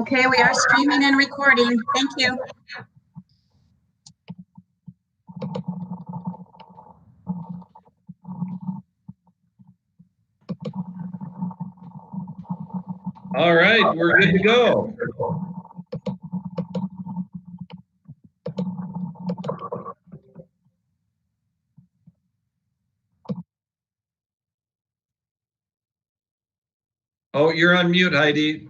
Okay, we are streaming and recording. Thank you. All right, we're good to go. Oh, you're on mute, Heidi.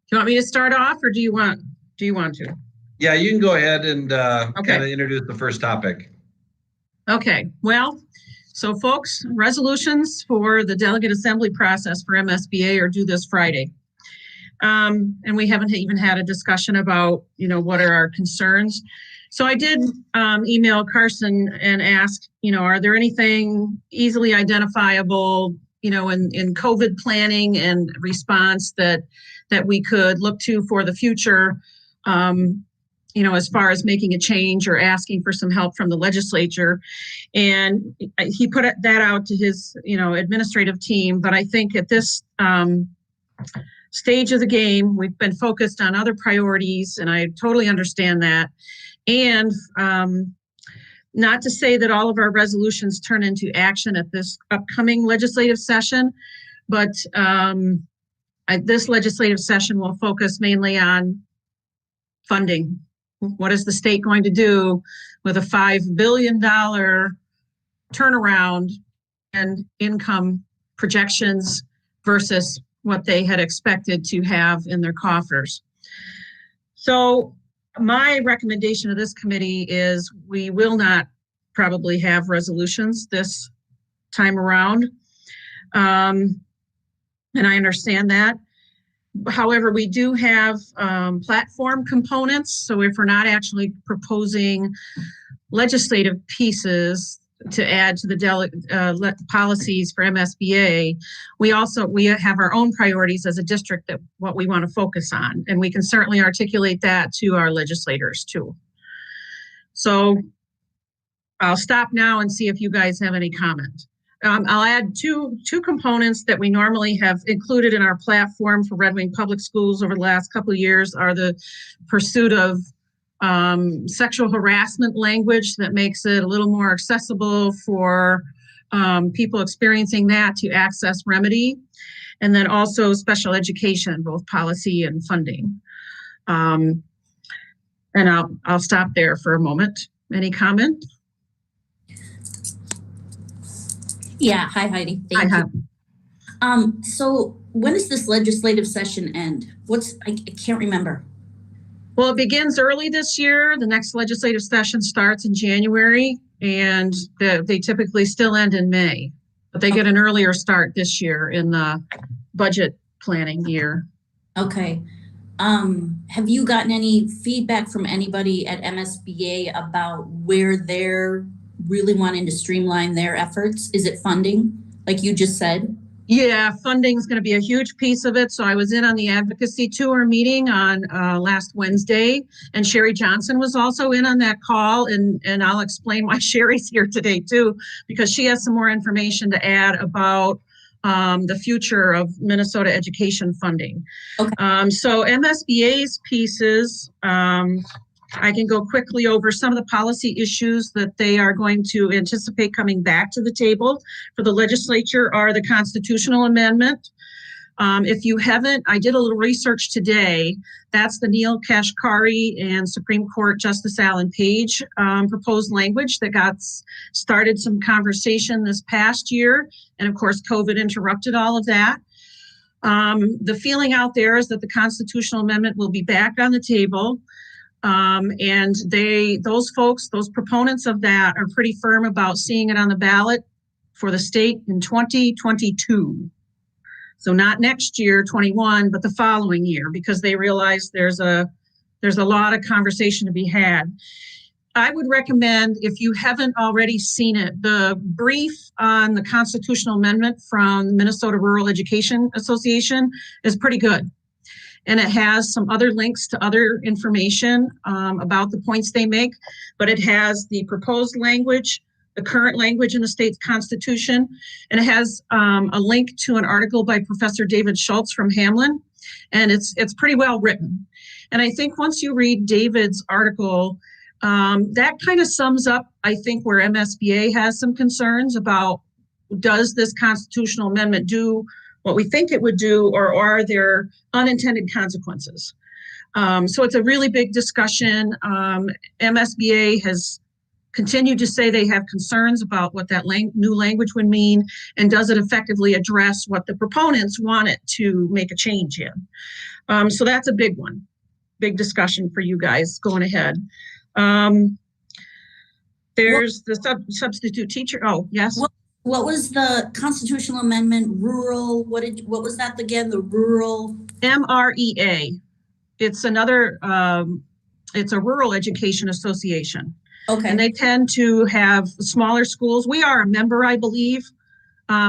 Do you want me to start off, or do you want to? Yeah, you can go ahead and Okay. kind of introduce the first topic. Okay, well, so folks, resolutions for the delegate assembly process for MSBA are due this Friday. And we haven't even had a discussion about, what are our concerns. So I did email Carson and ask, are there anything easily identifiable, in COVID planning and response that we could look to for the future, as far as making a change or asking for some help from the legislature. And he put that out to his, administrative team. But I think at this stage of the game, we've been focused on other priorities, and I totally understand that. And not to say that all of our resolutions turn into action at this upcoming legislative session, but this legislative session will focus mainly on funding. What is the state going to do with a $5 billion turnaround and income projections versus what they had expected to have in their coffers? So my recommendation to this committee is we will not probably have resolutions this time around. And I understand that. However, we do have platform components. So if we're not actually proposing legislative pieces to add to the policies for MSBA, we have our own priorities as a district that what we want to focus on, and we can certainly articulate that to our legislators too. So I'll stop now and see if you guys have any comment. I'll add two components that we normally have included in our platform for Red Wing Public Schools over the last couple of years are the pursuit of sexual harassment language that makes it a little more accessible for people experiencing that to access remedy, and then also special education, both policy and funding. And I'll stop there for a moment. Any comment? Yeah, hi Heidi. Thank you. So when does this legislative session end? I can't remember. Well, it begins early this year. The next legislative session starts in January, and they typically still end in May, but they get an earlier start this year in the budget planning year. Okay. Have you gotten any feedback from anybody at MSBA about where they're really wanting to streamline their efforts? Is it funding, like you just said? Yeah, funding is going to be a huge piece of it. So I was in on the advocacy tour meeting on last Wednesday, and Sherry Johnson was also in on that call. And I'll explain why Sherry's here today too, because she has some more information to add about the future of Minnesota education funding. Okay. So MSBA's pieces, I can go quickly over some of the policy issues that they are going to anticipate coming back to the table for the legislature are the constitutional amendment. If you haven't, I did a little research today. That's the Neil Kashkari and Supreme Court Justice Alan Page proposed language that got started some conversation this past year. And of course, COVID interrupted all of that. The feeling out there is that the constitutional amendment will be back on the table. And those proponents of that are pretty firm about seeing it on the ballot for the state in 2022. So not next year, 21, but the following year, because they realize there's a lot of conversation to be had. I would recommend, if you haven't already seen it, the brief on the constitutional amendment from the Minnesota Rural Education Association is pretty good. And it has some other links to other information about the points they make, but it has the proposed language the current language in the state's constitution. And it has a link to an article by Professor David Schultz from Hamlin. And it's pretty well written. And I think once you read David's article, that kind of sums up, I think, where MSBA has some concerns about, does this constitutional amendment do what we think it would do, or are there unintended consequences? So it's a really big discussion. MSBA has continued to say they have concerns about what that new language would mean, and does it effectively address what the proponents want it to make a change in. So that's a big one, big discussion for you guys going ahead. There's the substitute teacher. Oh, yes. What was the constitutional amendment? Rural. What was that again? The rural. MREA. It's another. It's a rural education association. Okay. And they tend to have smaller schools. We are a member, I believe.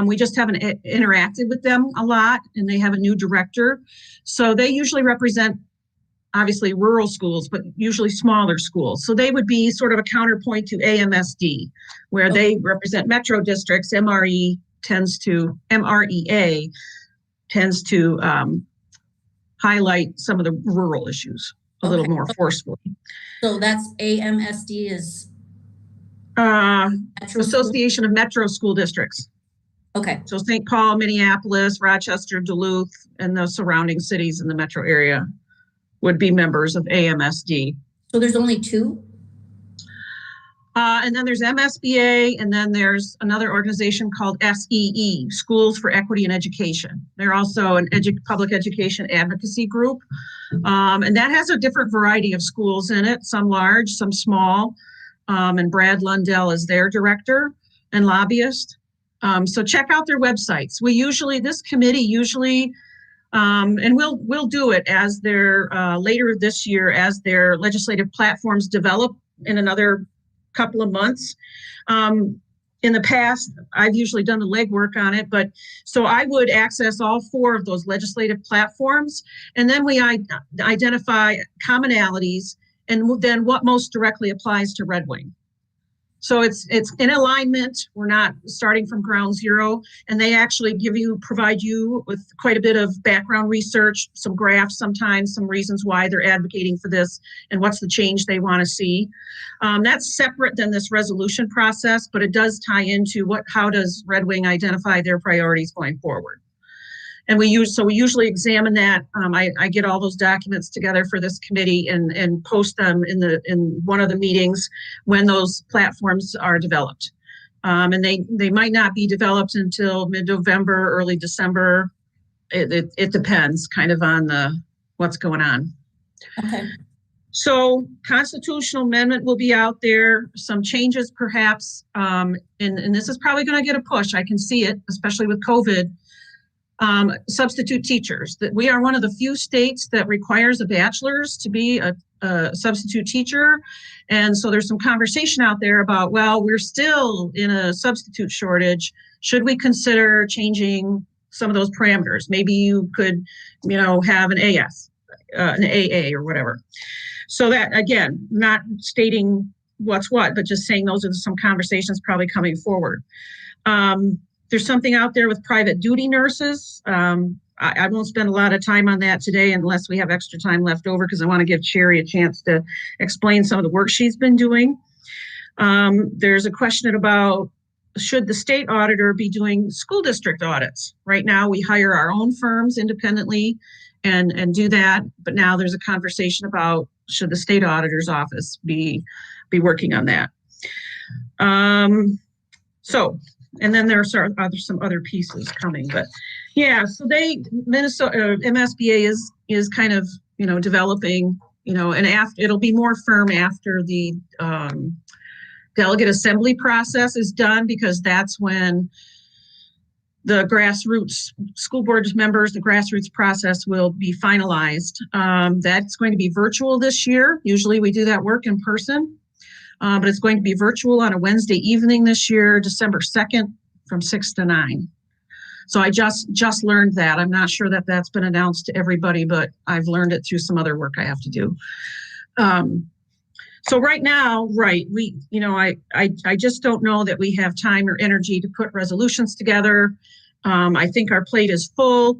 We just haven't interacted with them a lot, and they have a new director. So they usually represent, obviously, rural schools, but usually smaller schools. So they would be sort of a counterpoint to AMSD, where they represent metro districts. MREA tends to highlight some of the rural issues a little more forcefully. So that's AMSD is Association of Metro School Districts. Okay. So St. Paul, Minneapolis, Rochester, Duluth, and the surrounding cities in the metro area would be members of AMSD. So there's only two? And then there's MSBA, and then there's another organization called SEE, Schools for Equity and Education. They're also an public education advocacy group. And that has a different variety of schools in it, some large, some small. And Brad Lundell is their director and lobbyist. So check out their websites. This committee usually, and we'll do it as their later this year as their legislative platforms develop in another couple of months. In the past, I've usually done the legwork on it, but so I would access all four of those legislative platforms, and then we identify commonalities and then what most directly applies to Red Wing. So it's in alignment. We're not starting from ground zero, and they actually provide you with quite a bit of background research, some graphs, sometimes some reasons why they're advocating for this and what's the change they want to see. That's separate than this resolution process, but it does tie into how does Red Wing identify their priorities going forward. And we usually examine that. I get all those documents together for this committee and post them in one of the meetings when those platforms are developed. And they might not be developed until mid-November, early December. It depends kind of on what's going on. Okay. So constitutional amendment will be out there, some changes perhaps, and this is probably going to get a push. I can see it, especially with COVID. Substitute teachers. That we are one of the few states that requires a bachelor's to be a substitute teacher. And so there's some conversation out there about, well, we're still in a substitute shortage. Should we consider changing some of those parameters? Maybe you could, have an AS, an AA or whatever. So that, again, not stating what's what, but just saying those are some conversations probably coming forward. There's something out there with private duty nurses. I won't spend a lot of time on that today unless we have extra time left over, because I want to give Sherry a chance to explain some of the work she's been doing. There's a question about, should the state auditor be doing school district audits? Right now, we hire our own firms independently and do that. But now there's a conversation about, should the state auditor's office be working on that? And then there are some other pieces coming, but yeah, so MSBA is kind of, developing, and it'll be more firm after the delegate assembly process is done, because that's when the grassroots school board members, the grassroots process will be finalized. That's going to be virtual this year. Usually we do that work in person. But it's going to be virtual on a Wednesday evening this year, December 2nd, from 6 to 9. So I just learned that. I'm not sure that that's been announced to everybody, but I've learned it through some other work I have to do. So right now, right, I just don't know that we have time or energy to put resolutions together. I think our plate is full,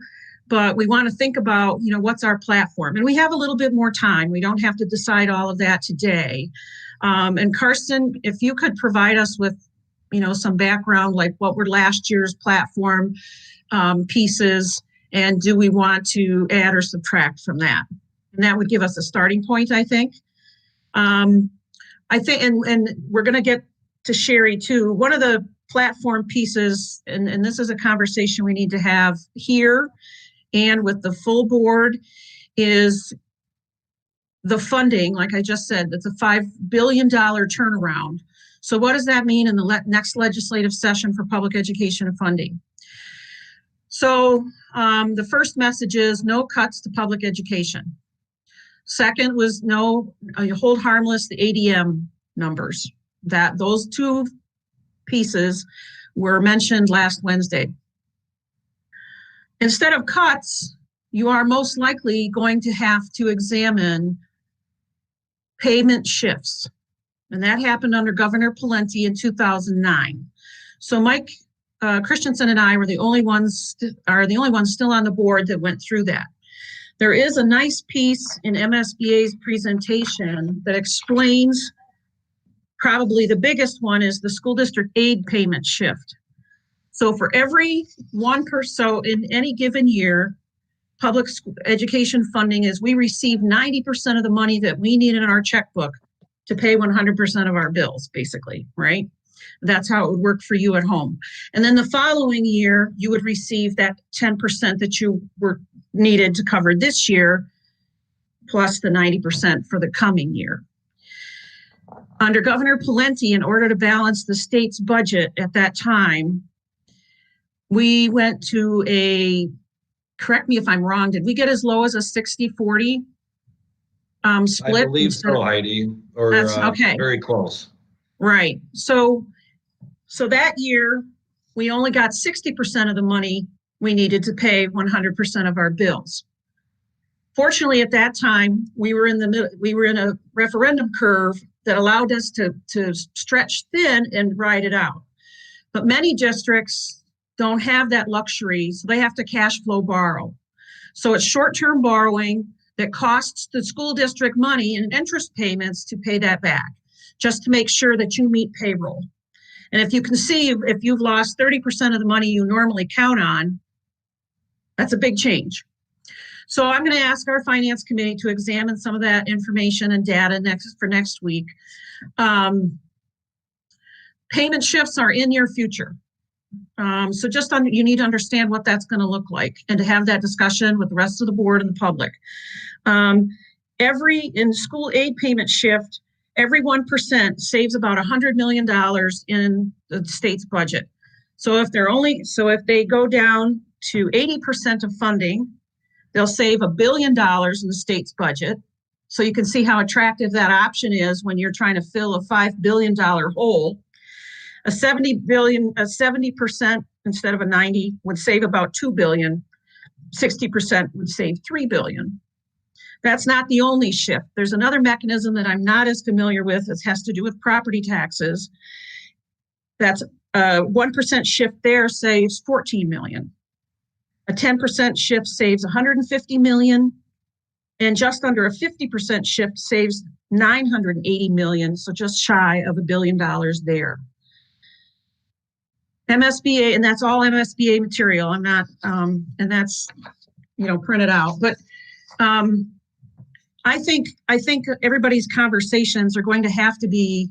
but we want to think about, what's our platform? And we have a little bit more time. We don't have to decide all of that today. And Karsten, if you could provide us with, some background, like what were last year's platform pieces, and do we want to add or subtract from that? And that would give us a starting point, I think. I think, and we're going to get to Sherry too. One of the platform pieces, and this is a conversation we need to have here and with the full board, is the funding. Like I just said, that's a $5 billion turnaround. So what does that mean in the next legislative session for public education funding? So the first message is no cuts to public education. Second was hold harmless the ADM numbers. Those two pieces were mentioned last Wednesday. Instead of cuts, you are most likely going to have to examine payment shifts. And that happened under Governor Pawlenty in 2009. So Mike Christensen and I were the only ones still on the board that went through that. There is a nice piece in MSBA's presentation that explains, probably the biggest one is the school district aid payment shift. So for every 1%, so in any given year, public education funding is we receive 90% of the money that we need in our checkbook to pay 100% of our bills, basically, right? That's how it would work for you at home. And then the following year, you would receive that 10% that you were needed to cover this year, plus the 90% for the coming year. Under Governor Pawlenty, in order to balance the state's budget at that time, we went to correct me if I'm wrong, did we get as low as a 60-40 split? I believe so, Heidi, or That's okay. Very close. Right. So that year, we only got 60% of the money we needed to pay 100% of our bills. Fortunately, at that time, we were in a referendum curve that allowed us to stretch thin and ride it out. But many districts don't have that luxury, so they have to cash flow borrow. So it's short-term borrowing that costs the school district money and interest payments to pay that back, just to make sure that you meet payroll. And if you can see, if you've lost 30% of the money you normally count on, that's a big change. So I'm going to ask our finance committee to examine some of that information and data for next week. Payment shifts are in your future. So you need to understand what that's going to look like and to have that discussion with the rest of the board and the public. In school aid payment shift, every 1% saves about $100 million in the state's budget. So if they go down to 80% of funding, they'll save $1 billion in the state's budget. So you can see how attractive that option is when you're trying to fill a $5 billion hole. A 70% instead of a 90 would save about $2 billion. 60% would save $3 billion. That's not the only shift. There's another mechanism that I'm not as familiar with. It has to do with property taxes. That's a 1% shift there saves $14 million. A 10% shift saves $150 million. And just under a 50% shift saves $980 million. So just shy of $1 billion there. MSBA, and that's all MSBA material. I'm not, and that's, printed out. But I think everybody's conversations are going to have to be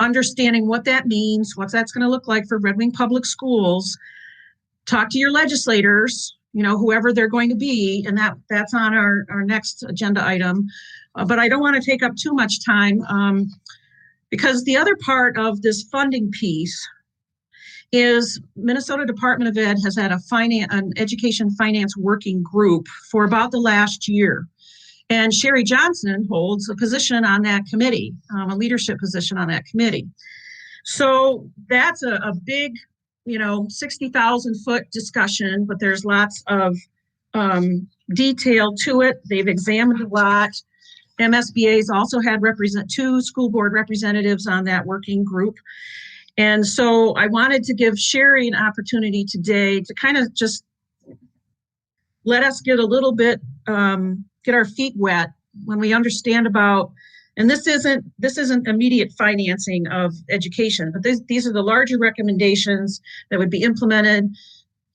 understanding what that means, what that's going to look like for Red Wing Public Schools. Talk to your legislators, whoever they're going to be, and that's on our next agenda item. But I don't want to take up too much time because the other part of this funding piece is Minnesota Department of Ed has had an education finance working group for about the last year. And Sherry Johnson holds a position on that committee, a leadership position on that committee. So that's a big, 60,000 foot discussion, but there's lots of detail to it. They've examined a lot. MSBA's also had two school board representatives on that working group. And so I wanted to give Sherry an opportunity today to kind of just let us get a little bit, get our feet wet when we understand about, and this isn't immediate financing of education, but these are the larger recommendations that would be implemented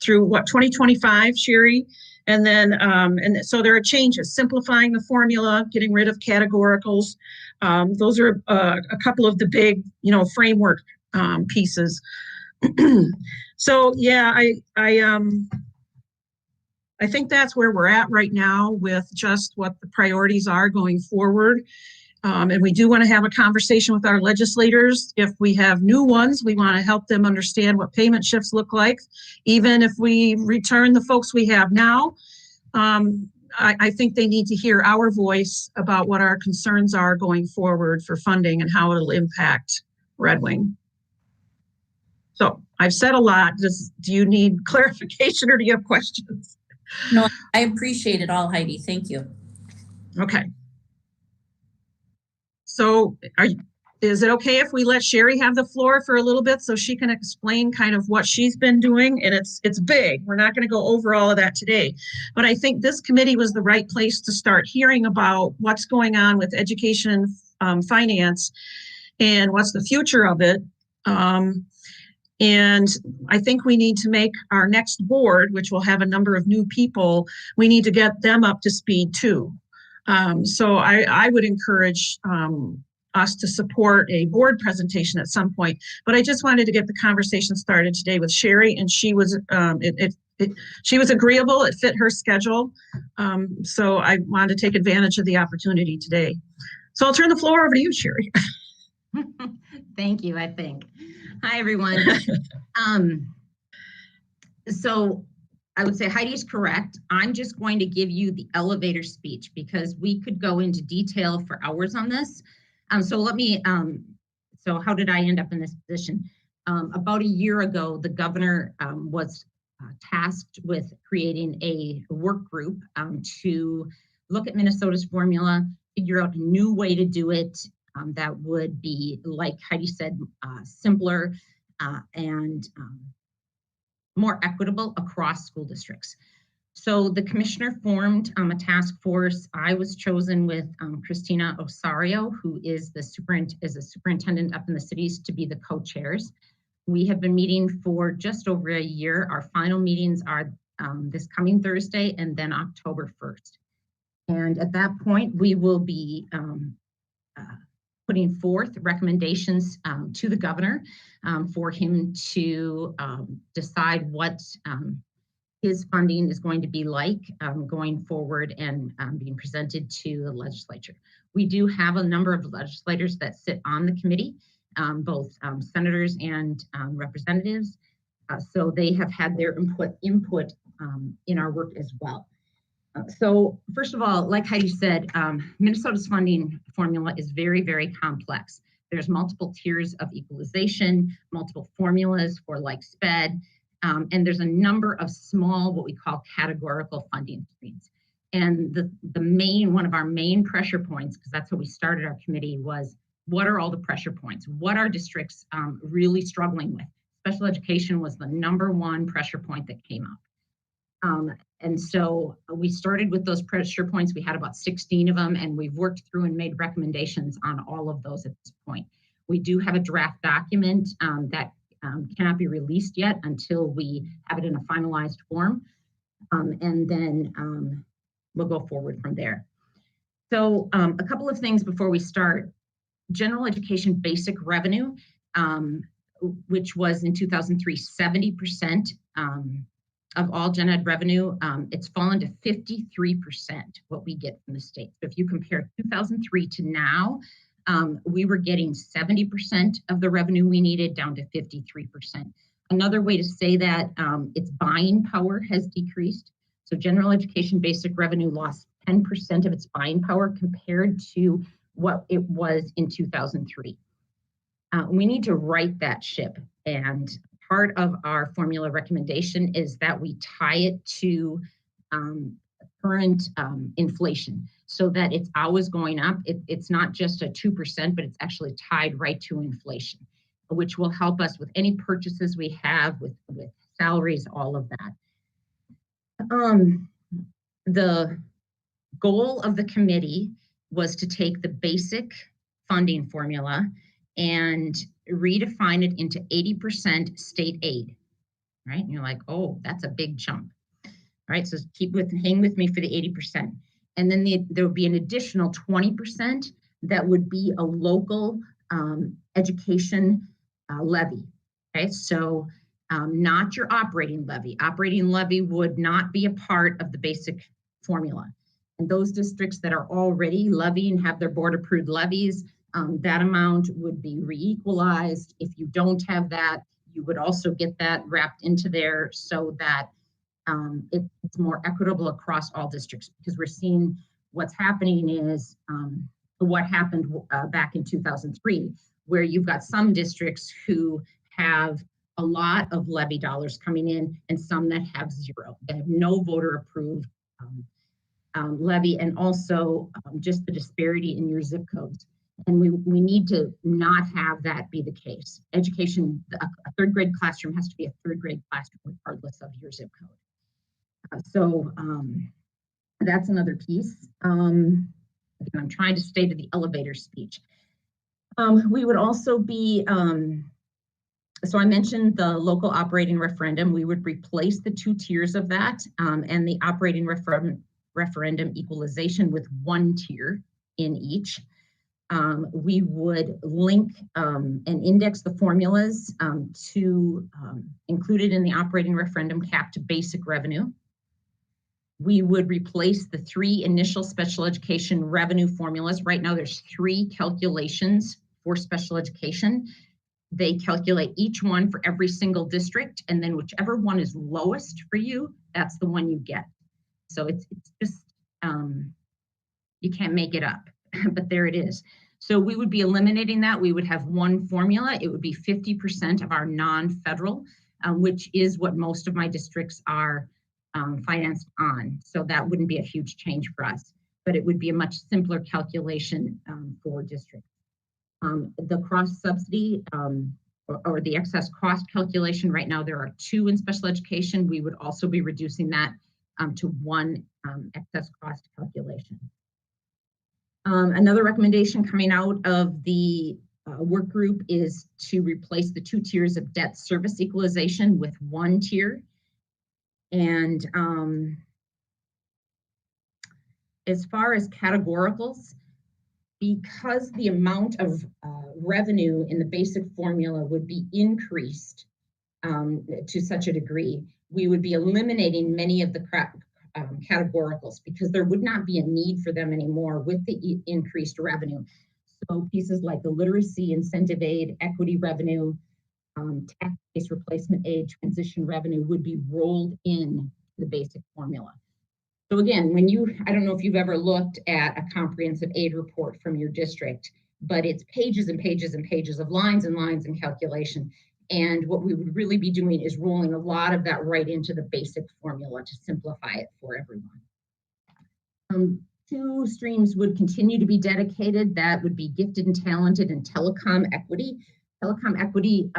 through 2025, Sherry? And then, and so there are changes, simplifying the formula, getting rid of categoricals. Those are a couple of the big, framework pieces. So yeah, I think that's where we're at right now with just what the priorities are going forward. And we do want to have a conversation with our legislators. If we have new ones, we want to help them understand what payment shifts look like. Even if we return the folks we have now, I think they need to hear our voice about what our concerns are going forward for funding and how it'll impact Red Wing. So I've said a lot. Do you need clarification or do you have questions? No, I appreciate it all, Heidi. Thank you. Okay. So is it okay if we let Sherry have the floor for a little bit so she can explain kind of what she's been doing? And it's big. We're not going to go over all of that today. But I think this committee was the right place to start hearing about what's going on with education finance and what's the future of it. And I think we need to make our next board, which will have a number of new people, we need to get them up to speed too. So I would encourage us to support a board presentation at some point. But I just wanted to get the conversation started today with Sherry, and she was she was agreeable. It fit her schedule. So I wanted to take advantage of the opportunity today. So I'll turn the floor over to you, Sherry. Thank you, I think. Hi, everyone. So I would say Heidi's correct. I'm just going to give you the elevator speech because we could go into detail for hours on this. So let me, so how did I end up in this position? About a year ago, the governor was tasked with creating a work group to look at Minnesota's formula, figure out a new way to do it that would be, like Heidi said, simpler and more equitable across school districts. So the commissioner formed a task force. I was chosen with Christina Osario, who is a superintendent up in the cities, to be the co-chairs. We have been meeting for just over a year. Our final meetings are this coming Thursday and then October 1st. And at that point, we will be putting forth recommendations to the governor for him to decide what his funding is going to be like going forward and being presented to the legislature. We do have a number of legislators that sit on the committee, both senators and representatives. So they have had their input in our work as well. So first of all, like Heidi said, Minnesota's funding formula is very, very complex. There's multiple tiers of equalization, multiple formulas for like SPED, and there's a number of small, what we call categorical funding streams. And one of our main pressure points, because that's how we started our committee, was what are all the pressure points? What are districts really struggling with? Special education was the #1 pressure point that came up. And so we started with those pressure points. We had about 16 of them, and we've worked through and made recommendations on all of those at this point. We do have a draft document that cannot be released yet until we have it in a finalized form. And then we'll go forward from there. So a couple of things before we start. General education basic revenue, which was in 2003, 70% of all gen ed revenue, it's fallen to 53% what we get from the state. So if you compare 2003 to now, we were getting 70% of the revenue we needed down to 53%. Another way to say that, its buying power has decreased. So general education basic revenue lost 10% of its buying power compared to what it was in 2003. We need to right that ship, and part of our formula recommendation is that we tie it to current inflation, so that it's always going up. It's not just a 2%, but it's actually tied right to inflation, which will help us with any purchases we have, with salaries, all of that. The goal of the committee was to take the basic funding formula and redefine it into 80% state aid, right? And you're like, oh, that's a big jump. All right, so hang with me for the 80%. And then there would be an additional 20% that would be a local education levy. Okay, so not your operating levy. Operating levy would not be a part of the basic formula. And those districts that are already levying, have their board approved levies, that amount would be re-equalized. If you don't have that, you would also get that wrapped into there, so that it's more equitable across all districts, because we're seeing what's happening is what happened back in 2003, where you've got some districts who have a lot of levy dollars coming in and some that have zero, that have no voter approved levy, and also just the disparity in your zip codes. And we need to not have that be the case. Education, a third grade classroom has to be a third grade classroom regardless of your zip code. So that's another piece. Again, I'm trying to stay to the elevator speech. We would also be, so I mentioned the local operating referendum. We would replace the 2 tiers of that and the operating referendum equalization with 1 tier in each. We would link and index the formulas to included in the operating referendum cap to basic revenue. We would replace the 3 initial special education revenue formulas. Right now, there's 3 calculations for special education. They calculate each one for every single district, and then whichever one is lowest for you, that's the one you get. So it's just, you can't make it up, but there it is. So we would be eliminating that. We would have 1 formula. It would be 50% of our non-federal, which is what most of my districts are financed on. So that wouldn't be a huge change for us, but it would be a much simpler calculation for districts. The cross subsidy or the excess cost calculation, right now there are 2 in special education. We would also be reducing that to 1 excess cost calculation. Another recommendation coming out of the work group is to replace the 2 tiers of debt service equalization with 1 tier. And as far as categoricals, because the amount of revenue in the basic formula would be increased to such a degree, we would be eliminating many of the categoricals, because there would not be a need for them anymore with the increased revenue. So pieces like the literacy incentive aid, equity revenue, tax-based replacement aid, transition revenue would be rolled in the basic formula. So again, I don't know if you've ever looked at a comprehensive aid report from your district, but it's pages and pages and pages of lines and lines and calculation. And what we would really be doing is rolling a lot of that right into the basic formula to simplify it for everyone. 2 streams would continue to be dedicated. That would be gifted and talented and telecom equity. Telecom equity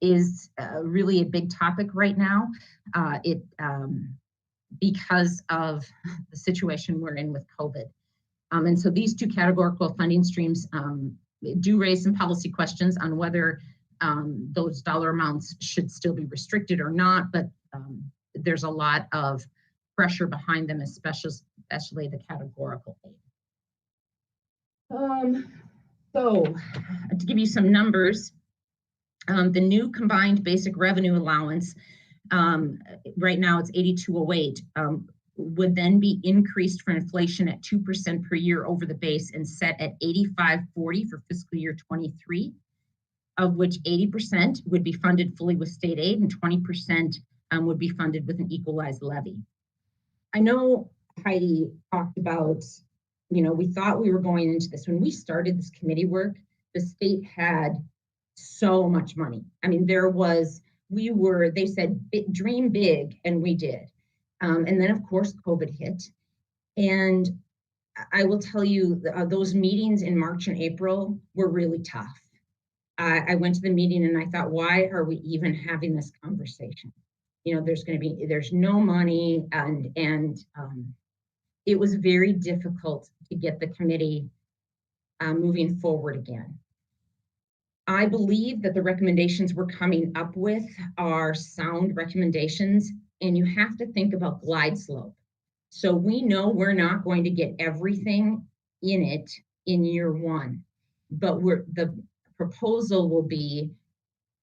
is really a big topic right now. Because of the situation we're in with COVID. And so these 2 categorical funding streams do raise some policy questions on whether those dollar amounts should still be restricted or not, but there's a lot of pressure behind them, especially the categorical aid. So to give you some numbers, the new combined basic revenue allowance, right now it's 8208, would then be increased for inflation at 2% per year over the base and set at 8540 for fiscal year 23, of which 80% would be funded fully with state aid and 20% would be funded with an equalized levy. I know Heidi talked about, we thought we were going into this. When we started this committee work, the state had so much money. I mean, they said, dream big, and we did. And then, of course, COVID hit. And I will tell you, those meetings in March and April were really tough. I went to the meeting and I thought, why are we even having this conversation? You know, there's no money, and it was very difficult to get the committee moving forward again. I believe that the recommendations we're coming up with are sound recommendations, and you have to think about glide slope. So we know we're not going to get everything in it in year one, but the proposal will be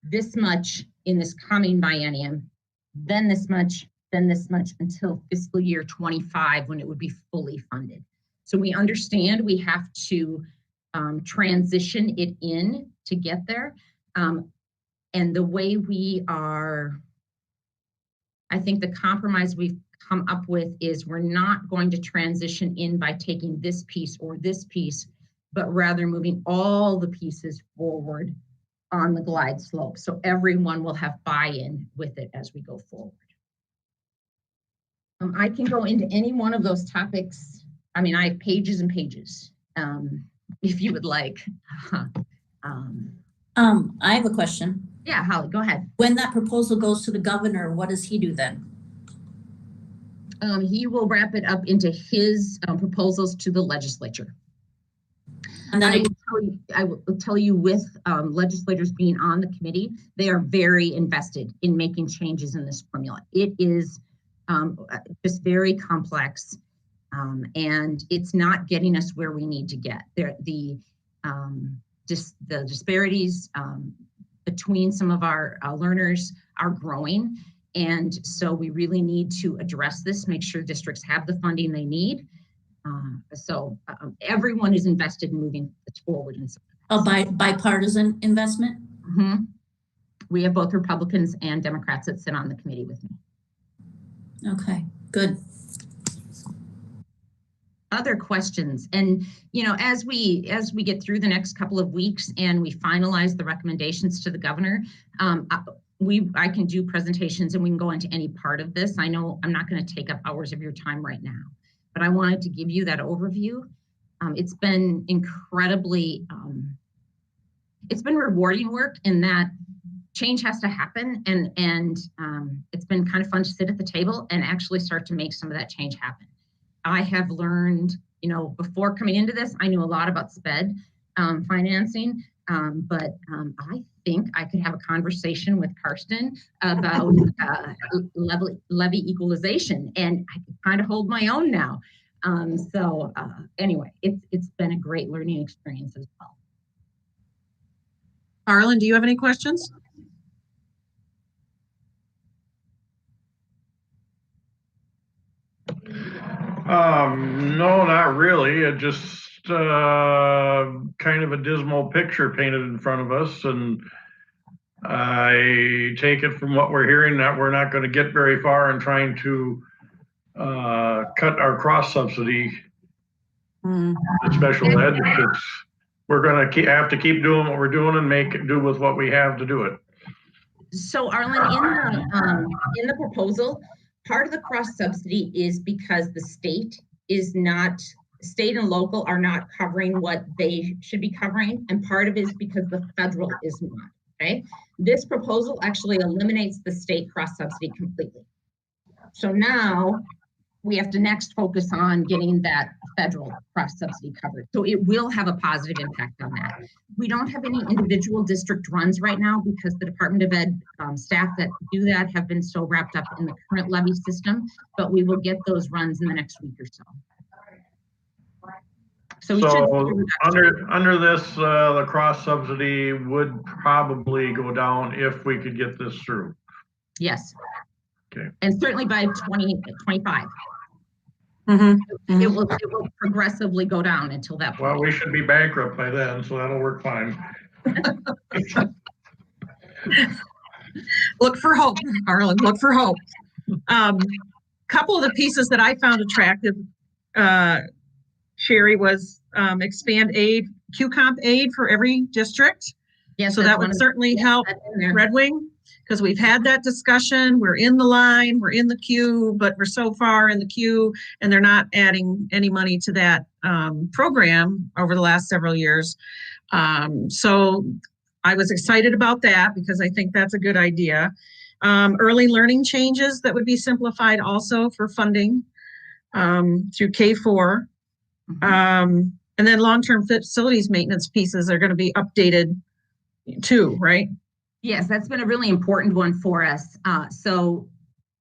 this much in this coming biennium, then this much until fiscal year 25 when it would be fully funded. So we understand we have to transition it in to get there. And the way I think the compromise we've come up with is we're not going to transition in by taking this piece or this piece, but rather moving all the pieces forward on the glide slope. So everyone will have buy-in with it as we go forward. I can go into any one of those topics. I mean, I have pages and pages, if you would like. I have a question. Yeah, Holly, go ahead. When that proposal goes to the governor, what does he do then? He will wrap it up into his proposals to the legislature. And then I will tell you with legislators being on the committee, they are very invested in making changes in this formula. It is just very complex, and it's not getting us where we need to get. The disparities between some of our learners are growing, and so we really need to address this, make sure districts have the funding they need. So everyone is invested in moving it forward. A bipartisan investment? Mm-hmm. We have both Republicans and Democrats that sit on the committee with me. Okay, good. Other questions? And, you know, as we get through the next couple of weeks and we finalize the recommendations to the governor, I can do presentations and we can go into any part of this. I know I'm not going to take up hours of your time right now, but I wanted to give you that overview. It's been incredibly, it's been rewarding work in that change has to happen, and it's been kind of fun to sit at the table and actually start to make some of that change happen. I have learned, you know, before coming into this, I knew a lot about SPED financing, but I think I could have a conversation with Karsten about levy equalization, and I can kind of hold my own now. Anyway, it's been a great learning experience as well. Arlen, do you have any questions? No, not really. It just kind of a dismal picture painted in front of us, and I take it from what we're hearing that we're not going to get very far in trying to cut our cross subsidy in special ed. We're going to have to keep doing what we're doing and make do with what we have to do it. So Arlen, in the proposal, part of the cross subsidy is because the state and local are not covering what they should be covering, and part of it is because the federal is not. Okay, this proposal actually eliminates the state cross subsidy completely. So now we have to next focus on getting that federal cross subsidy covered. So it will have a positive impact on that. We don't have any individual district runs right now because the Department of Ed staff that do that have been so wrapped up in the current levy system, but we will get those runs in the next week or so. So under this, the cross subsidy would probably go down if we could get this through. Yes. Okay. And certainly by 2025. Mm-hmm. It will progressively go down until that point. Well, we should be bankrupt by then, so that'll work fine. Look for hope, Arlen, look for hope. Couple of the pieces that I found attractive, Sherry, was expand aid, QComp aid for every district. Yes, So that would certainly help Red Wing. because we've had that discussion. We're in the line, we're in the queue, but we're so far in the queue and they're not adding any money to that program over the last several years. So I was excited about that because I think that's a good idea. Early learning changes that would be simplified also for funding through K4. And then long-term facilities maintenance pieces are going to be updated too, right? Yes, that's been a really important one for us. So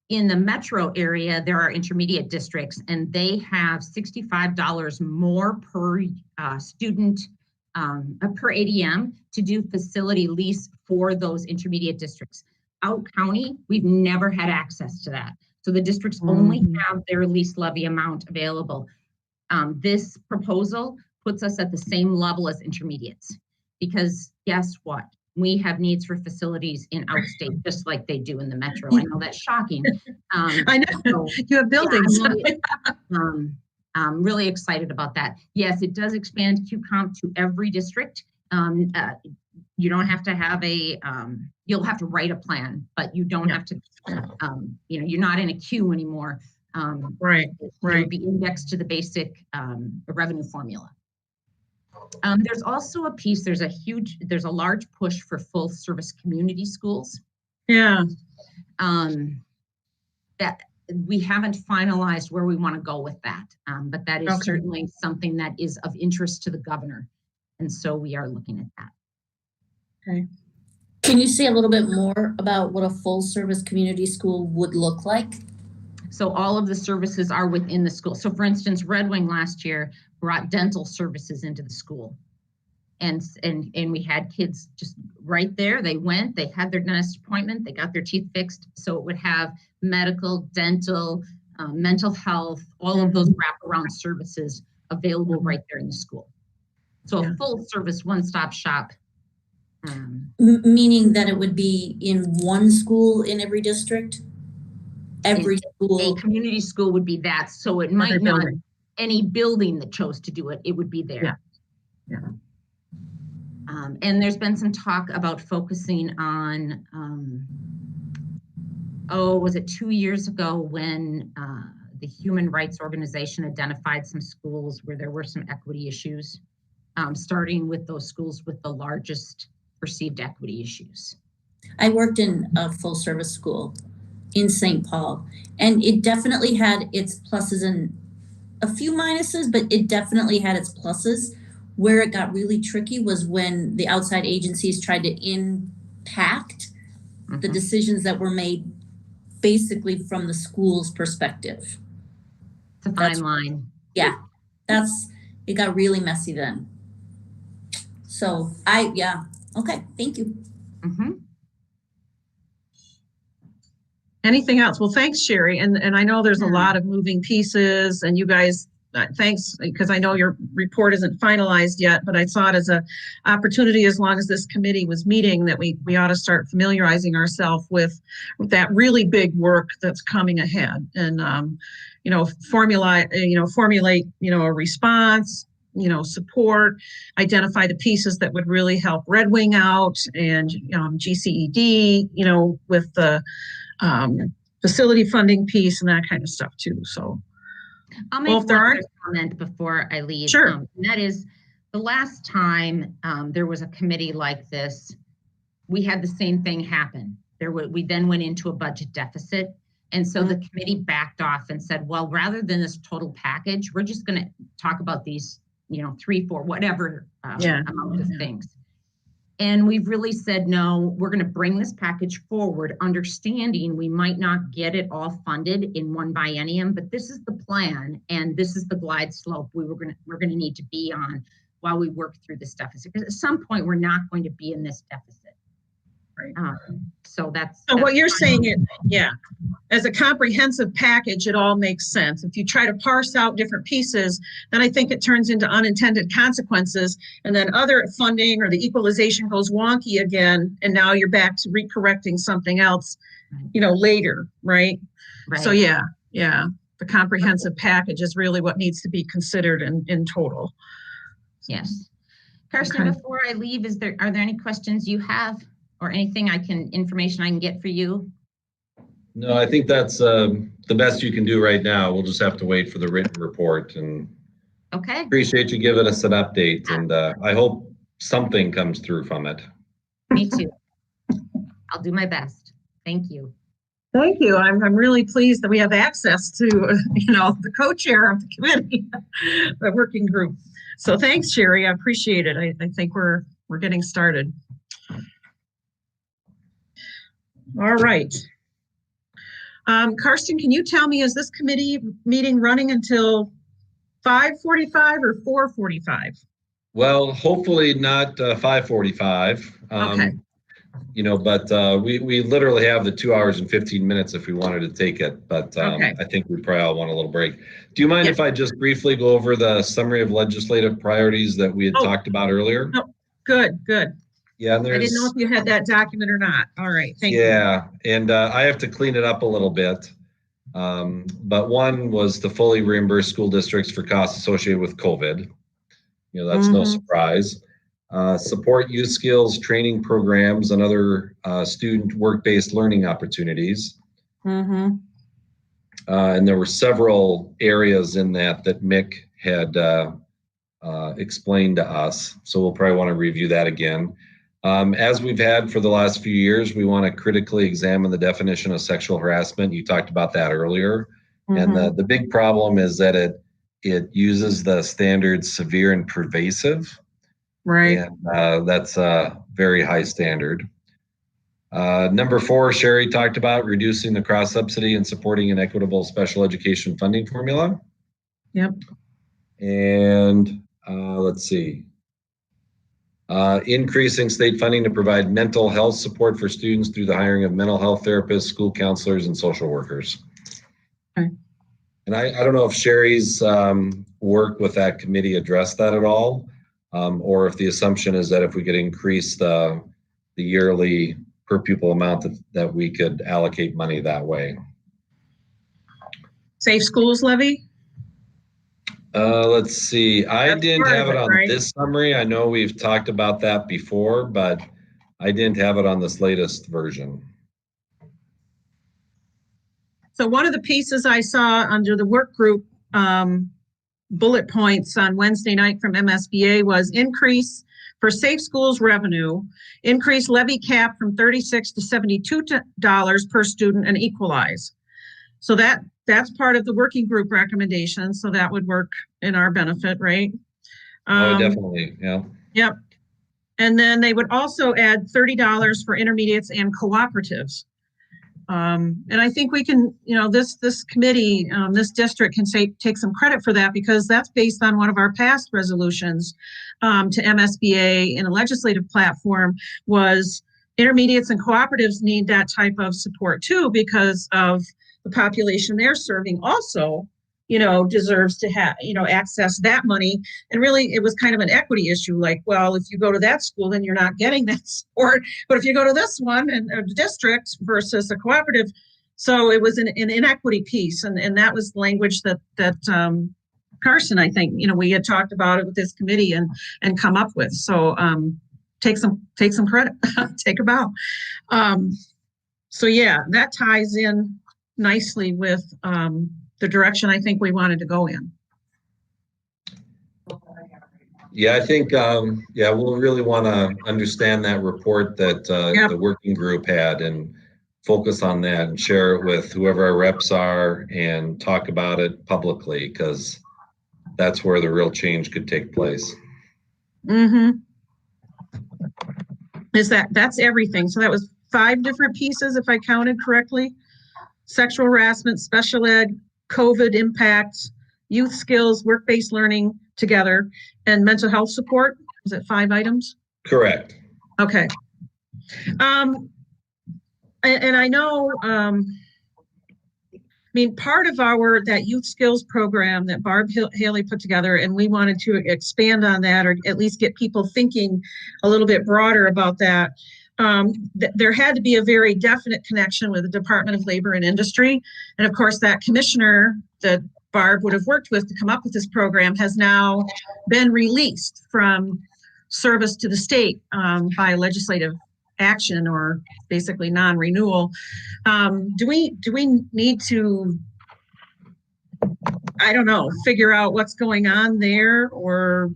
in the metro area, there are intermediate districts and they have $65 more per student per ADM to do facility lease for those intermediate districts. Out county, we've never had access to that. So the districts only have their lease levy amount available. This proposal puts us at the same level as intermediates because guess what? We have needs for facilities in outstate, just like they do in the metro. I know that's shocking. I know, So, you have buildings. I'm really excited about that. Yes, it does expand Q-Comp to every district. You don't have to have you'll have to write a plan, but you don't have to, you're not in a queue anymore. Right. It'll be indexed to the basic revenue formula. There's also a piece, there's a large push for full service community schools. Yeah. That we haven't finalized where we want to go with that. But that is certainly something that is of interest to the governor. And so we are looking at that. Okay. Can you say a little bit more about what a full service community school would look like? So all of the services are within the school. So for instance, Red Wing last year brought dental services into the school. And we had kids just right there. They went, they had their dentist appointment, they got their teeth fixed. So it would have medical, dental, mental health, all of those wraparound services available right there in the school. So a full service, one-stop shop. Meaning that it would be in one school in every district? Every school? A community school would be that. So it might not, any building that chose to do it, it would be there. Yeah. And there's been some talk about focusing on, was it 2 years ago when the Human Rights Organization identified some schools where there were some equity issues, starting with those schools with the largest perceived equity issues. I worked in a full service school in St. Paul, and it definitely had its pluses and a few minuses, but it definitely had its pluses. Where it got really tricky was when the outside agencies tried to impact the decisions that were made basically from the school's perspective. It's a fine line. Yeah, it got really messy then. So okay, thank you. Anything else? Well, thanks, Sherry. And I know there's a lot of moving pieces and you guys, thanks, because I know your report isn't finalized yet, but I saw it as an opportunity as long as this committee was meeting that we ought to start familiarizing ourselves with that really big work that's coming ahead and, formulate, a response, support, identify the pieces that would really help Red Wing out and GCED, with the facility funding piece and that kind of stuff too. So I'll make one other comment before I leave. Sure. And that is the last time there was a committee like this, we had the same thing happen. We then went into a budget deficit. And so the committee backed off and said, well, rather than this total package, we're just going to talk about these, 3, 4, whatever amount of things. And we've really said, no, we're going to bring this package forward, understanding we might not get it all funded in one biennium, but this is the plan and this is the glide slope we're going to need to be on while we work through this deficit. Because at some point, we're not going to be in this deficit. Right. So what you're saying is, as a comprehensive package, it all makes sense. If you try to parse out different pieces, then I think it turns into unintended consequences. And then other funding or the equalization goes wonky again. And now you're back to recorrecting something else, later. Right. So the comprehensive package is really what needs to be considered in total. Yes. Kirsten, before I leave, are there any questions you have? or anything information I can get for you? No, I think that's the best you can do right now. We'll just have to wait for the written report, and Okay, appreciate you giving us an update, and I hope something comes through from it. me too. I'll do my best. Thank you. Thank you. I'm really pleased that we have access to, the co-chair of the committee, the working group. So thanks, Sherry. I appreciate it. I think we're getting started. All right. Karsten, can you tell me, is this committee meeting running until 5:45 or 4:45? Well, hopefully not 5:45. Okay. But we literally have the 2 hours and 15 minutes if we wanted to take it. But Okay. I think we probably all want a little break. Do you mind Yeah. if I just briefly go over the summary of legislative priorities that we had Oh. talked about earlier? No. Good. Yeah, and I didn't know if you had that document or not. All right. Thank you. Yeah, and I have to clean it up a little bit. But one was to fully reimburse school districts for costs associated with COVID. That's no Mhm. surprise. Support youth skills training programs and other student work-based learning opportunities. Mm-hmm. And there were several areas in that Mick had explained to us. So we'll probably want to review that again. As we've had for the last few years, we want to critically examine the definition of sexual harassment. You talked about that earlier. And the big problem is that it uses the standard severe and pervasive. Right. And that's a very high standard. Number 4, Sherry talked about reducing the cross subsidy and supporting an equitable special education funding formula. Yep. And let's see. Increasing state funding to provide mental health support for students through the hiring of mental health therapists, school counselors, and social workers. Okay. And I don't know if Sherry's work with that committee addressed that at all, or if the assumption is that if we could increase the yearly per pupil amount that we could allocate money that way. Safe schools levy? Let's see. I That's didn't part have of it it, on right? this summary. I know we've talked about that before, but I didn't have it on this latest version. So one of the pieces I saw under the work group bullet points on Wednesday night from MSBA was increase for safe schools revenue, increase levy cap from $36 to $72 per student, and equalize. So that's part of the working group recommendation. So that would work in our benefit, right? Definitely. Yeah. Yep. And then they would also add $30 for intermediates and cooperatives. And I think we can, this committee, this district can take some credit for that, because that's based on one of our past resolutions to MSBA in a legislative platform. Was intermediates and cooperatives need that type of support too, because of the population they're serving also, deserves to have, access that money. And really, it was kind of an equity issue. Like, well, if you go to that school, then you're not getting that support. But if you go to this one and a district versus a cooperative, so it was an inequity piece. And that was language that Carson, I think, we had talked about it with this committee and come up with. So take some credit, take a bow. So yeah, that ties in nicely with the direction I think we wanted to go in. Yeah, I think, we'll really want to understand that report that Yep. the working group had and focus on that and share it with whoever our reps are and talk about it publicly, because that's where the real change could take place. Mm-hmm. That's everything. So that was 5 different pieces, if I counted correctly. Sexual harassment, special ed, COVID impacts, youth skills, work-based learning together, and mental health support. Was it 5 items? Correct. Okay. And I know, part of that youth skills program that Barb Haley put together, and we wanted to expand on that, or at least get people thinking a little bit broader about that. There had to be a very definite connection with the Department of Labor and Industry. And of course, that commissioner that Barb would have worked with to come up with this program has now been released from service to the state by a legislative action or basically non-renewal. Do we need to, I don't know, figure out what's going on there? Or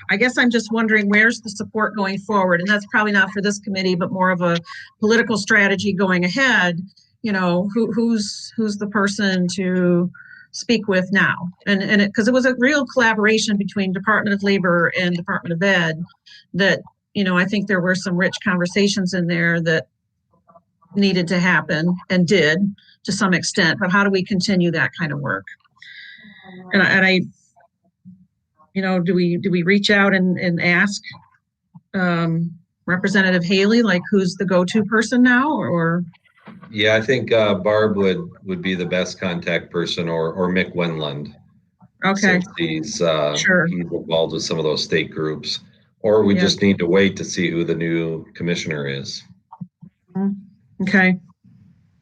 I guess I'm just wondering, where's the support going forward? And that's probably not for this committee, but more of a political strategy going ahead. You know, who's the person to speak with now? And it, because it was a real collaboration between Department of Labor and Department of Ed that, you know, I think there were some rich conversations in there that needed to happen and did to some extent, but how do we continue that kind of work? And I you know, do we reach out and ask Representative Haley, like, who's the go-to person now, or? Yeah, I think Barb would be the best contact person, or Mick Wendland. Okay, Since he's Sure. he's involved with some of those state groups, or we Yeah. just need to wait to see who the new commissioner is. okay.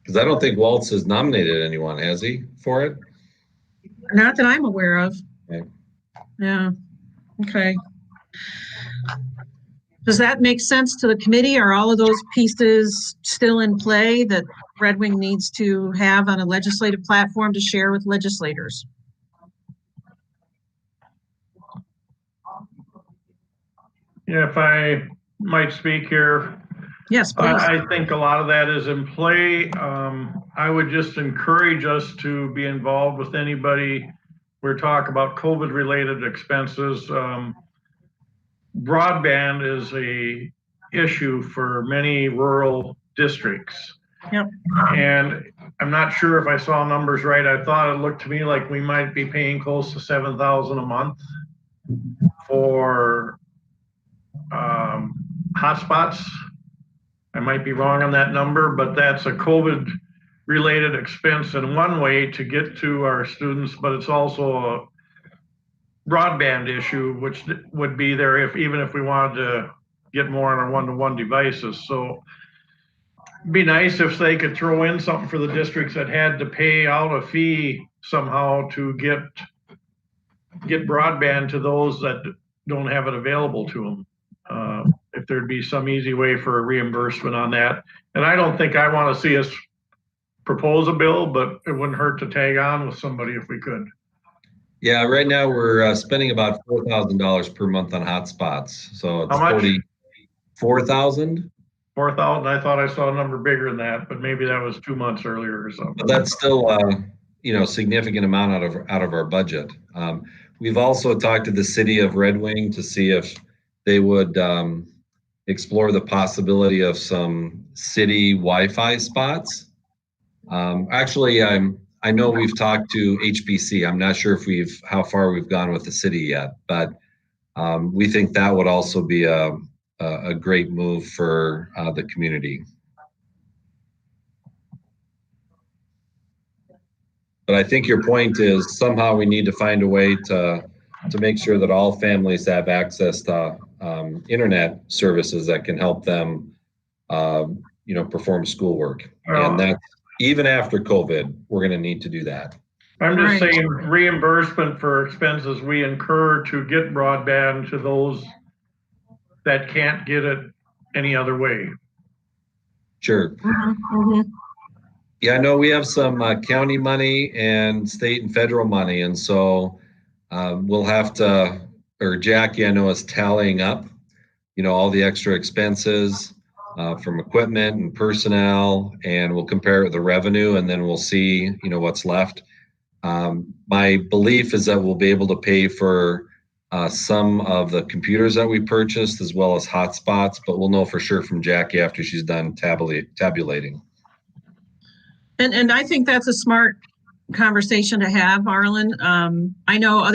Because I don't think Waltz has nominated anyone, has he, for it? Not that I'm aware of. Okay. Yeah, okay. Does that make sense to the committee? Are all of those pieces still in play that Red Wing needs to have on a legislative platform to share with legislators? Yeah, if I might speak here, Yes, please. I think a lot of that is in play. I would just encourage us to be involved with anybody. We're talking about COVID-related expenses. Broadband is a issue for many rural districts. Yep. And I'm not sure if I saw numbers right. I thought it looked to me like we might be paying close to $7,000 a month for hotspots. I might be wrong on that number, but that's a COVID related expense in one way to get to our students, but it's also a broadband issue, which would be there even if we wanted to get more on our one-to-one devices. So it'd be nice if they could throw in something for the districts that had to pay out a fee somehow to get broadband to those that don't have it available to them. If there'd be some easy way for a reimbursement on that. And I don't think I want to see us propose a bill, but it wouldn't hurt to tag on with somebody if we could. Yeah, right now we're spending about $4,000 per month on hotspots. So it's How much? 44,000. 4,000. I thought I saw a number bigger than that, but maybe that was 2 months earlier or something. But that's still significant amount out of our budget. We've also talked to the city of Red Wing to see if they would explore the possibility of some city Wi-Fi spots. Actually, I know we've talked to HPC. I'm not sure if how far we've gone with the city yet, but we think that would also be a great move for the community. But I think your point is somehow we need to find a way to make sure that all families have access to internet services that can help them, perform schoolwork. And that's even after COVID, we're going to need to do that. I'm just Right. saying reimbursement for expenses we incur to get broadband to those that can't get it any other way. Sure. Mhm, mhm. Yeah, I know we have some county money and state and federal money. And so we'll have to, or Jackie, I know, is tallying up, all the extra expenses from equipment and personnel, and we'll compare it with the revenue, and then we'll see, what's left. My belief is that we'll be able to pay for some of the computers that we purchased as well as hotspots, but we'll know for sure from Jackie after she's done tabulating. And I think that's a smart conversation to have, Arlen. I know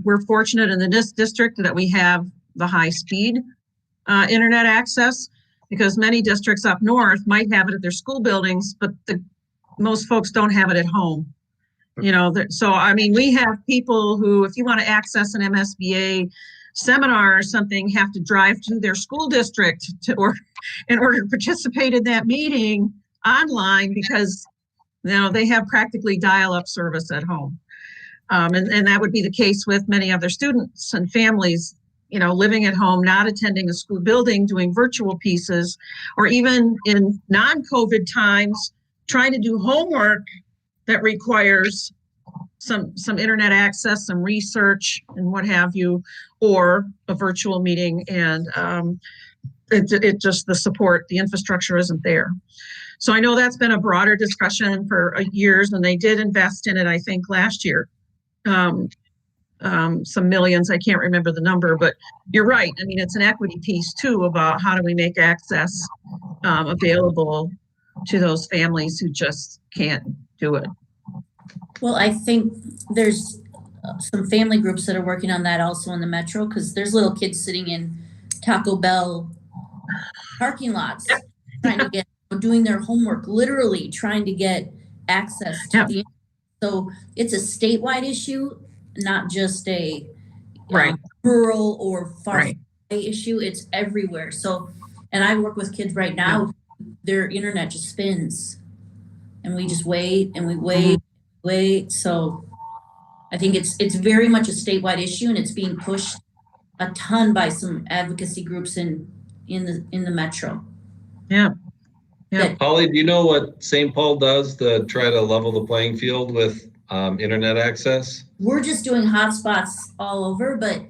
we're fortunate in this district that we have the high speed internet access, because many districts up north might have it at their school buildings, but most folks don't have it at home. So I mean, we have people who, if you want to access an MSBA seminar or something, have to drive to their school district in order to participate in that meeting online, because they have practically dial-up service at home. And that would be the case with many other students and families, living at home, not attending a school building, doing virtual pieces, or even in non-COVID times, trying to do homework that requires some internet access, some research and what have you, or a virtual meeting. And it just, the support, the infrastructure isn't there. So I know that's been a broader discussion for years, and they did invest in it, I think, last year. Some millions, I can't remember the number, but you're right. I mean, it's an equity piece too about how do we make access available to those families who just can't do it. Well, I think there's some family groups that are working on that also in the metro, because there's little kids sitting in Taco Bell parking lots trying to get, doing their homework, literally trying to get access to the, so it's a statewide issue, not just a rural or far away issue. It's everywhere. So, and I work with kids right now, their internet just spins and we just wait and we wait. So I think it's very much a statewide issue, and it's being pushed a ton by some advocacy groups in the metro. Yeah. Holly, do you know what St. Paul does to try to level the playing field with internet access? We're just doing hotspots all over, but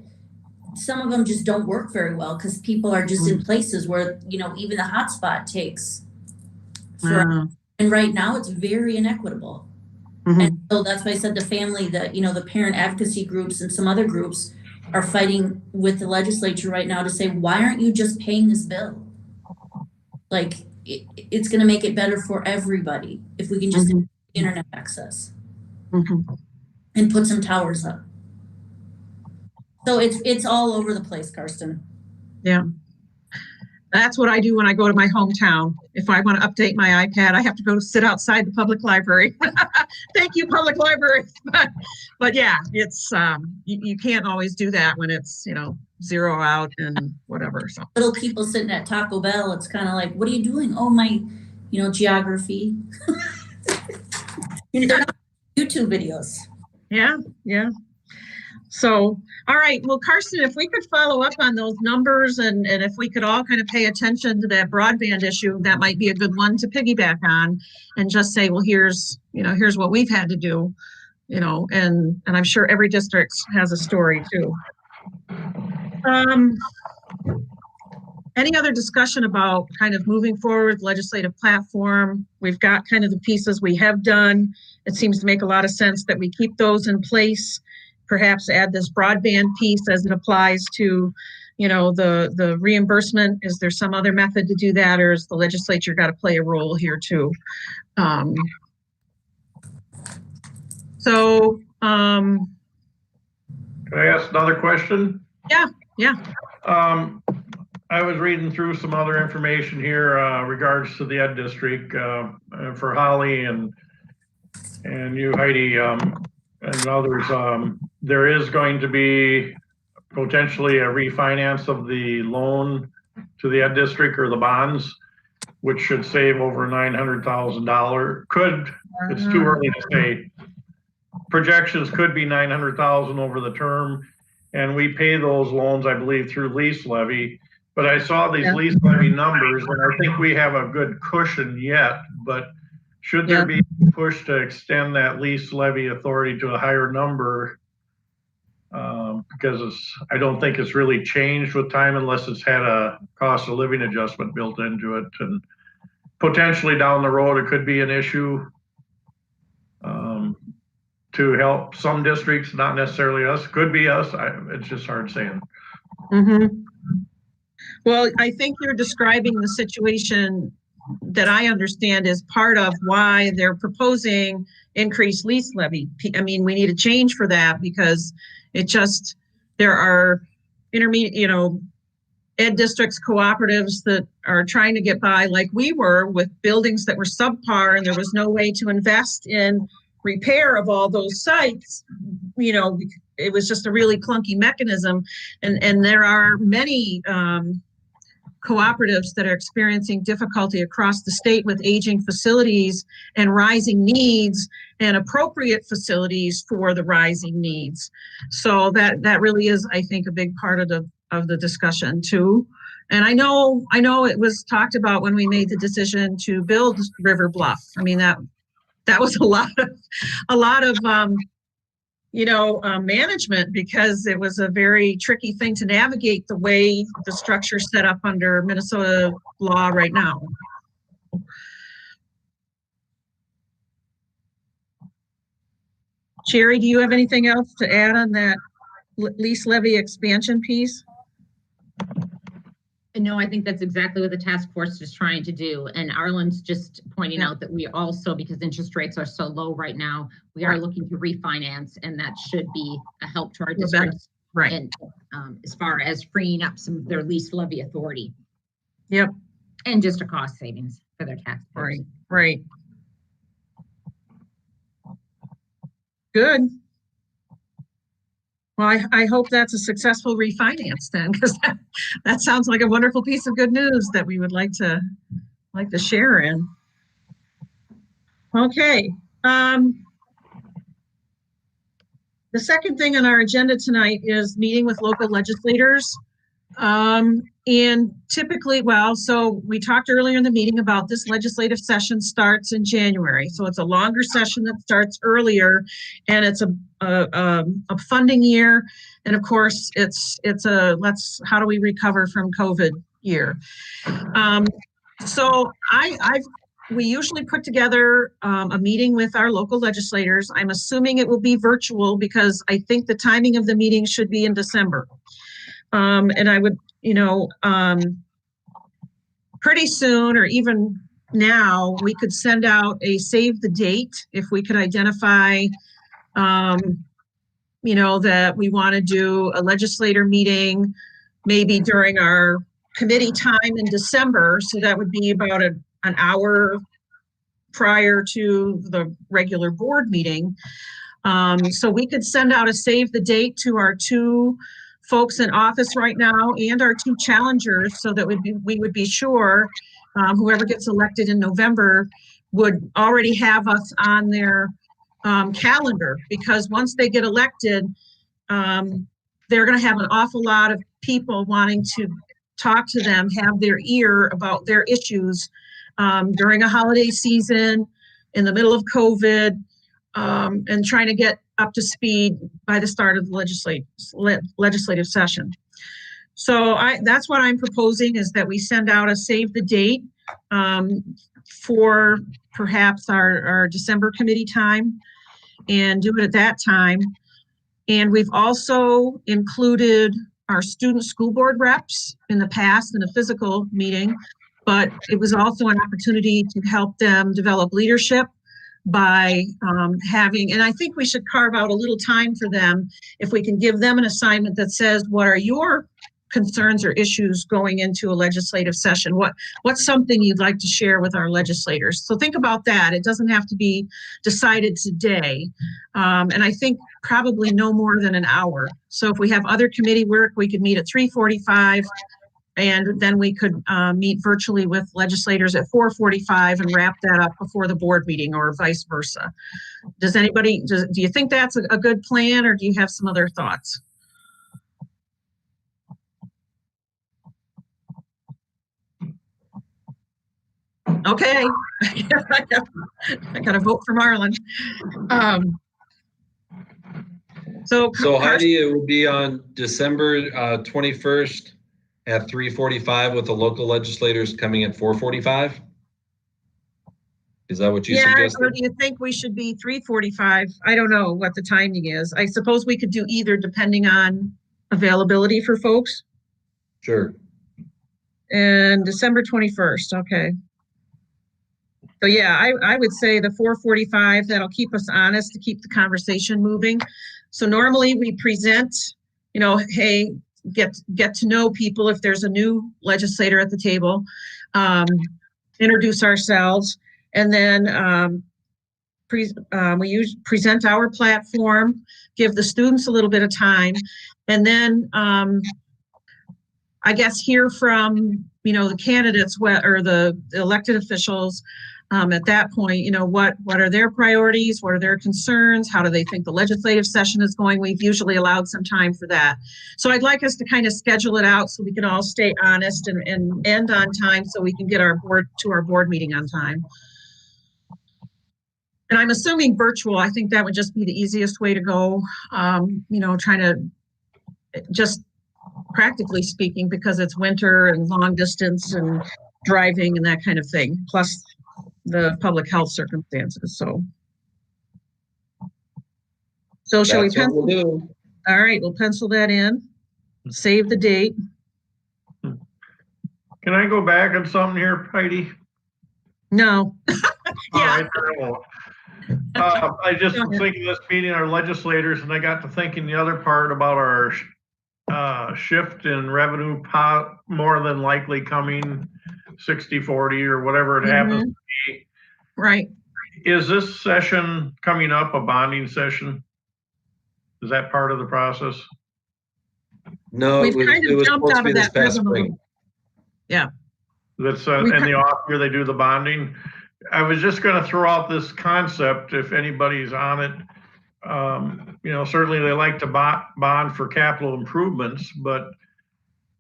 some of them just don't work very well because people are just in places where, even the hotspot takes forever. And right now it's very inequitable. And so that's why I said the family, the parent advocacy groups and some other groups are fighting with the legislature right now to say, why aren't you just paying this bill? Like, it's going to make it better for everybody if we can just have internet access and put some towers up. So it's all over the place, Karsten. Yeah. That's what I do when I go to my hometown. If I want to update my iPad, I have to go sit outside the public library. Thank you, public library. But yeah, it's you can't always do that when it's zero out and whatever. So little people sitting at Taco Bell, it's kind of like, what are you doing? Oh, my, geography. They're not YouTube videos. Yeah. So, all right. Well, Karsten, if we could follow up on those numbers and if we could all kind of pay attention to that broadband issue, that might be a good one to piggyback on and just say, well, here's what we've had to do, and I'm sure every district has a story too. Any other discussion about kind of moving forward legislative platform? We've got kind of the pieces we have done. It seems to make a lot of sense that we keep those in place. Perhaps add this broadband piece as it applies to, the reimbursement. Is there some other method to do that, or is the legislature got to play a role here too? Can I ask another question? Yeah. I was reading through some other information here regards to the Ed District for Holly and you, Heidi, and others. There is going to be potentially a refinance of the loan to the Ed District or the bonds, which should save over $900,000. It's too early to say. Projections could be $900,000 over the term, and we pay those loans, I believe, through lease levy. But I saw these lease levy numbers, and I think we have a good cushion yet. But should there be a push to extend that lease levy authority to a higher number? Because I don't think it's really changed with time unless it's had a cost of living adjustment built into it. And potentially down the road, it could be an issue to help some districts, not necessarily us. Could be us. It's just hard saying. Well, I think you're describing the situation that I understand is part of why they're proposing increased lease levy. I mean, we need a change for that because there are intermediate, ed districts, cooperatives that are trying to get by like we were with buildings that were subpar and there was no way to invest in repair of all those sites. It was just a really clunky mechanism. And there are many cooperatives that are experiencing difficulty across the state with aging facilities and rising needs and appropriate facilities for the rising needs. So that really is, I think, a big part of of the discussion too. And I know it was talked about when we made the decision to build River Bluff. I mean, that was a lot of management, because it was a very tricky thing to navigate the way the structure's set up under Minnesota law right now. Sherry, do you have anything else to add on that lease levy expansion piece? No, I think that's exactly what the task force is trying to do. And Arlen's just pointing out that we also, because interest rates are so low right now, we are looking to refinance, and that should be a help to our districts. Right. And as far as freeing up some of their lease levy authority. Yep. And just a cost savings for their taxpayers. Right. Good. Well, I hope that's a successful refinance then, because that sounds like a wonderful piece of good news that we would like to share in. Okay. The second thing on our agenda tonight is meeting with local legislators. And typically, so we talked earlier in the meeting about this legislative session starts in January. So it's a longer session that starts earlier, and it's a funding year. And of course, it's how do we recover from COVID year? So we usually put together a meeting with our local legislators. I'm assuming it will be virtual because I think the timing of the meeting should be in December. And I would, pretty soon, or even now, we could send out a save the date if we could identify, that we want to do a legislator meeting maybe during our committee time in December. So that would be about an hour prior to the regular board meeting. So we could send out a save the date to our two folks in office right now and our two challengers, so that we would be sure whoever gets elected in November would already have us on their calendar, because once they get elected, they're going to have an awful lot of people wanting to talk to them, have their ear about their issues during a holiday season, in the middle of COVID, and trying to get up to speed by the start of the legislative session. So that's what I'm proposing, is that we send out a save the date for perhaps our December committee time, and do it at that time. And we've also included our student school board reps in the past in a physical meeting, but it was also an opportunity to help them develop leadership by having, and I think we should carve out a little time for them if we can give them an assignment that says, what are your concerns or issues going into a legislative session? What's something you'd like to share with our legislators? So think about that. It doesn't have to be decided today. And I think probably no more than an hour. So if we have other committee work, we could meet at 3:45. And then we could meet virtually with legislators at 4:45 and wrap that up before the board meeting, or vice versa. Do you think that's a good plan, or do you have some other thoughts? Okay, I got a vote from Arlen. So Heidi, it will be on December 21st. At 3:45 with the local legislators coming at 4:45? Is that what you suggested? Or do you think we should be 3:45? I don't know what the timing is. I suppose we could do either depending on availability for folks. Sure. And December 21st, okay. So yeah, I would say the 4:45, that'll keep us honest, to keep the conversation moving. So normally we present, hey, get to know people if there's a new legislator at the table, introduce ourselves, and then we present our platform, give the students a little bit of time, and then I guess hear from the candidates or the elected officials at that point, you know, what are their priorities? What are their concerns? How do they think the legislative session is going? We've usually allowed some time for that. So I'd like us to kind of schedule it out so we can all stay honest and end on time so we can get our board meeting on time. And I'm assuming virtual. I think that would just be the easiest way to go. You know, trying to just practically speaking, because it's winter and long distance and driving and that kind of thing, plus the public health circumstances. So shall we That's what pencil? we'll do. All right, we'll pencil that in. Save the date. Can I go back on something here, Heidi? No. All Yeah. right, I won't. I just was thinking this meeting, our legislators, and I got to thinking the other part about our shift in revenue more than likely coming 60-40 or whatever it happens to be. Right. Is this session coming up a bonding session? Is that part of the process? No, We've kind of it was jumped supposed out to be of this that past rhythm a spring. Yeah. That's We in ca- the off year they do the bonding. I was just going to throw out this concept if anybody's on it. You know, certainly they like to bond for capital improvements, but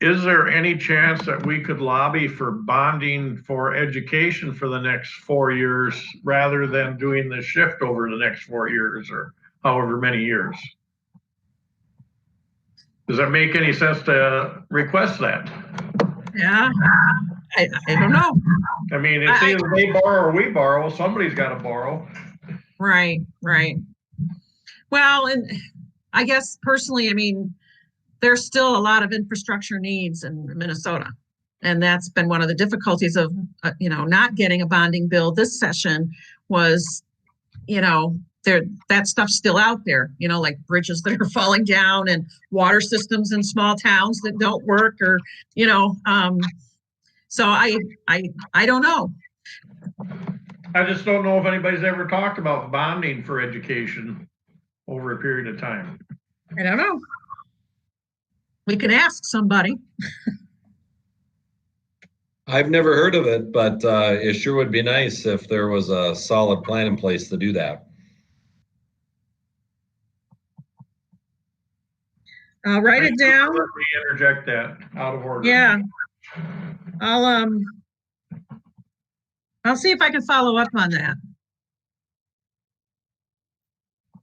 is there any chance that we could lobby for bonding for education for the next 4 years rather than doing the shift over the next 4 years or however many years? Does that make any sense to request that? Yeah. I don't know. I mean, it's either they borrow or we borrow. Somebody's got to borrow. Right. Well, and I guess personally, I mean, there's still a lot of infrastructure needs in Minnesota. And that's been one of the difficulties of, you know, not getting a bonding bill this session was, you know, that stuff's still out there, you know, like bridges that are falling down and water systems in small towns that don't work or, you know, so I don't know. I just don't know if anybody's ever talked about bonding for education over a period of time. I don't know. We can ask somebody. I've never heard of it, but it sure would be nice if there was a solid plan in place to do that. I'll write it down. Let me interject that out of order. Yeah. I'll see if I can follow up on that.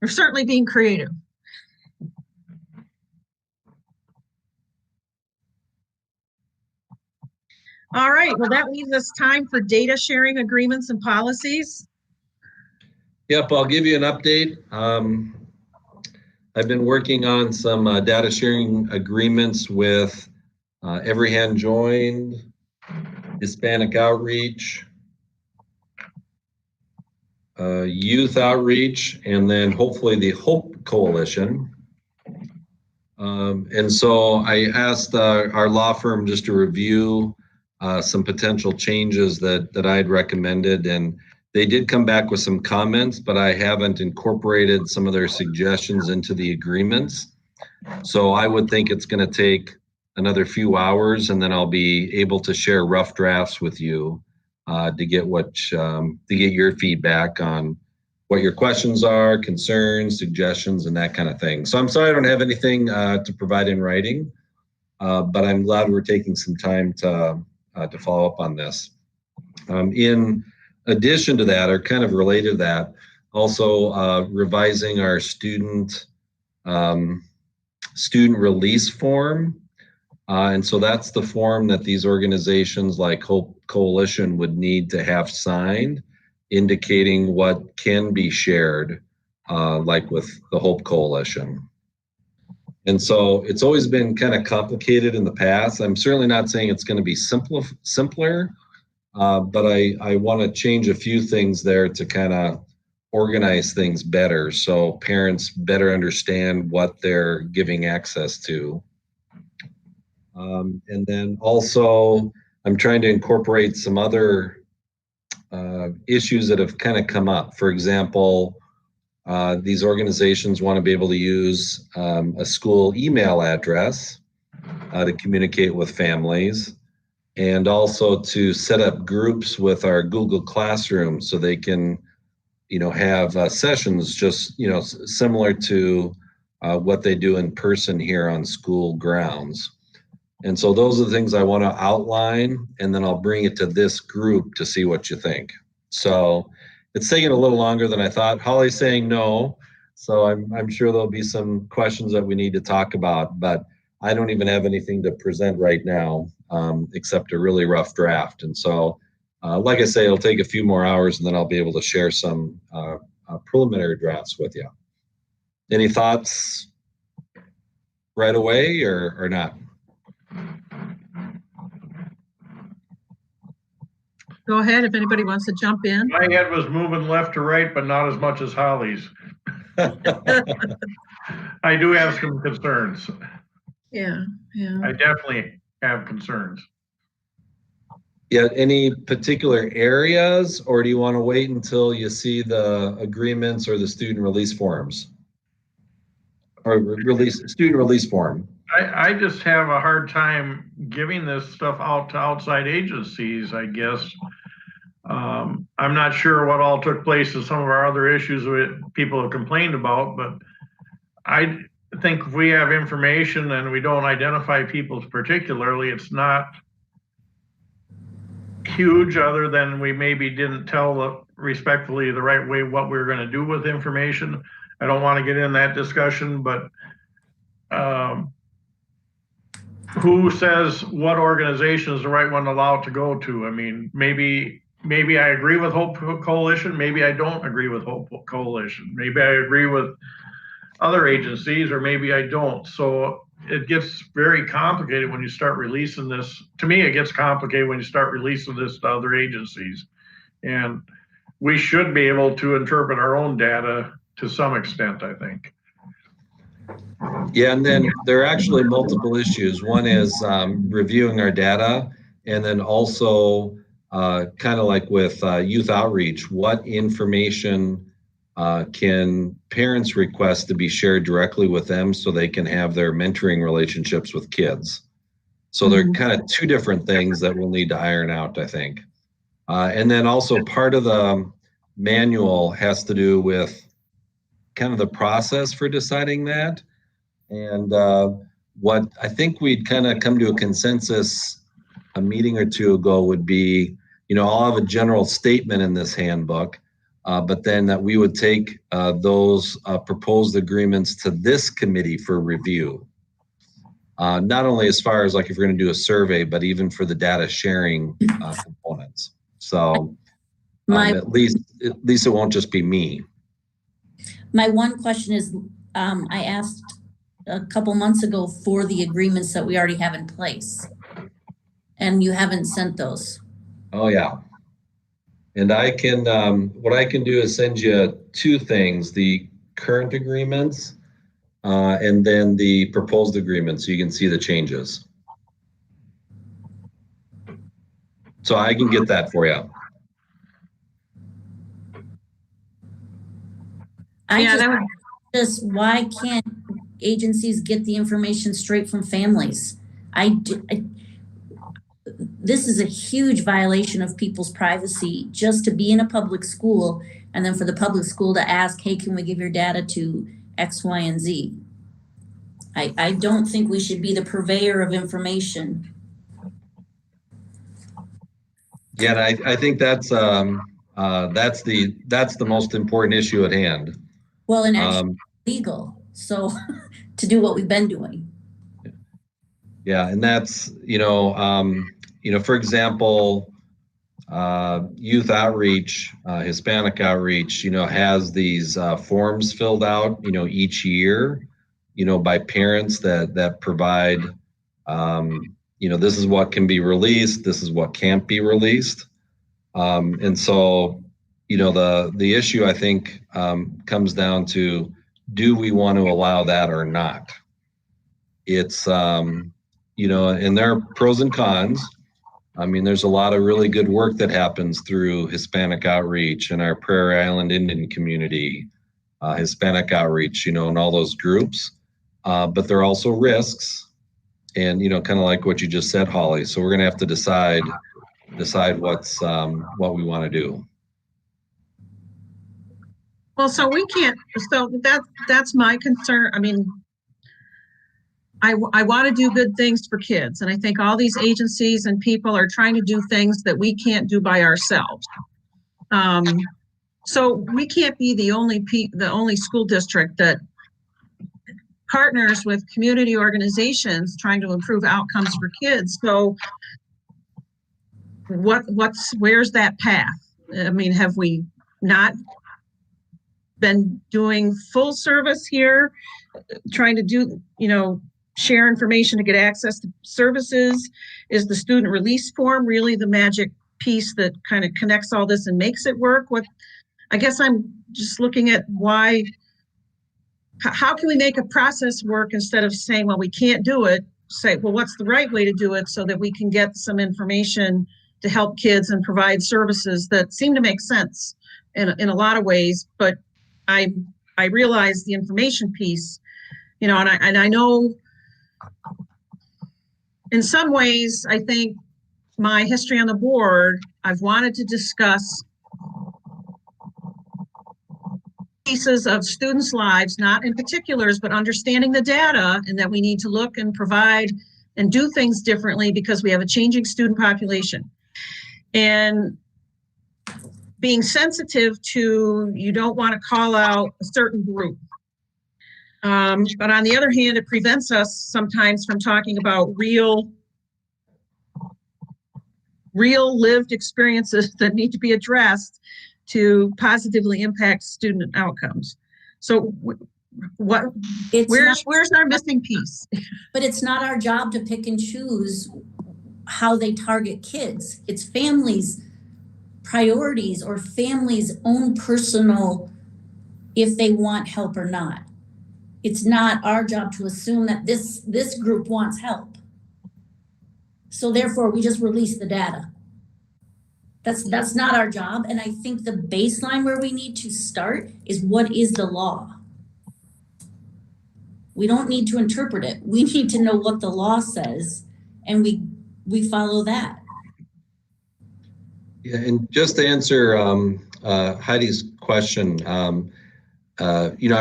We're certainly being creative. All right, well, that leaves us time for data sharing agreements and policies. Yep, I'll give you an update. I've been working on some data sharing agreements with Every Hand Joined, Hispanic Outreach, Youth Outreach, and then hopefully the Hope Coalition. And so I asked our law firm just to review some potential changes that I had recommended, and they did come back with some comments, but I haven't incorporated some of their suggestions into the agreements. So I would think it's going to take another few hours, and then I'll be able to share rough drafts with you to get your feedback on what your questions are, concerns, suggestions, and that kind of thing. So I'm sorry I don't have anything to provide in writing, but I'm glad we're taking some time to follow up on this. In addition to that, or kind of related to that, also revising our student release form. And so that's the form that these organizations like Hope Coalition would need to have signed, indicating what can be shared, like with the Hope Coalition. And so it's always been kind of complicated in the past. I'm certainly not saying it's going to be simpler, but I want to change a few things there to kind of organize things better so parents better understand what they're giving access to. And then also I'm trying to incorporate some other issues that have kind of come up. For example, these organizations want to be able to use a school email address to communicate with families. and also to set up groups with our Google Classroom so they can, have sessions just, similar to what they do in person here on school grounds. And so those are the things I want to outline, and then I'll bring it to this group to see what you think. So it's taking a little longer than I thought. Holly's saying no, so I'm sure there'll be some questions that we need to talk about, but I don't even have anything to present right now, except a really rough draft. And so, like I say, it'll take a few more hours, and then I'll be able to share some preliminary drafts with you. Any thoughts right away or not? Go ahead if anybody wants to jump in. My head was moving left to right, but not as much as Holly's. I do have some concerns. Yeah. I definitely have concerns. Yeah, any particular areas, or do you want to wait until you see the agreements or the student release forms? Or student release form? I just have a hard time giving this stuff out to outside agencies, I guess. I'm not sure what all took place in some of our other issues that people have complained about, but I think if we have information and we don't identify people particularly, it's not huge, other than we maybe didn't tell respectfully the right way what we were going to do with information. I don't want to get in that discussion, but who says what organization is the right one allowed to go to? I mean, maybe I agree with Hope Coalition. Maybe I don't agree with Hope Coalition. Maybe I agree with other agencies, or maybe I don't. So it gets very complicated when you start releasing this. To me, it gets complicated when you start releasing this to other agencies. And we should be able to interpret our own data to some extent, I think. Yeah, and then there are actually multiple issues. One is reviewing our data, and then also kind of like with youth outreach, what information can parents request to be shared directly with them so they can have their mentoring relationships with kids? So they're kind of two different things that we'll need to iron out, I think. And then also part of the manual has to do with kind of the process for deciding that. And what I think we'd kind of come to a consensus a meeting or two ago would be, I'll have a general statement in this handbook, but then that we would take those proposed agreements to this committee for review. Not only as far as like if we're going to do a survey, but even for the data sharing components. So at least it won't just be me. My one question is, I asked a couple months ago for the agreements that we already have in place, and you haven't sent those. Oh yeah. And I can, what I can do is send you two things: the current agreements and then the proposed agreements, so you can see the changes. So I can get that for you. Just why can't agencies get the information straight from families? This is a huge violation of people's privacy, just to be in a public school and then for the public school to ask, hey, can we give your data to X, Y, and Z? I don't think we should be the purveyor of information. Yeah, and I think that's the most important issue at hand. Well, and actually legal, so to do what we've been doing. Yeah, and that's, for example, youth outreach, Hispanic outreach, has these forms filled out, each year, by parents that provide, this is what can be released, this is what can't be released. And so, the issue, I think, comes down to, do we want to allow that or not? It's, and there are pros and cons. I mean, there's a lot of really good work that happens through Hispanic outreach and our Prairie Island Indian community, Hispanic outreach, and all those groups. But there are also risks. and kind of like what you just said, Holly. So we're going to have to decide what's what we want to do. Well, so we can't, so that's my concern. I mean, I want to do good things for kids. And I think all these agencies and people are trying to do things that we can't do by ourselves. So we can't be the only school district that partners with community organizations trying to improve outcomes for kids. So where's that path? I mean, have we not been doing full service here, trying to do, share information to get access to services? Is the student release form really the magic piece that kind of connects all this and makes it work? I guess I'm just looking at how can we make a process work instead of saying, well, we can't do it, say, well, what's the right way to do it so that we can get some information to help kids and provide services that seem to make sense in a lot of ways. But I realize the information piece, and I know in some ways, I think my history on the board, I've wanted to discuss pieces of students' lives, not in particulars, but understanding the data, and that we need to look and provide and do things differently because we have a changing student population. And being sensitive to, you don't want to call out a certain group. But on the other hand, it prevents us sometimes from talking about real lived experiences that need to be addressed to positively impact student outcomes. So where's our missing piece? But it's not our job to pick and choose how they target kids. It's families' priorities or families' own personal, if they want help or not. It's not our job to assume that this group wants help. So therefore, we just release the data. That's not our job. And I think the baseline where we need to start is, what is the law? We don't need to interpret it. We need to know what the law says, and we follow that. Yeah, and just to answer Heidi's question, I'm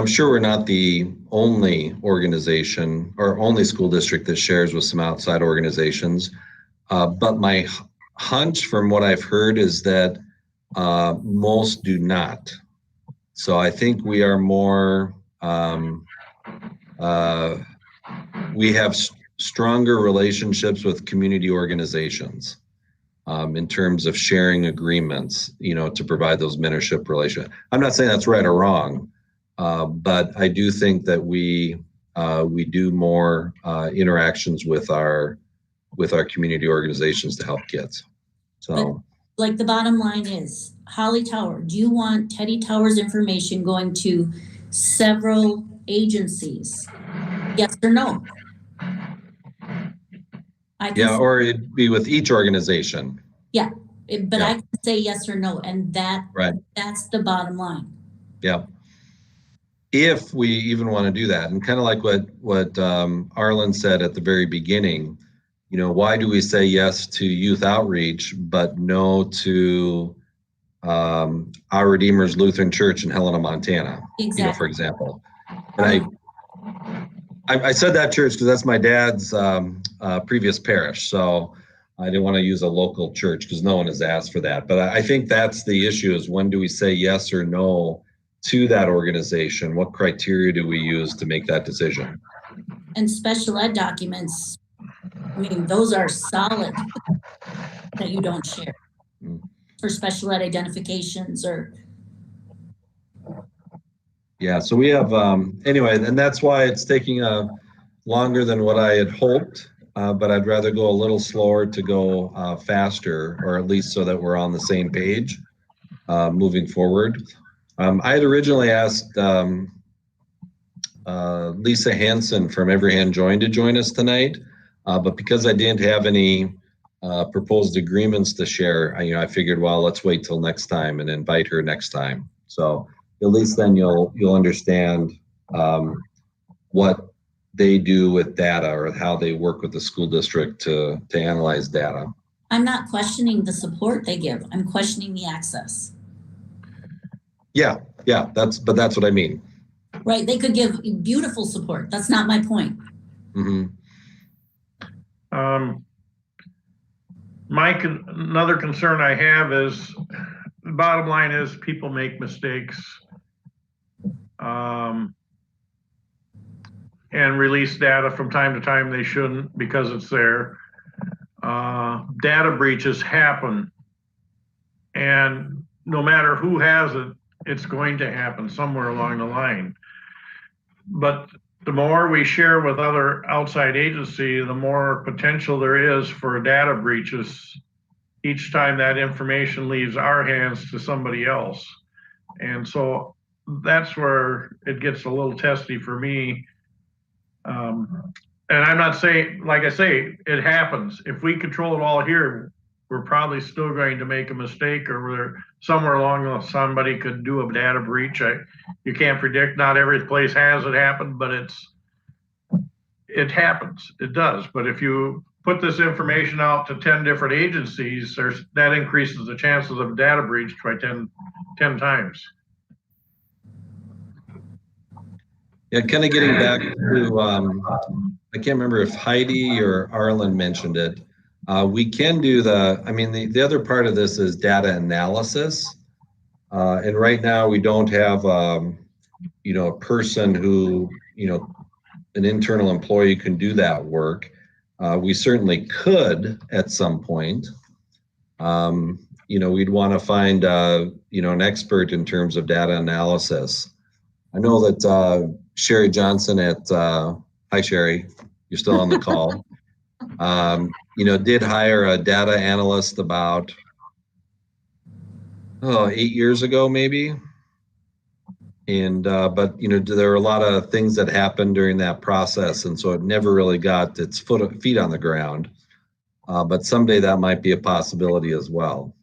sure we're not the only organization or only school district that shares with some outside organizations, but my hunch from what I've heard is that most do not. So I think we are more, we have stronger relationships with community organizations in terms of sharing agreements, to provide those mentorship relationships. I'm not saying that's right or wrong, but I do think that we do more interactions with our community organizations to help kids. So, like, the bottom line is, Holly Tower, do you want Teddy Tower's information going to several agencies? Yes or no? Or it'd be with each organization. Yeah, but I can say yes or no, and that's the bottom line. Yeah. If we even want to do that, and kind of like what Arlen said at the very beginning, why do we say yes to youth outreach but no to Our Redeemer's Lutheran Church in Helena, Montana? Exactly. For example. And I said that church because that's my dad's previous parish, so I didn't want to use a local church because no one has asked for that. But I think that's the issue: is when do we say yes or no to that organization? What criteria do we use to make that decision? And special ed documents, I mean, those are solid that you don't share for special ed identifications or. Yeah, so we have, anyway, and that's why it's taking longer than what I had hoped, but I'd rather go a little slower to go faster, or at least so that we're on the same page moving forward. I had originally asked Lisa Hansen from Every Hand Joined to join us tonight, but because I didn't have any proposed agreements to share, I figured, well, let's wait till next time and invite her next time. So at least then you'll understand what they do with data or how they work with the school district to analyze data. I'm not questioning the support they give. I'm questioning the access. Yeah, that's what I mean. Right? They could give beautiful support. That's not my point. Mm-hmm. Another concern I have is, the bottom line is people make mistakes. And release data from time to time they shouldn't because it's there. Data breaches happen. And no matter who has it, it's going to happen somewhere along the line. But the more we share with other outside agencies, the more potential there is for data breaches each time that information leaves our hands to somebody else. And so that's where it gets a little testy for me. And I'm not saying, like I say, it happens. If we control it all here, we're probably still going to make a mistake, or we're somewhere along somebody could do a data breach. You can't predict. Not every place has it happen, but it happens. It does. But if you put this information out to 10 different agencies, that increases the chances of a data breach by 10 times. Yeah, kind of getting back to, I can't remember if Heidi or Arlen mentioned it. We can do the other part of this is data analysis. And right now we don't have, a person who, an internal employee can do that work. We certainly could at some point. We'd want to find, an expert in terms of data analysis. I know that Sherry Johnson hi Sherry, you're still on the call, did hire a data analyst about 8 years ago maybe. And but there were a lot of things that happened during that process, and so it never really got its feet on the ground. But someday that might be a possibility as well.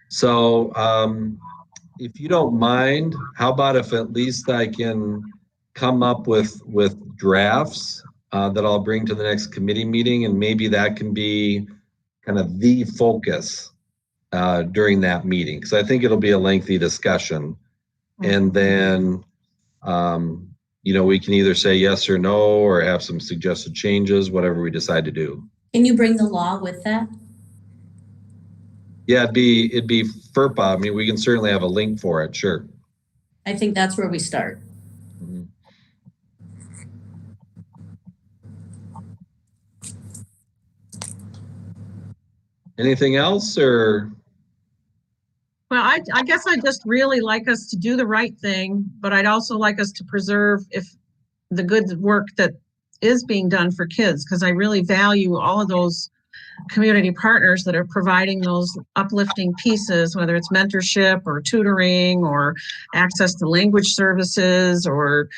So if you don't mind, how about if at least I can come up with drafts that I'll bring to the next committee meeting, and maybe that can be kind of the focus during that meeting, because I think it'll be a lengthy discussion. And then, we can either say yes or no, or have some suggested changes, whatever we decide to do. Can you bring the law with that? Yeah, it'd be FERPA. I mean, we can certainly have a link for it. Sure. I think that's where we start. Mhm. Anything else, or? Well, I guess I'd just really like us to do the right thing, but I'd also like us to preserve the good work that is being done for kids, because I really value all of those community partners that are providing those uplifting pieces, whether it's mentorship or tutoring or access to language services, or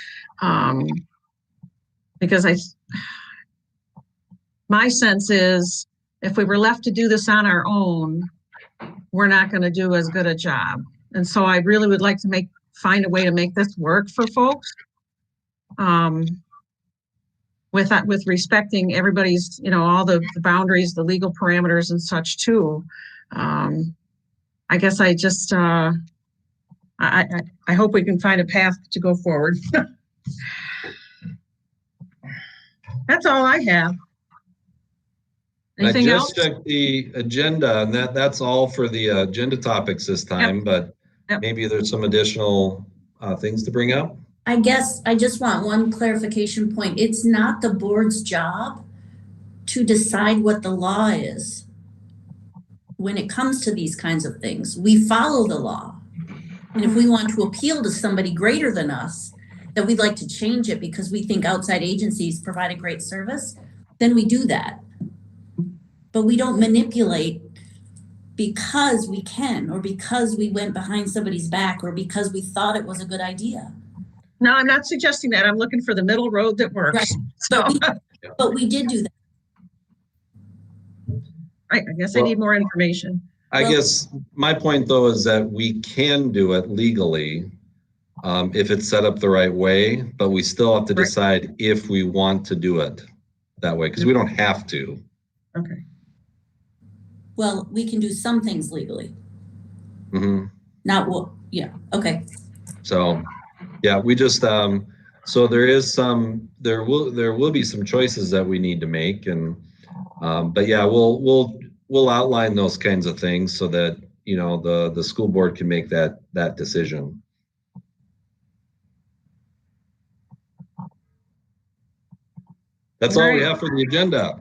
because my sense is if we were left to do this on our own, we're not going to do as good a job. And so I really would like to find a way to make this work for folks. With respecting everybody's, all the boundaries, the legal parameters and such too. I guess I just, I hope we can find a path to go forward. That's all I have. Anything else? I just checked the agenda, and that's all for the agenda topics this time, but maybe there's some additional things to bring up. I guess I just want one clarification point. It's not the board's job to decide what the law is when it comes to these kinds of things. We follow the law. And if we want to appeal to somebody greater than us, that we'd like to change it because we think outside agencies provide a great service, then we do that. But we don't manipulate because we can, or because we went behind somebody's back, or because we thought it was a good idea. No, I'm not suggesting that. I'm looking for the middle road that works. Right. So But we did do that. I guess I need more information. I guess my point though is that we can do it legally. if it's set up the right way, but we still have to Right. decide if we want to do it that way, because we don't have to. Okay. Well, we can do some things legally, Mhm. not what, yeah, okay. So, yeah, we just, so there will be some choices that we need to make, and, but yeah, we'll outline those kinds of things so that, you know, the school board can make that decision. That's all we have for the agenda.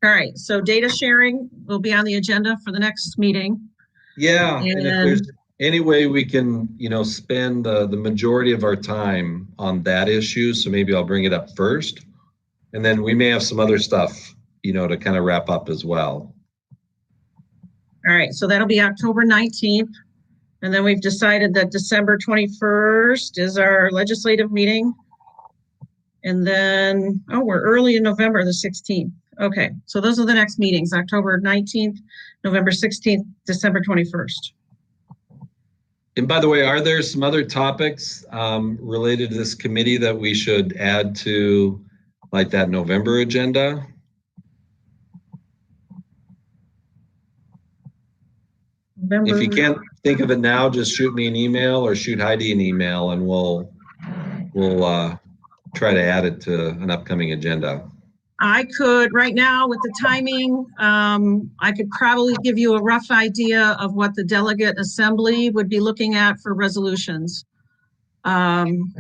All right, so data sharing will be on the agenda for the next meeting. Yeah, and if And- there's any way we can, you know, spend the majority of our time on that issue, so maybe I'll bring it up first. And then we may have some other stuff, you know, to kind of wrap up as well. All right, so that'll be October 19th. And then we've decided that December 21st is our legislative meeting. And then, oh, we're early in November, the 16th. Okay, so those are the next meetings, October 19th, November 16th, December 21st. And by the way, are there some other topics related to this committee that we should add to like that November agenda? If you can't think of it now, just shoot me an email or shoot Heidi an email, and we'll try to add it to an upcoming agenda. I could, right now with the timing, I could probably give you a rough idea of what the delegate assembly would be looking at for resolutions. And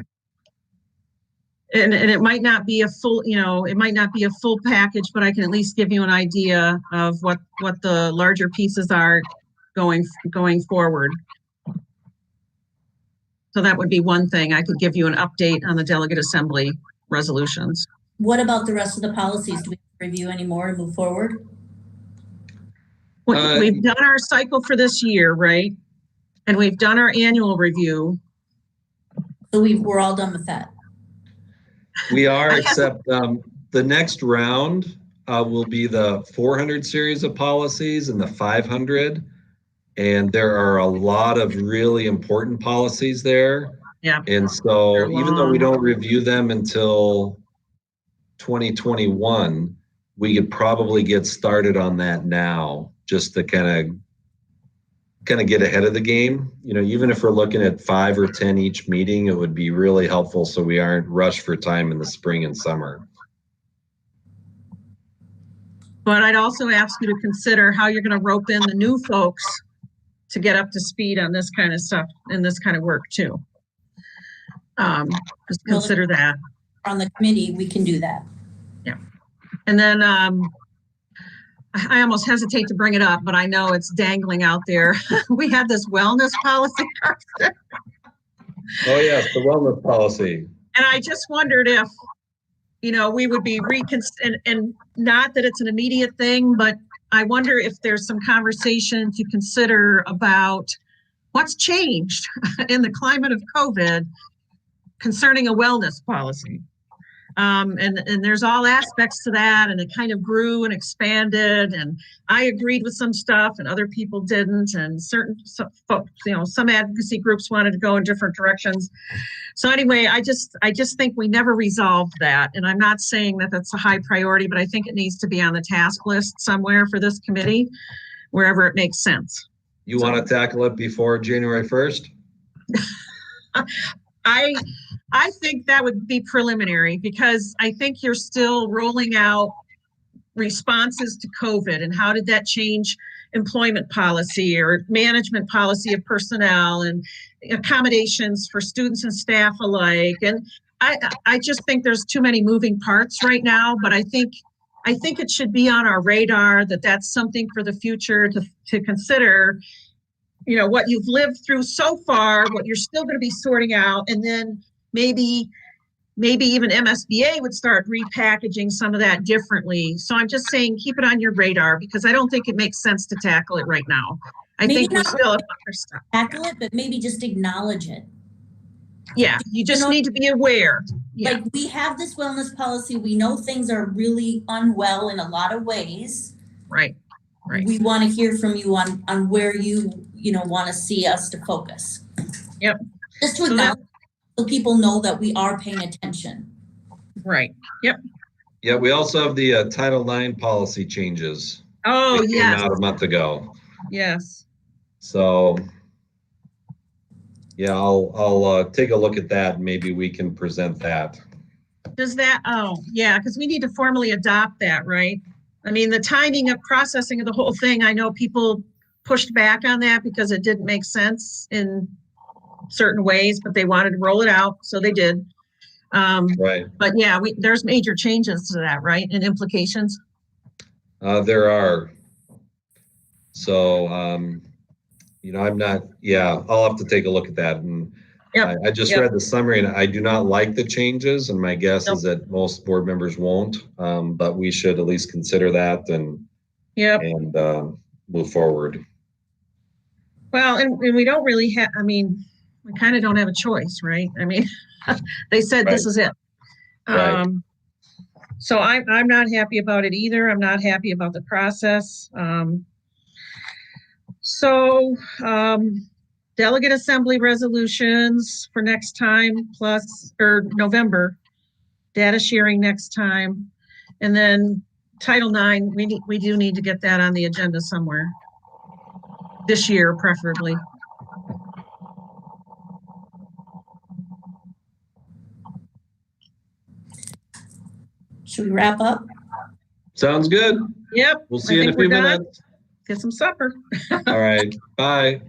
it might not be a full, you know, it might not be a full package, but I can at least give you an idea of what the larger pieces are going forward. So that would be one thing. I could give you an update on the delegate assembly resolutions. What about the rest of the policies? Do we review any more and move forward? We've done our cycle for this year, right? And we've done our annual review. So we're all done with that. We are, except the next round will be the 400 series of policies and the 500. And there are a lot of really important policies there. Yeah. And so They're even though we long. don't review them until 2021, we could probably get started on that now, just to kind of get ahead of the game. You know, even if we're looking at 5 or 10 each meeting, it would be really helpful so we aren't rushed for time in the spring and summer. But I'd also ask you to consider how you're going to rope in the new folks to get up to speed on this kind of stuff and this kind of work too. Just consider that. On the committee, we can do that. And then I almost hesitate to bring it up, but I know it's dangling out there. We had this wellness policy, and Oh yes, the wellness policy. I just wondered if, you know, we would be and not that it's an immediate thing, but I wonder if there's some conversation to consider about what's changed in the climate of COVID concerning a wellness policy. And there's all aspects to that, and it kind of grew and expanded, and I agreed with some stuff and other people didn't, and some folks, you know, some advocacy groups wanted to go in different directions. So anyway, I just think we never resolved that, and I'm not saying that that's a high priority, but I think it needs to be on the task list somewhere for this committee, wherever it makes sense. You want to tackle it before January 1st? I think that would be preliminary, because I think you're still rolling out responses to COVID, and how did that change employment policy or management policy of personnel and accommodations for students and staff alike. And I just think there's too many moving parts right now, but I think it should be on our radar that that's something for the future to consider. You know, what you've lived through so far, what you're still going to be sorting out, and then maybe even MSBA would start repackaging some of that differently. So I'm just saying, keep it on your radar, because I don't think it makes sense to tackle it right now. I Maybe think we're not still at other stuff. Tackle it, but maybe just acknowledge it. Yeah, you just need to be aware. Yeah, Like, we have this wellness policy. We know things are really unwell in a lot of ways. right. Right. We want to hear from you on where you want to see us to focus. Yep. Just to So that- acknowledge, so people know that we are paying attention. Right. Yep. Yeah, we also have the Title IX policy changes. Oh, That came yes, out a month ago. yes. So, yeah, I'll take a look at that. And maybe we can present that. Does that, oh, yeah, because we need to formally adopt that, right? I mean, the timing of processing of the whole thing, I know people pushed back on that because it didn't make sense in certain ways, but they wanted to roll it out, so they did. Right. But yeah, there's major changes to that, right, and implications? There are. So, I'm not, yeah, I'll have to take a look at that. And Yep, I just yep. read the summary and I do not like the changes. And my guess Nope. is that most board members won't, but we should at least consider that and Yep. move forward. Well, and we don't really have, I mean, we kind of don't have a choice, right? I mean, they said this Right. is it. Right. So I'm not happy about it either. I'm not happy about the process. Delegate assembly resolutions for next time or November, data sharing next time. And then Title IX, we do need to get that on the agenda somewhere this year, preferably. Should we wrap up? Sounds good. Yep. We'll see you in a think we're few done. minutes. Get some supper. All right. Bye.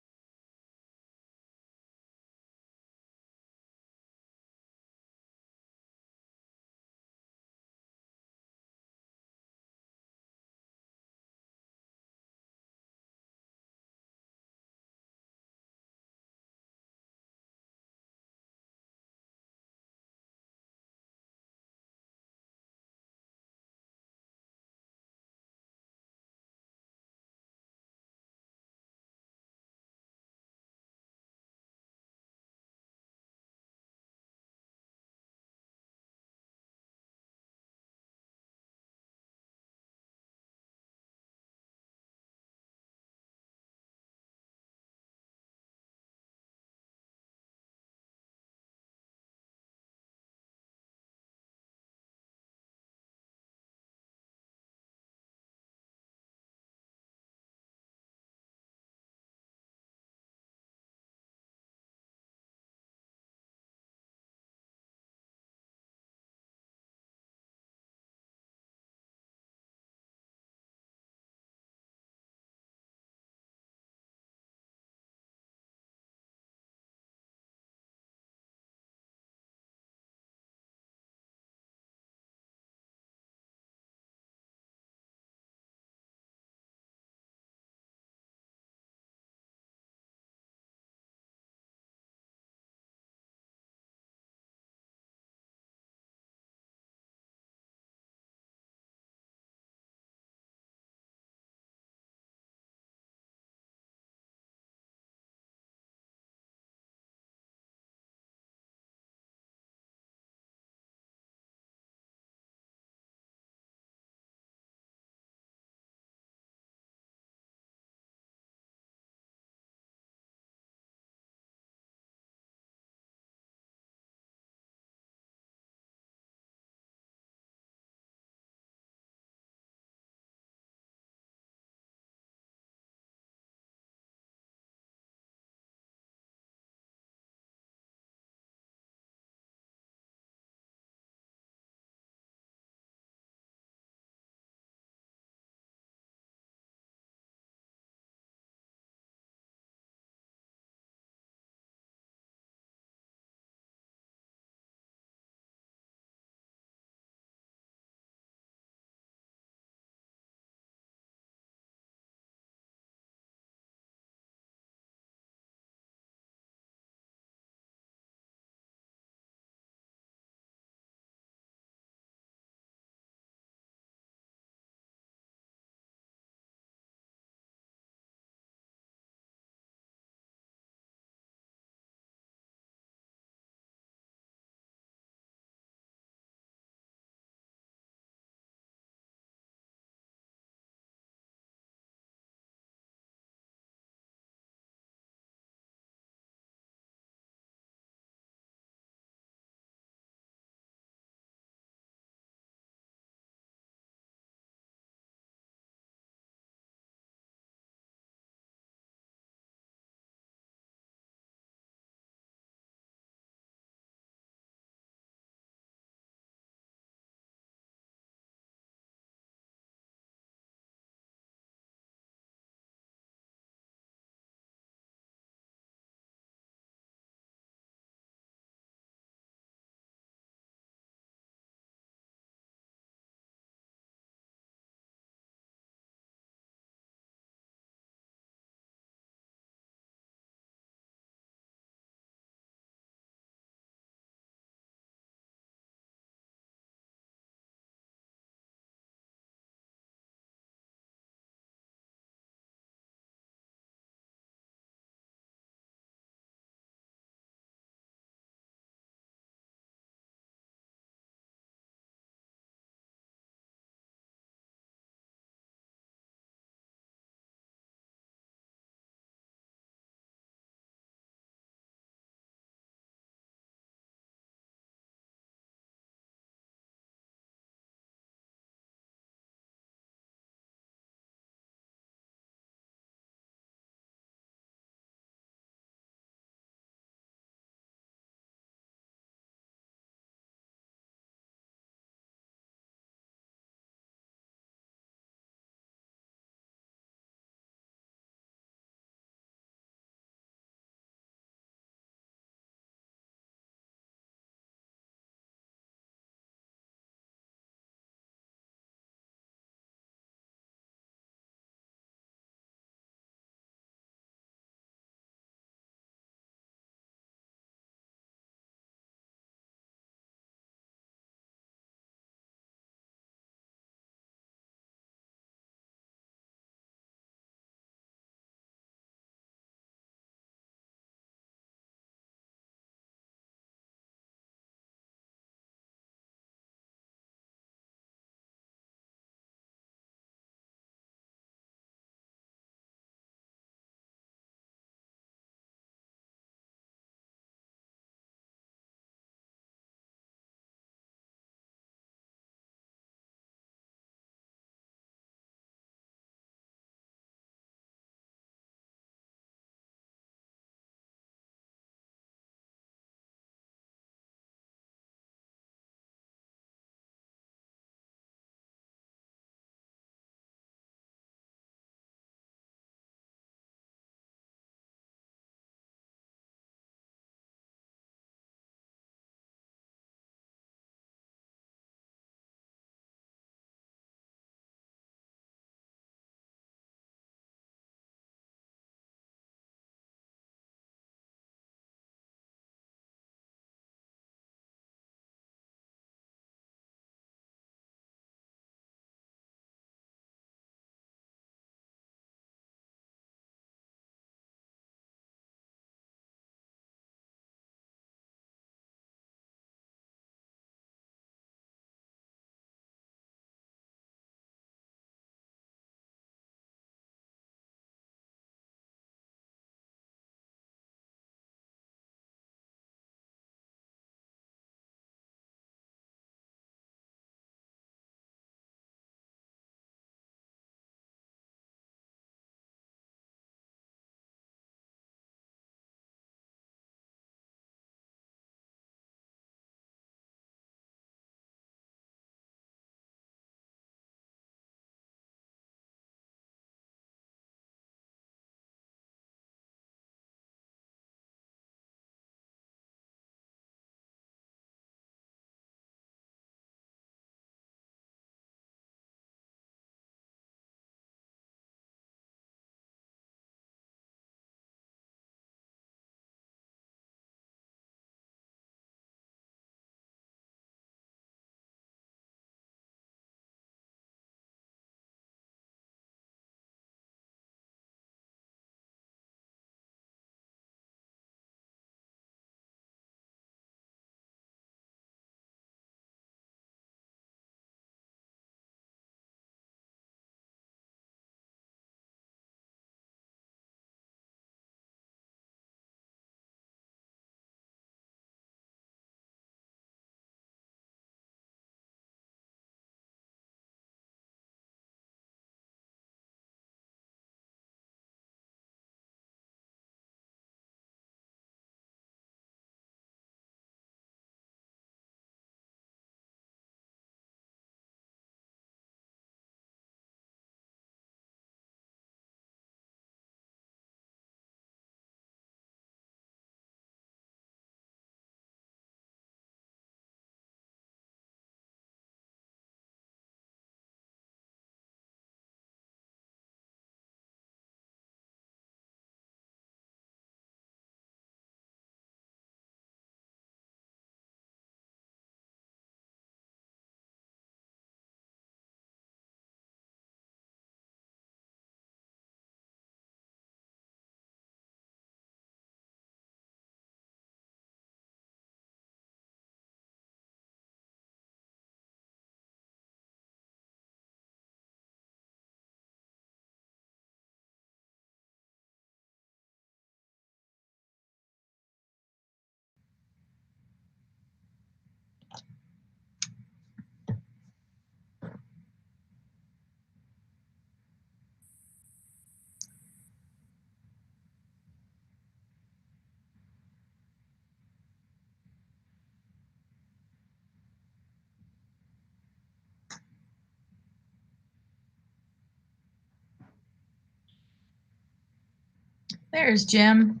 There's Jim.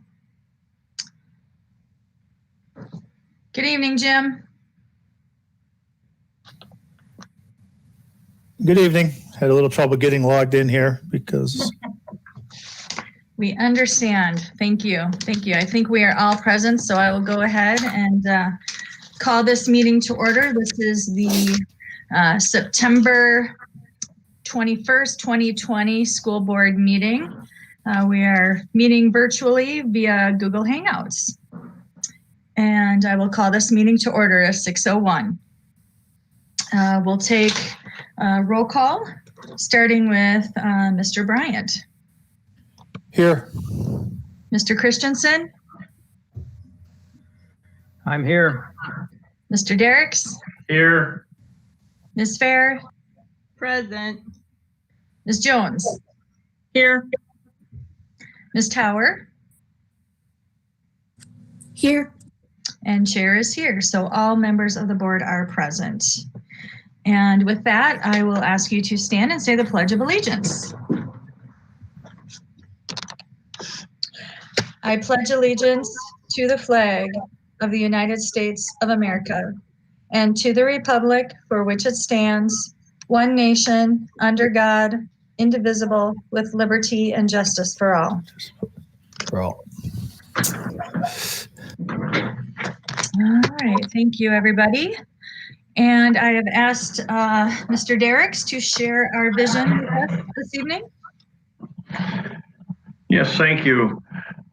Good evening, Jim. Good evening. Had a little trouble getting logged in here because We understand. Thank you. Thank you. I think we are all present, so I will go ahead and call this meeting to order. This is the September 21st, 2020 school board meeting. We are meeting virtually via Google Hangouts. And I will call this meeting to order at 6:01. We'll take a roll call, starting with Mr. Bryant. here. Mr. Christensen, I'm here. Mr. Derricks, Here, Ms. Fair, Present. Ms. Jones, Here. Ms. Tower, Here. and Chair is here. So all members of the board are present. And with that, I will ask you to stand and say the Pledge of Allegiance. I pledge allegiance to the flag of the United States of America and to the republic for which it stands, one nation, under God, indivisible, with liberty and justice for all. Well, All right, thank you, everybody. And I have asked Mr. Derricks to share our vision with us this evening. yes, thank you.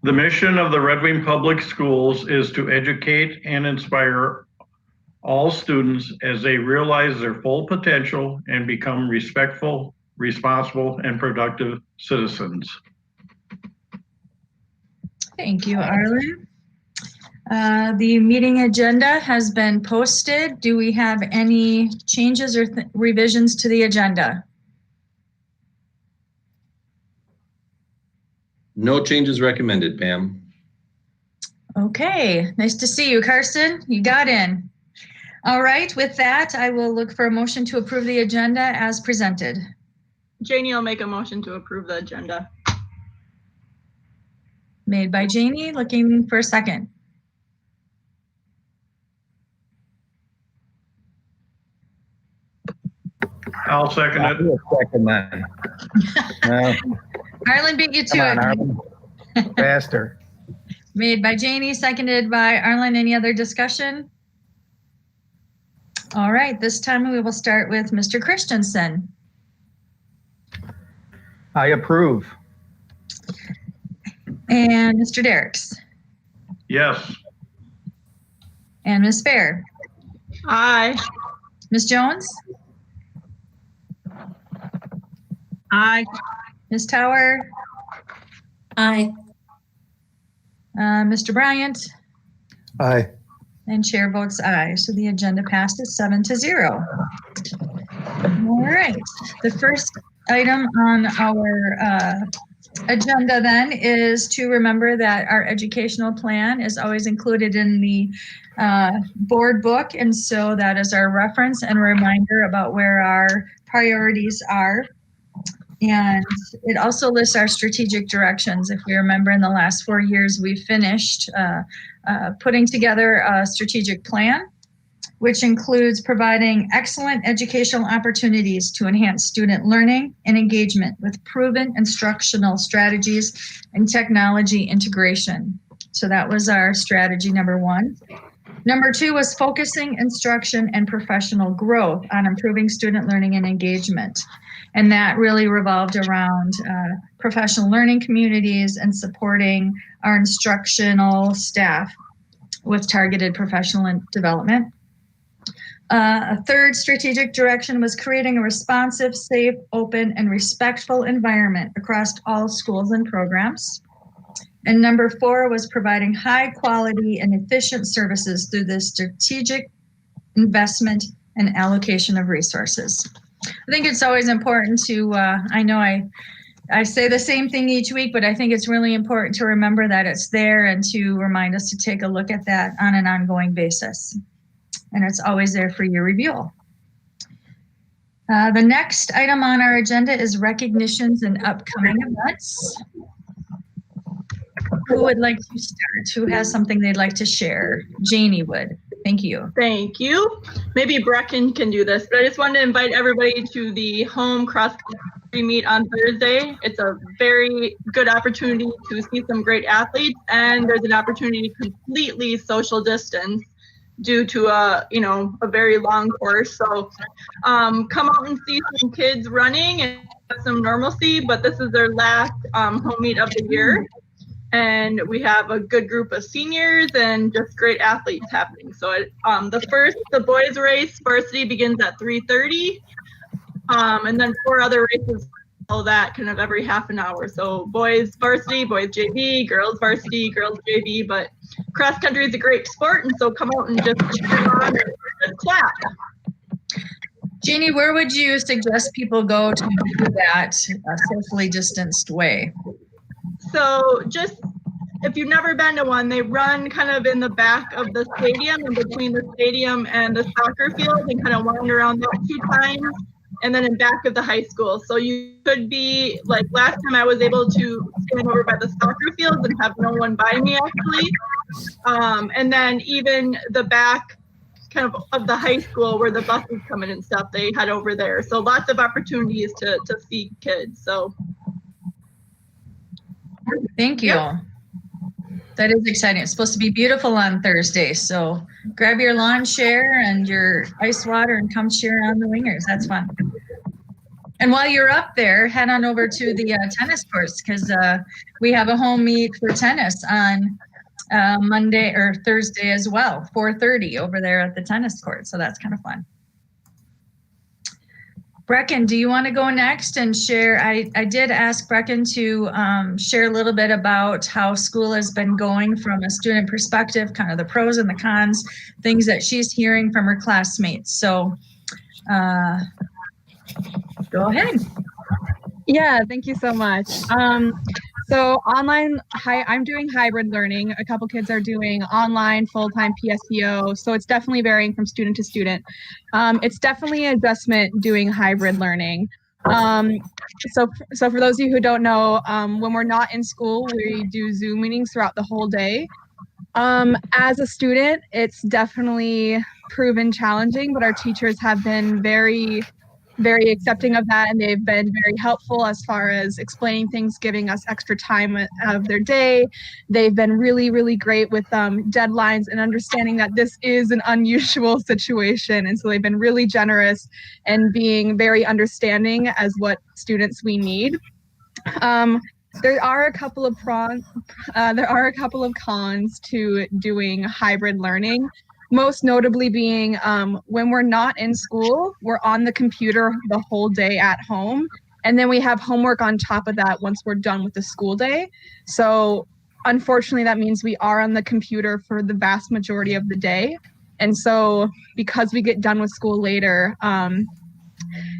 The mission of the Red Wing Public Schools is to educate and inspire all students as they realize their full potential and become respectful, responsible, and productive citizens. Thank you, Arlen. The meeting agenda has been posted. Do we have any changes or revisions to the agenda? No changes recommended, Pam. Okay, nice to see you, Karsten. You got in. All right, with that, I will look for a motion to approve the agenda as presented. Janie will make a motion to approve the agenda. Made by Janie, looking for a second. I'll second I'll it. do a second then. No, Arlen beat you come on, to it. Arlen. Faster. Made by Janie, seconded by Arlen. Any other discussion? All right, this time we will start with Mr. Christensen. I approve. And Mr. Derricks. Yes, And Ms. Fair. Aye. Ms. Jones? Aye. Ms. Tower? Aye. Mr. Bryant? aye. And chair votes aye. So the agenda passes 7-0. All right. The first item on our agenda then is to remember that our educational plan is always included in the board book. And so that is our reference and reminder about where our priorities are. And it also lists our strategic directions. If we remember, in the last 4 years, we finished putting together a strategic plan, which includes providing excellent educational opportunities to enhance student learning and engagement with proven instructional strategies and technology integration. So that was our strategy number 1. Number 2 was focusing instruction and professional growth on improving student learning and engagement. And that really revolved around professional learning communities and supporting our instructional staff with targeted professional development. A third strategic direction was creating a responsive, safe, open, and respectful environment across all schools and programs. And number 4 was providing high quality and efficient services through the strategic investment and allocation of resources. I think it's always important to, I know I say the same thing each week, but I think it's really important to remember that it's there and to remind us to take a look at that on an ongoing basis. And it's always there for your review. The next item on our agenda is recognitions and upcoming events. Who would like to start? Who has something they'd like to share? Janie would. Thank you. Thank you. Maybe Brecken can do this, but I just wanted to invite everybody to the home cross country meet on Thursday. It's a very good opportunity to see some great athletes, and there's an opportunity to completely social distance due to a very long course. So come out and see some kids running and have some normalcy, but this is their last home meet of the year. And we have a good group of seniors and just great athletes happening. So the boys race varsity begins at 3:30. And then 4 other races, all that kind of every half an hour. So boys varsity, boys JV, girls varsity, girls JV, but cross country is a great sport. And so come out and just cheer on and just clap. Janie, where would you suggest people go to do that socially distanced way? So just, if you've never been to one, they run kind of in the back of the stadium and between the stadium and the soccer field and kind of wander around that 2 times. And then in back of the high school. So you could be like last time I was able to stand over by the soccer field and have no one by me actually. And then even the back kind of the high school where the buses come in and stuff, they head over there. So lots of opportunities to see kids. So Thank you. Yep. That is exciting. It's supposed to be beautiful on Thursday. So grab your lawn chair and your ice water and come cheer on the Wingers. That's fun. And while you're up there, head on over to the tennis courts because we have a home meet for tennis on Monday or Thursday as well, 4:30 over there at the tennis court. So that's kind of fun. Brecken, do you want to go next and share? I did ask Brecken to share a little bit about how school has been going from a student perspective, kind of the pros and the cons, things that she's hearing from her classmates. So go ahead. Yeah, thank you so much. So online, I'm doing hybrid learning. A couple kids are doing online full-time PSEO. So it's definitely varying from student to student. It's definitely an adjustment doing hybrid learning. So for those of you who don't know, when we're not in school, we do Zoom meetings throughout the whole day. As a student, it's definitely proven challenging, but our teachers have been very accepting of that, and they've been very helpful as far as explaining things, giving us extra time out of their day. They've been really, really great with deadlines and understanding that this is an unusual situation, and so they've been really generous and being very understanding as what students we need. There are a couple of cons to doing hybrid learning. Most notably being when we're not in school, we're on the computer the whole day at home. And then we have homework on top of that once we're done with the school day. So unfortunately, that means we are on the computer for the vast majority of the day. And so because we get done with school later,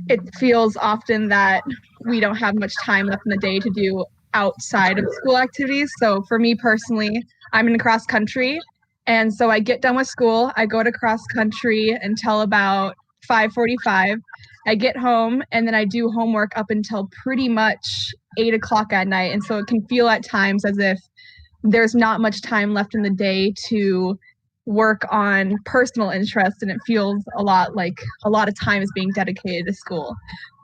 it feels often that we don't have much time left in the day to do outside of school activities. So for me personally, I'm in cross country. And so I get done with school, I go to cross country until about 5:45. I get home and then I do homework up until pretty much 8 o'clock at night. And so it can feel at times as if there's not much time left in the day to work on personal interests, and it feels a lot like a lot of time is being dedicated to school.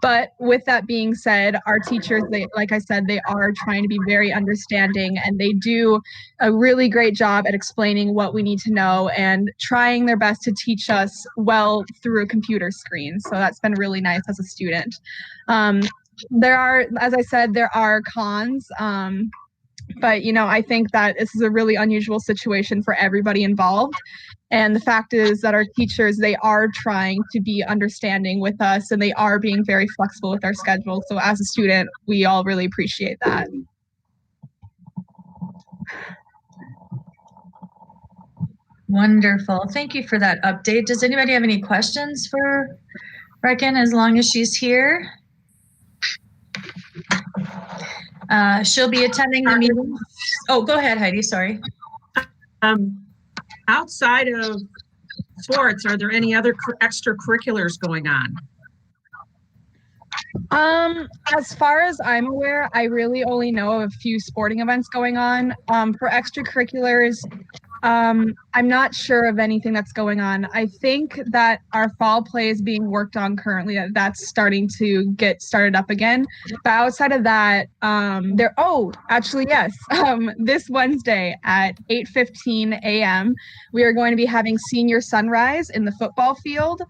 But with that being said, our teachers, like I said, they are trying to be very understanding, and they do a really great job at explaining what we need to know and trying their best to teach us well through a computer screen. So that's been really nice as a student. There are, as I said, there are cons. But, I think that this is a really unusual situation for everybody involved. And the fact is that our teachers, they are trying to be understanding with us, and they are being very flexible with our schedule. So as a student, we all really appreciate that. Wonderful. Thank you for that update. Does anybody have any questions for Brecken as long as she's here? She'll be attending the meeting. Oh, go ahead, Heidi. Sorry. Outside of sports, are there any other extracurriculars going on? As far as I'm aware, I really only know of a few sporting events going on. For extracurriculars, I'm not sure of anything that's going on. I think that our fall play is being worked on currently. That's starting to get started up again. But outside of that, actually, yes. This Wednesday at 8:15 a.m., we are going to be having senior sunrise in the football field.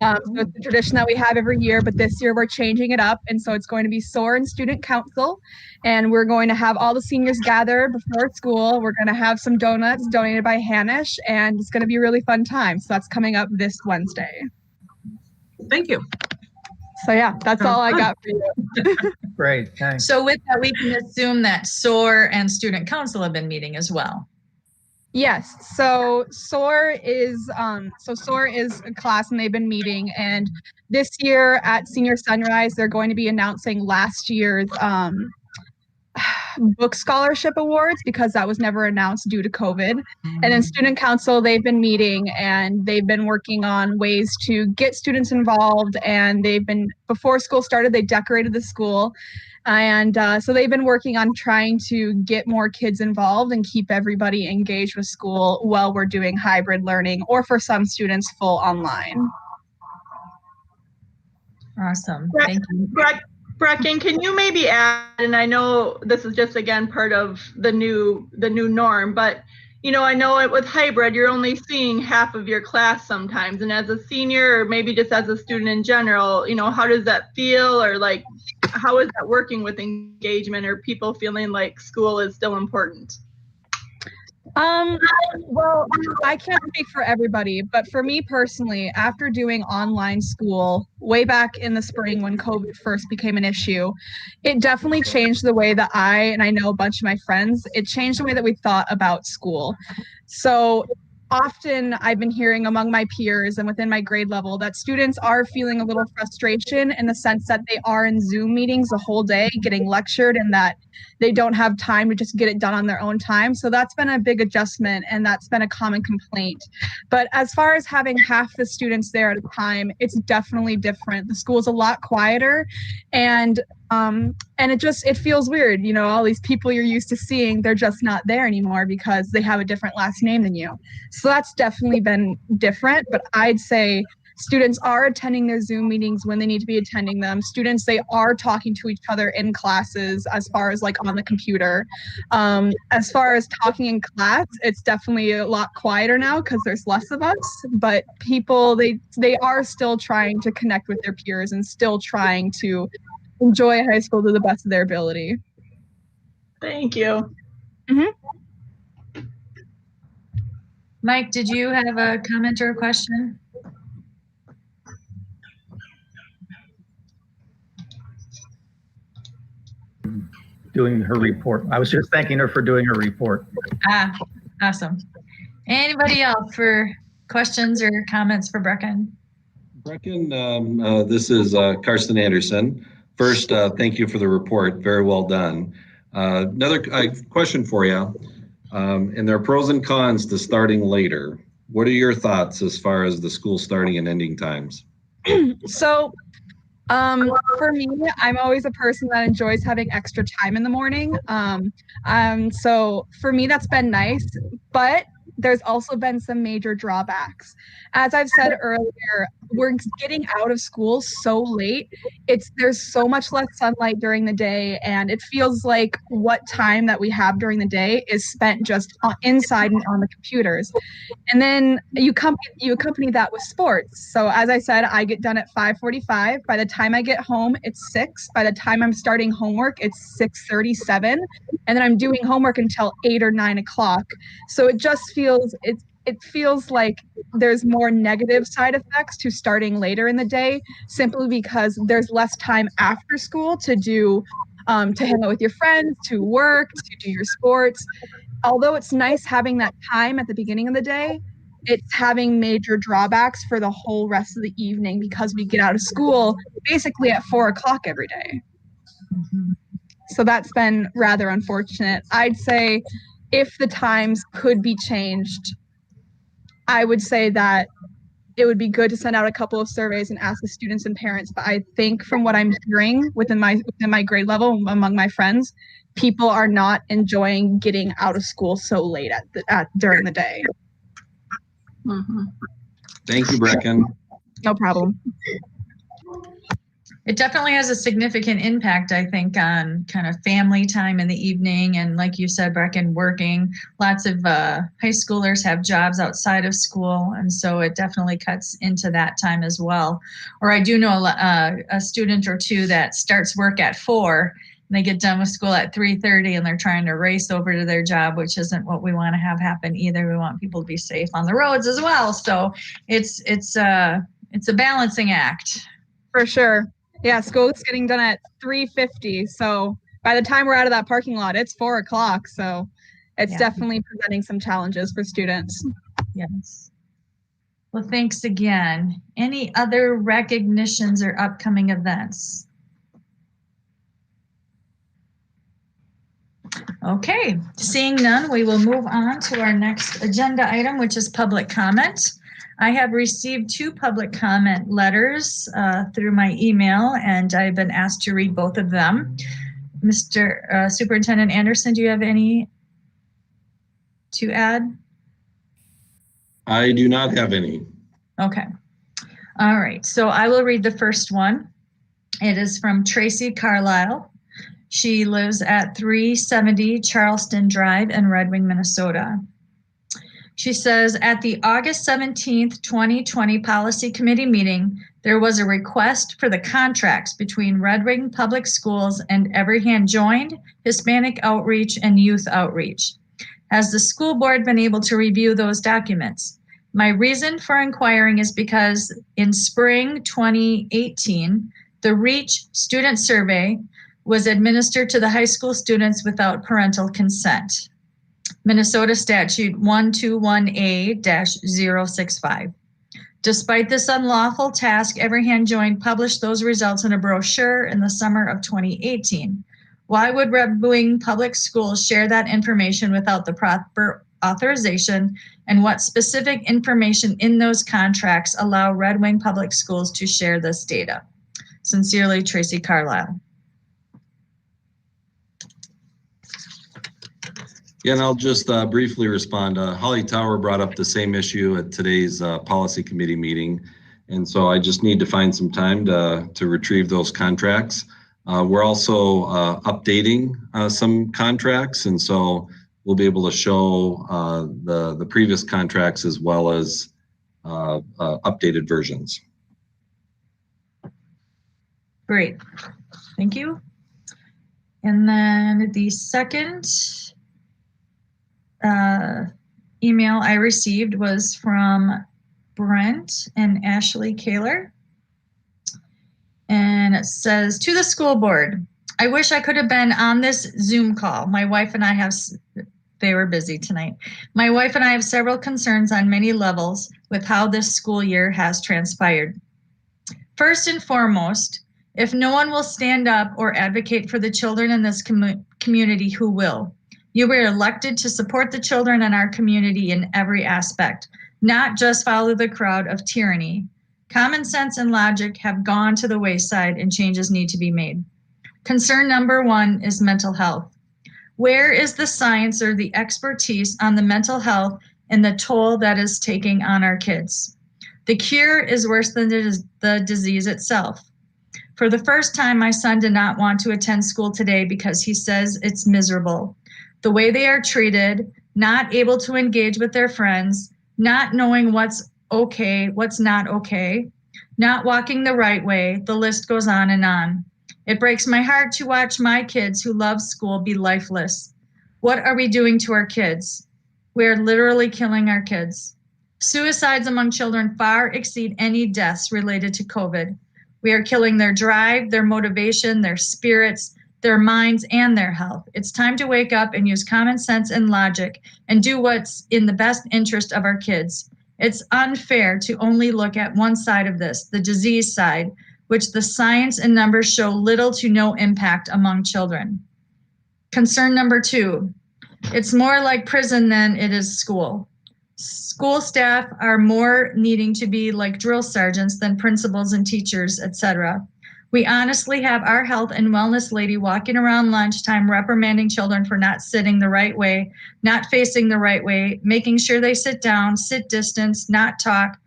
So it's a tradition that we have every year, but this year we're changing it up. And so it's going to be SOAR and Student Council. And we're going to have all the seniors gather before school. We're going to have some donuts donated by Hanish, and it's going to be a really fun time. So that's coming up this Wednesday. Thank you. So yeah, that's all I got for you. Great, thanks. So with that, we can assume that SOAR and Student Council have been meeting as well. Yes. So SOAR is a class, and they've been meeting. And this year at Senior Sunrise, they're going to be announcing last year's book scholarship awards, because that was never announced due to COVID. And then Student Council, they've been meeting, and they've been working on ways to get students involved. And before school started, they decorated the school. And so they've been working on trying to get more kids involved and keep everybody engaged with school while we're doing hybrid learning, or for some students, full online. Awesome. Thank you. Brecken, can you maybe add, and I know this is just, again, part of the new norm, but, I know it with hybrid, you're only seeing half of your class sometimes. And as a senior, or maybe just as a student in general, how does that feel? Or like, how is that working with engagement, or people feeling like school is still important? Well, I can't speak for everybody, but for me personally, after doing online school way back in the spring when COVID first became an issue, it definitely changed the way that I know a bunch of my friends, it changed the way that we thought about school. So often I've been hearing among my peers and within my grade level that students are feeling a little frustration in the sense that they are in Zoom meetings the whole day getting lectured, and that they don't have time to just get it done on their own time. So that's been a big adjustment, and that's been a common complaint. But as far as having half the students there at a time, it's definitely different. The school's a lot quieter, and it feels weird. All these people you're used to seeing, they're just not there anymore because they have a different last name than you. So that's definitely been different, but I'd say students are attending their Zoom meetings when they need to be attending them. Students, they are talking to each other in classes as far as like on the computer. As far as talking in class, it's definitely a lot quieter now because there's less of us, but people, they are still trying to connect with their peers and still trying to enjoy high school to the best of their ability. Thank you. Mm-hmm. Mike, did you have a comment or a question? Doing her report. I was just thanking her for doing her report. Awesome. Anybody else for questions or comments for Brecken? Brecken, this is Carson Anderson. First, thank you for the report. Very well done. Another question for you. And there are pros and cons to starting later. What are your thoughts as far as the school starting and ending times? So, for me, I'm always a person that enjoys having extra time in the morning. So for me, that's been nice, but there's also been some major drawbacks. As I've said earlier, we're getting out of school so late. There's so much less sunlight during the day, and it feels like what time that we have during the day is spent just inside and on the computers. And then you accompany that with sports. So as I said, I get done at 5:45. By the time I get home, it's 6. By the time I'm starting homework, it's 6:37. And then I'm doing homework until 8 or 9 o'clock. So it just feels like there's more negative side effects to starting later in the day, simply because there's less time after school to do, to hang out with your friends, to work, to do your sports. Although it's nice having that time at the beginning of the day, it's having major drawbacks for the whole rest of the evening because we get out of school basically at 4 o'clock every day. So that's been rather unfortunate. I'd say if the times could be changed, I would say that it would be good to send out a couple of surveys and ask the students and parents. But I think from what I'm hearing within my grade level among my friends, people are not enjoying getting out of school so late during the day. Thank you, Brecken. No problem. It definitely has a significant impact, I think, on kind of family time in the evening. And like you said, Brecken, working. Lots of high schoolers have jobs outside of school. And so it definitely cuts into that time as well. Or I do know a student or two that starts work at 4 and they get done with school at 3:30 and they're trying to race over to their job, which isn't what we want to have happen either. We want people to be safe on the roads as well. So it's a balancing act. For sure. Yeah, school's getting done at 3:50. So by the time we're out of that parking lot, it's 4 o'clock. So it's definitely presenting some challenges for students. Yes. Well, thanks again. Any other recognitions or upcoming events? Okay, seeing none, we will move on to our next agenda item, which is public comment. I have received 2 public comment letters through my email, and I've been asked to read both of them. Mr. Superintendent Anderson, do you have any to add? I do not have any. Okay. All right, so I will read the first one. It is from Tracy Carlisle. She lives at 370 Charleston Drive in Red Wing, Minnesota. She says, at the August 17th, 2020 Policy Committee meeting, there was a request for the contracts between Red Wing Public Schools and Every Hand Joined, Hispanic Outreach, and Youth Outreach. Has the school board been able to review those documents? My reason for inquiring is because in spring 2018, the REACH student survey was administered to the high school students without parental consent. Minnesota Statute 121A-065. Despite this unlawful task, Every Hand Joined published those results in a brochure in the summer of 2018. Why would Red Wing Public Schools share that information without the proper authorization, and what specific information in those contracts allow Red Wing Public Schools to share this data? Sincerely, Tracy Carlisle. Yeah, and I'll just briefly respond. Holly Tower brought up the same issue at today's policy committee meeting. And so I just need to find some time to retrieve those contracts. We're also updating some contracts. And so we'll be able to show the previous contracts as well as updated versions. Great, thank you. And then the second email I received was from Brent and Ashley Kaler. And it says, to the school board, I wish I could have been on this Zoom call. My wife and I they were busy tonight. My wife and I have several concerns on many levels with how this school year has transpired. First and foremost, if no one will stand up or advocate for the children in this community, who will? You were elected to support the children in our community in every aspect, not just follow the crowd of tyranny. Common sense and logic have gone to the wayside and changes need to be made. Concern number 1 is mental health. Where is the science or the expertise on the mental health and the toll that is taking on our kids? The cure is worse than the disease itself. For the first time, my son did not want to attend school today because he says it's miserable. The way they are treated, not able to engage with their friends, not knowing what's okay, what's not okay, not walking the right way, the list goes on and on. It breaks my heart to watch my kids who love school be lifeless. What are we doing to our kids? We are literally killing our kids. Suicides among children far exceed any deaths related to COVID. We are killing their drive, their motivation, their spirits, their minds, and their health. It's time to wake up and use common sense and logic and do what's in the best interest of our kids. It's unfair to only look at one side of this, the disease side, which the science and numbers show little to no impact among children. Concern number 2, it's more like prison than it is school. School staff are more needing to be like drill sergeants than principals and teachers, etc. We honestly have our health and wellness lady walking around lunchtime reprimanding children for not sitting the right way, not facing the right way, making sure they sit down, sit distance, not talk,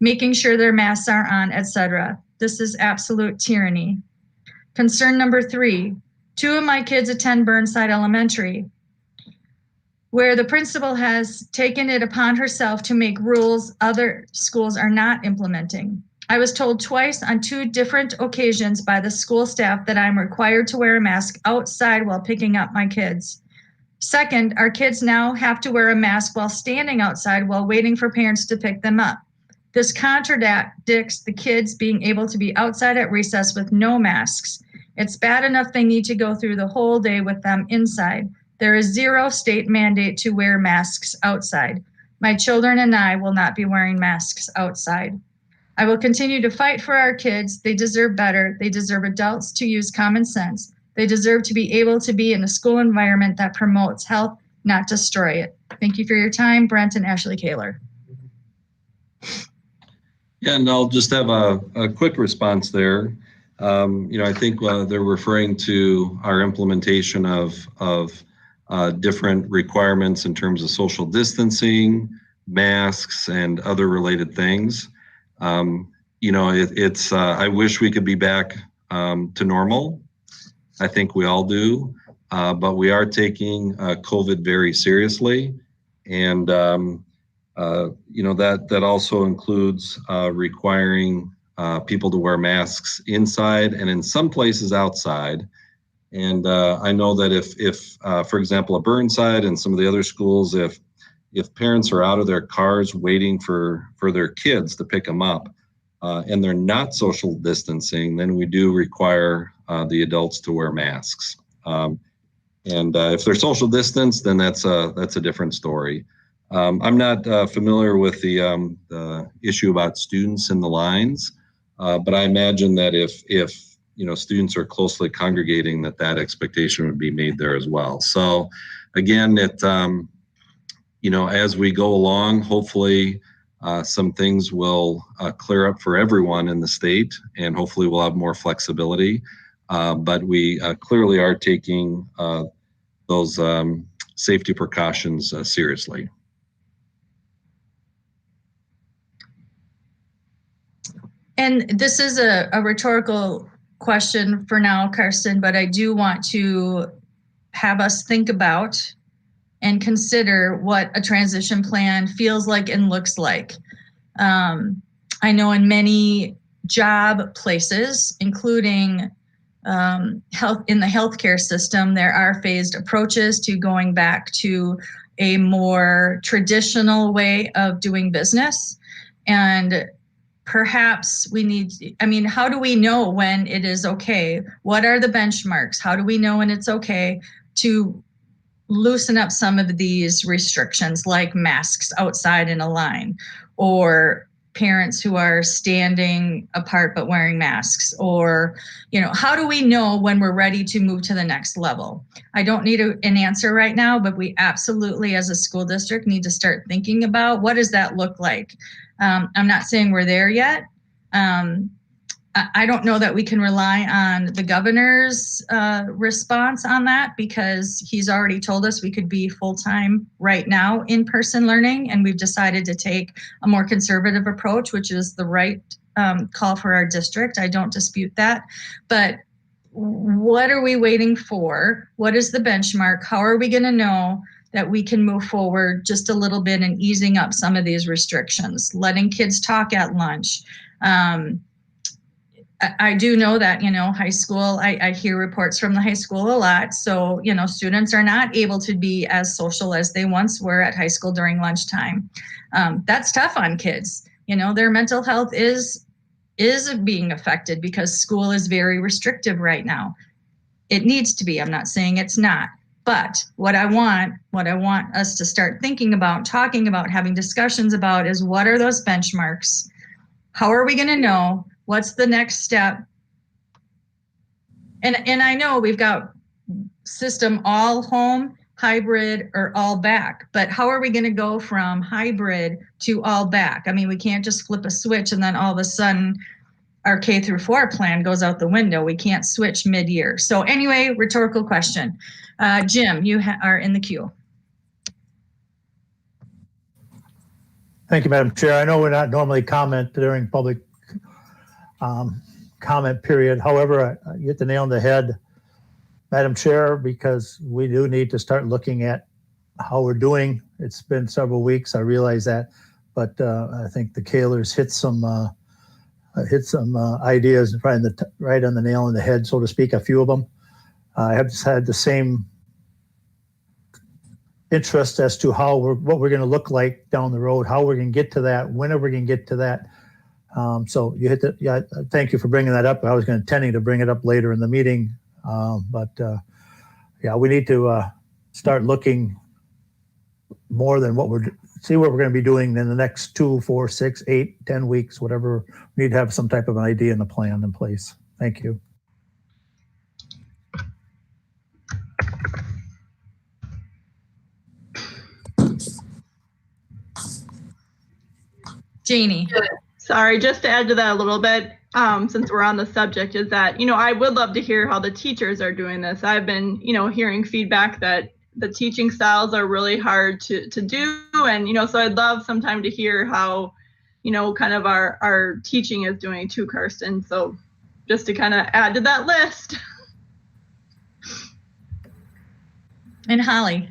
making sure their masks are on, etc. This is absolute tyranny. Concern number 3, 2 of my kids attend Burnside Elementary, where the principal has taken it upon herself to make rules other schools are not implementing. I was told twice on 2 different occasions by the school staff that I'm required to wear a mask outside while picking up my kids. Second, our kids now have to wear a mask while standing outside while waiting for parents to pick them up. This contradicts the kids being able to be outside at recess with no masks. It's bad enough they need to go through the whole day with them inside. There is 0 state mandate to wear masks outside. My children and I will not be wearing masks outside. I will continue to fight for our kids. They deserve better. They deserve adults to use common sense. They deserve to be able to be in a school environment that promotes health, not destroy it. Thank you for your time, Brent and Ashley Kaler. Yeah, and I'll just have a quick response there. I think they're referring to our implementation of different requirements in terms of social distancing, masks, and other related things. I wish we could be back to normal. I think we all do, but we are taking COVID very seriously. And, that also includes requiring people to wear masks inside and in some places outside. And I know that if for example, at Burnside and some of the other schools, if parents are out of their cars waiting for their kids to pick them up and they're not social distancing, then we do require the adults to wear masks. And if they're social distance, then that's a different story. I'm not familiar with the issue about students in the lines, but I imagine that if students are closely congregating, that expectation would be made there as well. So again, as we go along, hopefully some things will clear up for everyone in the state, and hopefully we'll have more flexibility. But we clearly are taking those safety precautions seriously. And this is a rhetorical question for now, Karsten, but I do want to have us think about and consider what a transition plan feels like and looks like. I know in many job places, including health in the healthcare system, there are phased approaches to going back to a more traditional way of doing business. And perhaps we need, how do we know when it is okay? What are the benchmarks? How do we know when it's okay to loosen up some of these restrictions, like masks outside in a line, or parents who are standing apart but wearing masks, or, how do we know when we're ready to move to the next level? I don't need an answer right now, but we absolutely, as a school district, need to start thinking about what does that look like? I'm not saying we're there yet. I don't know that we can rely on the governor's response on that, because he's already told us we could be full-time right now in-person learning, and we've decided to take a more conservative approach, which is the right call for our district. I don't dispute that. But what are we waiting for? What is the benchmark? How are we going to know that we can move forward just a little bit in easing up some of these restrictions, letting kids talk at lunch? I do know that, high school, I hear reports from the high school a lot. So, students are not able to be as social as they once were at high school during lunchtime. That's tough on kids. Their mental health is being affected because school is very restrictive right now. It needs to be. I'm not saying it's not. But what I want us to start thinking about, talking about, having discussions about is, what are those benchmarks? How are we going to know? What's the next step? And I know we've got system all home. hybrid, or all back. But how are we going to go from hybrid to all back? I mean, we can't just flip a switch and then all of a sudden our K through 4 plan goes out the window. We can't switch mid-year. So anyway, rhetorical question. Jim, you are in the queue. thank you, Madam Chair. I know we're not normally comment during public comment period. However, you hit the nail on the head, Madam Chair, because we do need to start looking at how we're doing. It's been several weeks, I realize that, but I think the Kaylors hit some ideas right on the nail on the head, so to speak, a few of them. I have just had the same interest as to what we're going to look like down the road, how we're going to get to that, when are we going to get to that. So you hit thank you for bringing that up. I was intending to bring it up later in the meeting, but yeah, we need to start looking more than see what we're going to be doing in the next 2, 4, 6, 8, 10 weeks, whatever. We need to have some type of an idea and a plan in place. Thank you. Janie. Sorry, just to add to that a little bit, since we're on the subject, is that, I would love to hear how the teachers are doing this. I've been, hearing feedback that the teaching styles are really hard to do. And, so I'd love sometime to hear how, kind of our teaching is doing too, Kirsten. So just to kind of add to that list. And Holly.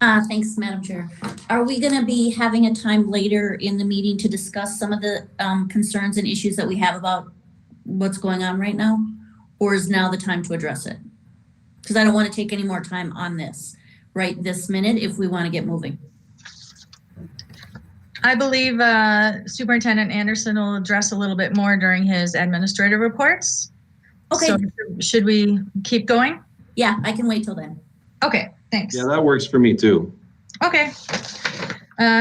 Thanks, Madam Chair. Are we going to be having a time later in the meeting to discuss some of the concerns and issues that we have about what's going on right now? Or is now the time to address it? Because I don't want to take any more time on this right this minute if we want to get moving. I believe Superintendent Anderson will address a little bit more during his administrative reports. Okay. So should we keep going? Yeah, I can wait till then. Okay, thanks. Yeah, that works for me too. Okay.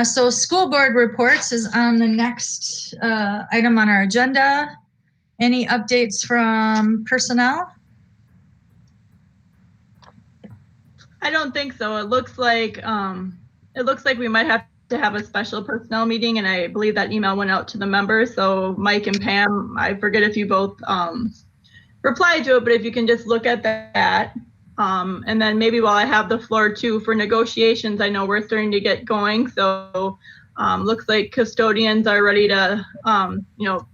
So school board reports is on the next item on our agenda. Any updates from personnel? I don't think so. It looks like we might have to have a special personnel meeting, and I believe that email went out to the members. So Mike and Pam, I forget if you both replied to it, but if you can just look at that. And then maybe while I have the floor too, for negotiations, I know we're starting to get going. So looks like custodians are ready to,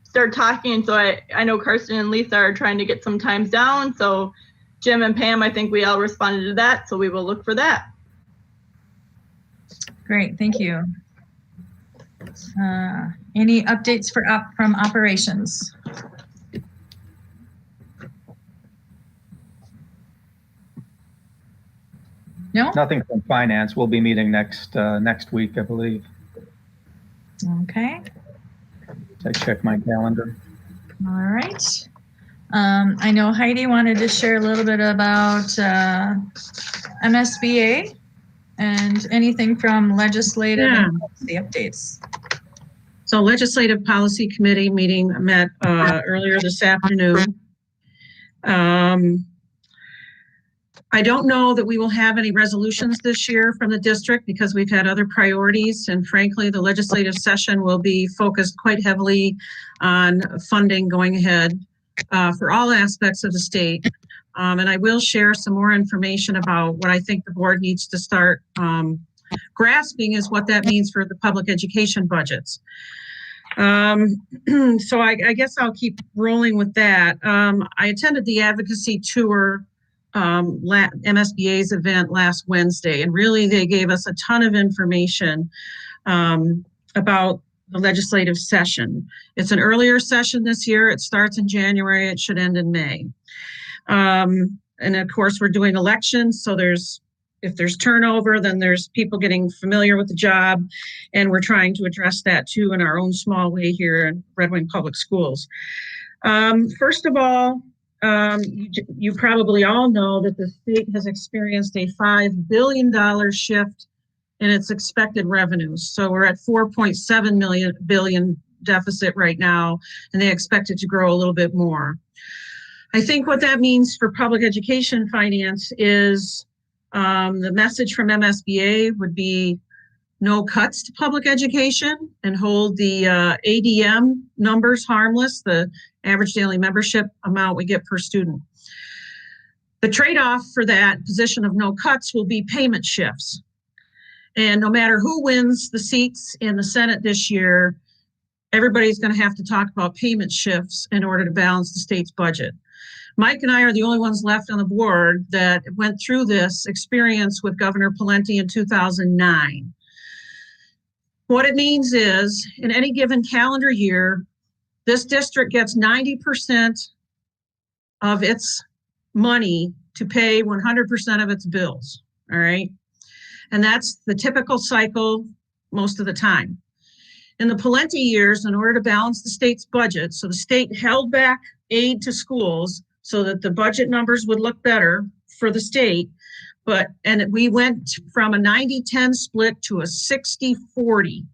start talking. So I know Karsten and Lisa are trying to get some times down. So Jim and Pam, I think we all responded to that. So we will look for that. Great, thank you. Any updates from operations? No? Nothing from finance. We'll be meeting next week, I believe. Okay. I check my calendar. All right. I know Heidi wanted to share a little bit about MSBA and anything from legislative and policy updates. So Legislative Policy Committee meeting met earlier this afternoon. I don't know that we will have any resolutions this year from the district because we've had other priorities, and frankly, the legislative session will be focused quite heavily on funding going ahead for all aspects of the state. And I will share some more information about what I think the board needs to start grasping is what that means for the public education budgets. So I guess I'll keep rolling with that. I attended the advocacy tour MSBA's event last Wednesday, and really they gave us a ton of information about the legislative session. It's an earlier session this year. It starts in January. It should end in May. And of course, we're doing elections, so if there's turnover, then there's people getting familiar with the job, and we're trying to address that too in our own small way here in Red Wing Public Schools. First of all, you probably all know that the state has experienced a $5 billion shift in its expected revenues. So we're at $4.7 billion deficit right now, and they expect it to grow a little bit more. I think what that means for public education finance is The message from MSBA would be no cuts to public education and hold the ADM numbers harmless, the average daily membership amount we get per student. The trade-off for that position of no cuts will be payment shifts. And no matter who wins the seats in the Senate this year, everybody's going to have to talk about payment shifts in order to balance the state's budget. Mike and I are the only ones left on the board that went through this experience with Governor Pawlenty in 2009. What it means is, in any given calendar year, this district gets 90% of its money to pay 100% of its bills, all right? And that's the typical cycle most of the time. In the Pawlenty years, in order to balance the state's budget, so the state held back aid to schools so that the budget numbers would look better for the state, and we went from a 90-10 split to a 60-40.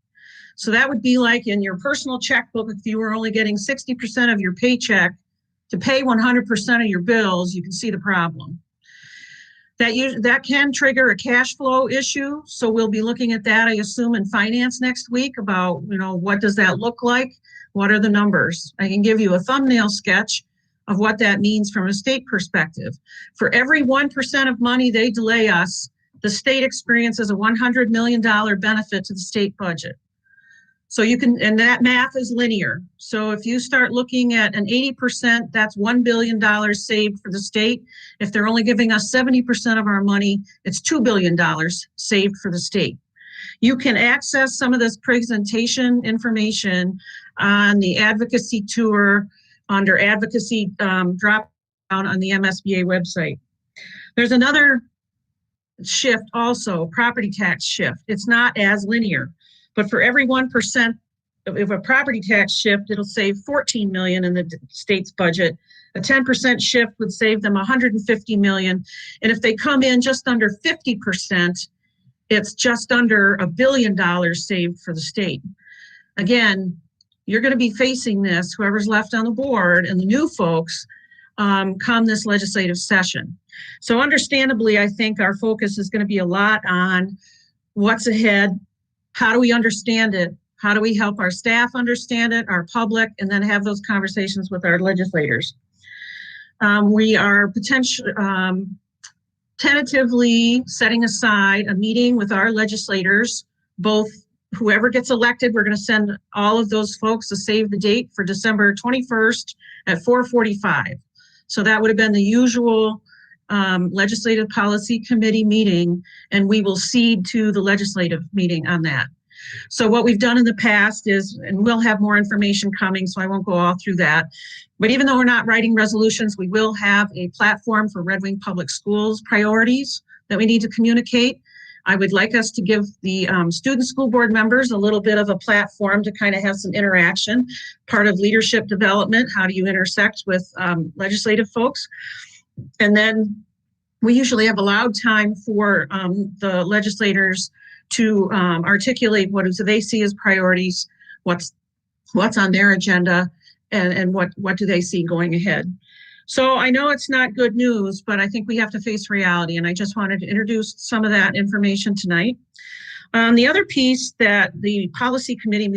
So that would be like in your personal checkbook, if you were only getting 60% of your paycheck to pay 100% of your bills, you can see the problem. That can trigger a cash flow issue. So we'll be looking at that, I assume, in finance next week about, what does that look like? What are the numbers? I can give you a thumbnail sketch of what that means from a state perspective. For every 1% of money they delay us, the state experiences a $100 million benefit to the state budget. So and that math is linear. So if you start looking at an 80%, that's $1 billion saved for the state. If they're only giving us 70% of our money, it's $2 billion saved for the state. You can access some of this presentation information on the advocacy tour under advocacy drop down on the MSBA website. There's another shift also, property tax shift. It's not as linear. But for every 1% of a property tax shift, it'll save $14 million in the state's budget. A 10% shift would save them $150 million. And if they come in just under 50%, it's just under $1 billion saved for the state. Again, you're going to be facing this, whoever's left on the board and the new folks, come this legislative session. So understandably, I think our focus is going to be a lot on what's ahead. How do we understand it? How do we help our staff understand it, our public, and then have those conversations with our legislators? We are tentatively setting aside a meeting with our legislators, both whoever gets elected, we're going to send all of those folks a save the date for December 21st at 4:45. So that would have been the usual Legislative Policy Committee meeting, and we will cede to the legislative meeting on that. So what we've done in the past is, and we'll have more information coming, so I won't go all through that, but even though we're not writing resolutions, we will have a platform for Red Wing Public Schools priorities that we need to communicate. I would like us to give the student school board members a little bit of a platform to kind of have some interaction, part of leadership development. How do you intersect with legislative folks? And then we usually have allowed time for the legislators to articulate what do they see as priorities, what's on their agenda, and what do they see going ahead. So I know it's not good news, but I think we have to face reality, and I just wanted to introduce some of that information tonight. The other piece that the policy committee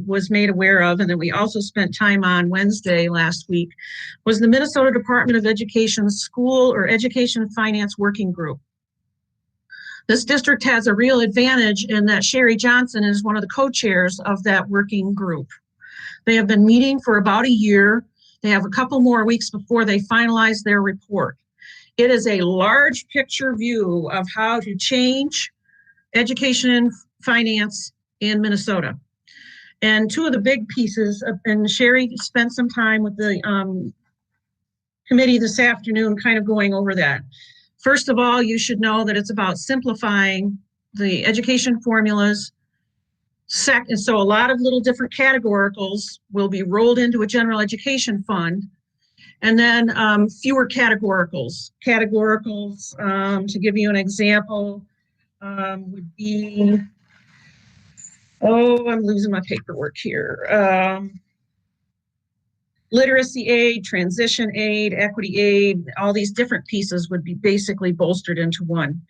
was made aware of, and that we also spent time on Wednesday last week, was the Minnesota Department of Education School or Education Finance Working Group. This district has a real advantage in that Sherry Johnson is one of the co-chairs of that working group. They have been meeting for about a year. They have a couple more weeks before they finalize their report. It is a large picture view of how to change education and finance in Minnesota. And two of the big pieces, and Sherry spent some time with the committee this afternoon kind of going over that. First of all, you should know that it's about simplifying the education formulas. Second, so a lot of little different categoricals will be rolled into a general education fund. And then fewer categoricals. Categoricals, to give you an example, would be, I'm losing my paperwork here. literacy aid, transition aid, equity aid, all these different pieces would be basically bolstered into one.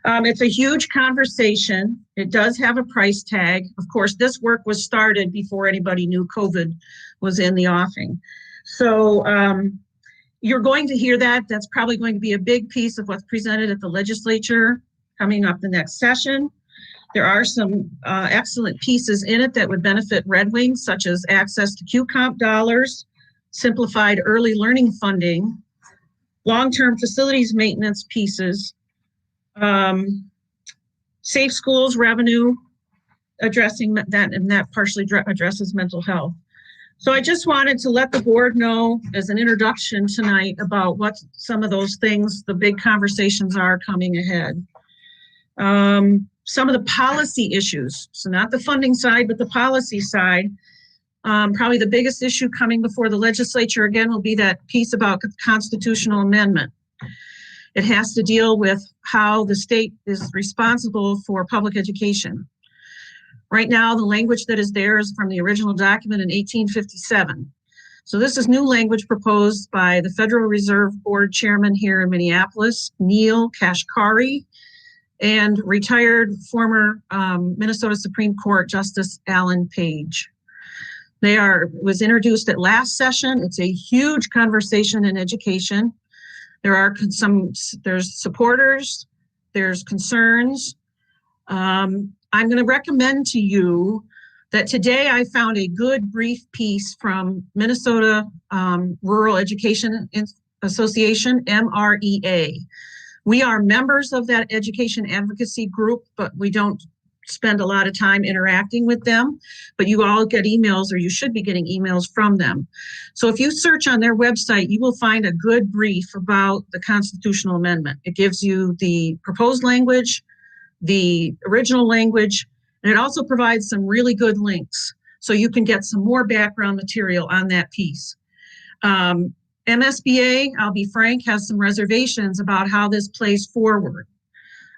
It's a huge conversation. It does have a price tag. Of course, this work was started before anybody knew COVID was in the offing. So you're going to hear that. That's probably going to be a big piece of what's presented at the legislature coming up the next session. There are some excellent pieces in it that would benefit Red Wing, such as access to QComp dollars, simplified early learning funding, long-term facilities maintenance pieces, safe schools revenue, addressing that, and that partially addresses mental health. So I just wanted to let the board know as an introduction tonight about what some of those things, the big conversations are coming ahead. Some of the policy issues, so not the funding side, but the policy side. Probably the biggest issue coming before the legislature again will be that piece about constitutional amendment. It has to deal with how the state is responsible for public education. Right now, the language that is there is from the original document in 1857. So this is new language proposed by the Federal Reserve Board Chairman here in Minneapolis, Neil Kashkari, and retired former Minnesota Supreme Court Justice Alan Page. Was introduced at last session. It's a huge conversation in education. There's supporters, there's concerns. I'm going to recommend to you that today I found a good brief piece from Minnesota Rural Education Association, MREA. We are members of that education advocacy group, but we don't spend a lot of time interacting with them, but you all get emails, or you should be getting emails from them. So if you search on their website, you will find a good brief about the constitutional amendment. It gives you the proposed language, the original language, and it also provides some really good links so you can get some more background material on that piece. MSBA, I'll be frank, has some reservations about how this plays forward.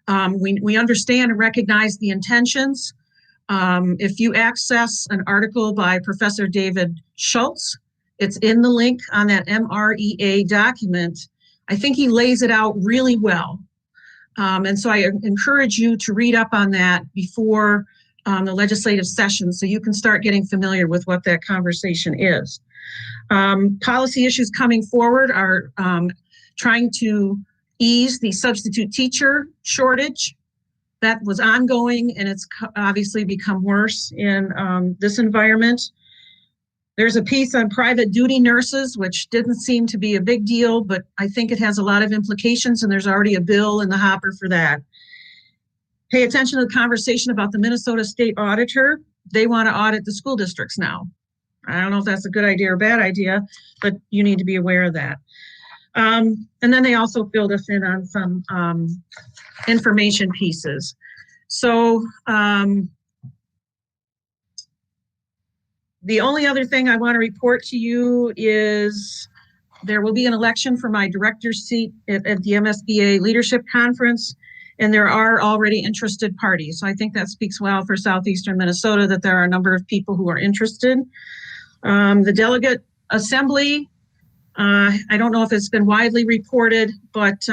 We understand and recognize the intentions. If you access an article by Professor David Schultz, it's in the link on that MREA document. I think he lays it out really well. And so I encourage you to read up on that before the legislative session so you can start getting familiar with what that conversation is. Policy issues coming forward are trying to ease the substitute teacher shortage that was ongoing, and it's obviously become worse in this environment. There's a piece on private duty nurses, which didn't seem to be a big deal, but I think it has a lot of implications, and there's already a bill in the hopper for that. Pay attention to the conversation about the Minnesota State Auditor. They want to audit the school districts now. I don't know if that's a good idea or bad idea, but you need to be aware of that. And then they also filled us in on some information pieces. So the only other thing I want to report to you is there will be an election for my director's seat at the MSBA Leadership Conference, and there are already interested parties. So I think that speaks well for Southeastern Minnesota that there are a number of people who are interested. The delegate assembly, I don't know if it's been widely reported, but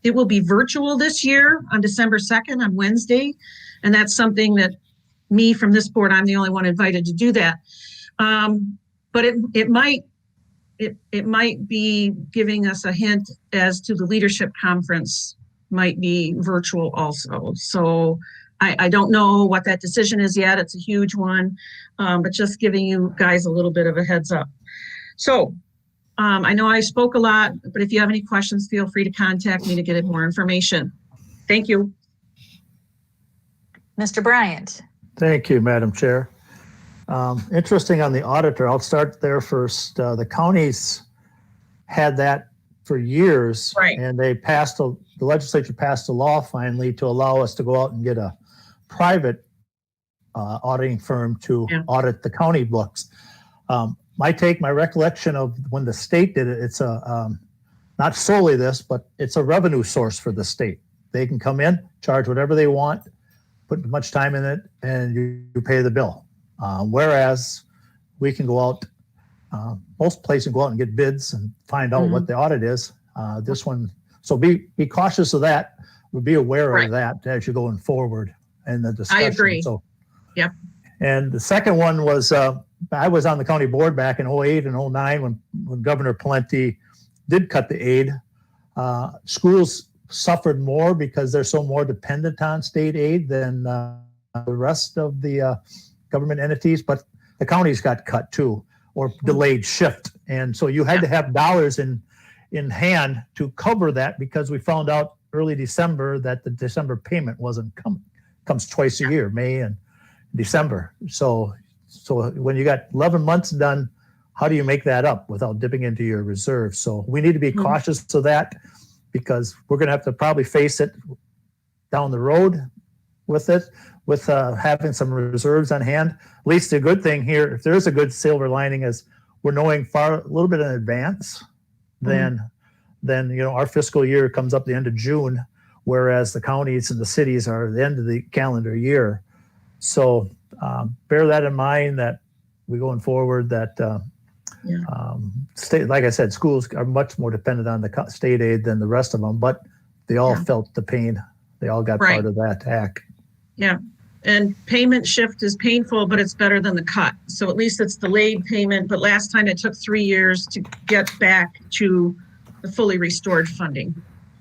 it will be virtual this year on December 2nd on Wednesday. And that's something that me from this board, I'm the only one invited to do that. But it might be giving us a hint as to the leadership conference might be virtual also. So I don't know what that decision is yet. It's a huge one, but just giving you guys a little bit of a heads up. So I know I spoke a lot, but if you have any questions, feel free to contact me to get more information. Thank you. Mr. Bryant. Thank you, Madam Chair. Interesting on the auditor, I'll start there first. The counties had that for years, right, and the legislature passed a law finally to allow us to go out and get a private auditing firm to audit the county books. My recollection of when the state did it, it's not solely this, but it's a revenue source for the state. They can come in, charge whatever they want, put much time in it, and you pay the bill. Whereas we can go out Most places go out and get bids and find out what the audit is. This one, so be cautious of that. Be aware Right. of that as you're going forward in the discussion. agree. So, Yep. And the second one was, I was on the county board back in 08 and 09 when Governor Pawlenty did cut the aid. Schools suffered more because they're so more dependent on state aid than the rest of the government entities, but the counties got cut too, or delayed shift. And so you had to have dollars in hand to cover that, because we found out early December that the December payment wasn't coming. Comes twice a year, May and December. So when you got 11 months done, how do you make that up without dipping into your reserves? So we need to be cautious of that, because we're going to have to probably face it down the road with having some reserves on hand. At least the good thing here, if there is a good silver lining, is we're knowing a little bit in advance than our fiscal year comes up the end of June, whereas the counties and the cities are at the end of the calendar year. So bear that in mind, that we going forward, that state, like I said, schools are much more dependent on the state aid than the rest of them, but they all felt the pain. They all got part of that attack. Yeah. And payment shift is painful, but it's better than the cut. So at least it's delayed payment, but last time it took 3 years to get back to the fully restored funding.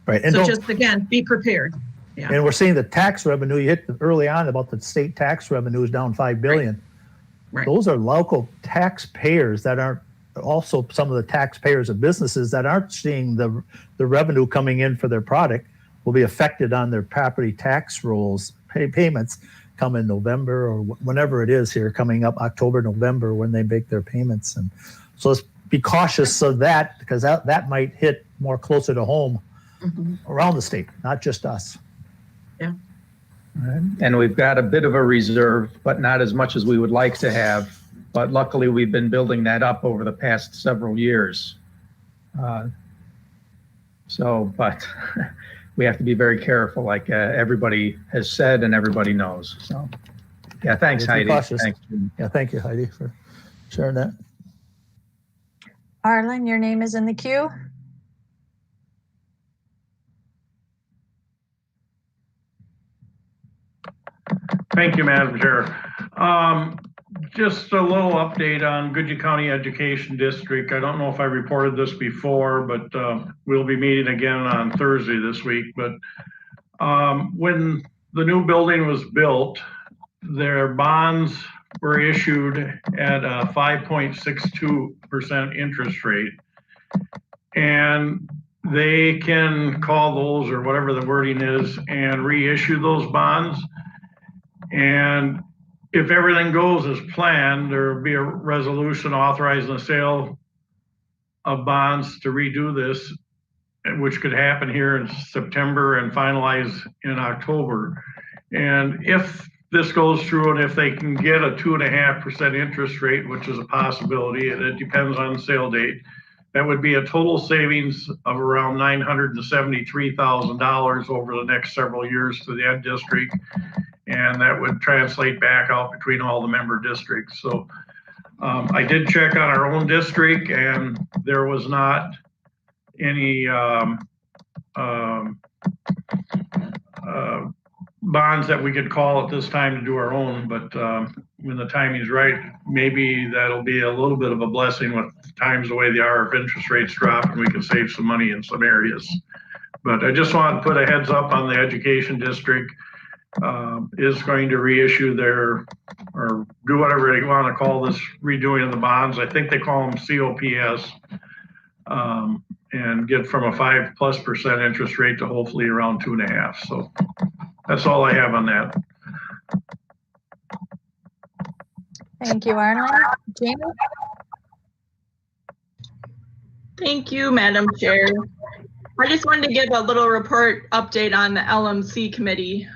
Right. And So just, again, be prepared. and we're seeing the tax revenue, you hit early on about the state tax revenue is down $5 billion. Right. Those are local taxpayers that aren't, also some of the taxpayers of businesses that aren't seeing the revenue coming in for their product will be affected on their property tax rolls, payments come in November or whenever it is here coming up, October, November, when they make their payments. And so let's be cautious of that, because that might hit more closer to home around the state, not just us. Yeah. Right. And we've got a bit of a reserve, but not as much as we would like to have. But luckily, we've been building that up over the past several years. But we have to be very careful, like everybody has said and everybody knows. So, yeah, thanks, Be Heidi. cautious. Thanks. Yeah, thank you, Heidi, for sharing that. Arlen, your name is in the queue. Thank you, Madam Chair. Just a little update on Goodyear County Education District. I don't know if I reported this before, but we'll be meeting again on Thursday this week. But when the new building was built, their bonds were issued at a 5.62% interest rate. And they can call those, or whatever the wording is, and reissue those bonds. And if everything goes as planned, there will be a resolution authorizing the sale of bonds to redo this, which could happen here in September and finalize in October. And if this goes through, and if they can get a 2.5% interest rate, which is a possibility, and it depends on the sale date, that would be a total savings of around $973,000 over the next several years to the Ed District. And that would translate back out between all the member districts. So I did check on our own district, and there was not any bonds that we could call at this time to do our own. But when the timing is right, maybe that'll be a little bit of a blessing with times the way they are, if interest rates drop, and we can save some money in some areas. But I just want to put a heads up on the education district. Is going to reissue their, or do whatever they want to call this redoing of the bonds. I think they call them COPS, and get from a 5+% interest rate to hopefully around 2.5. So that's all I have on that. Thank you, Arlen. Jamie? Thank you, Madam Chair. I just wanted to give a little report update on the LMC committee.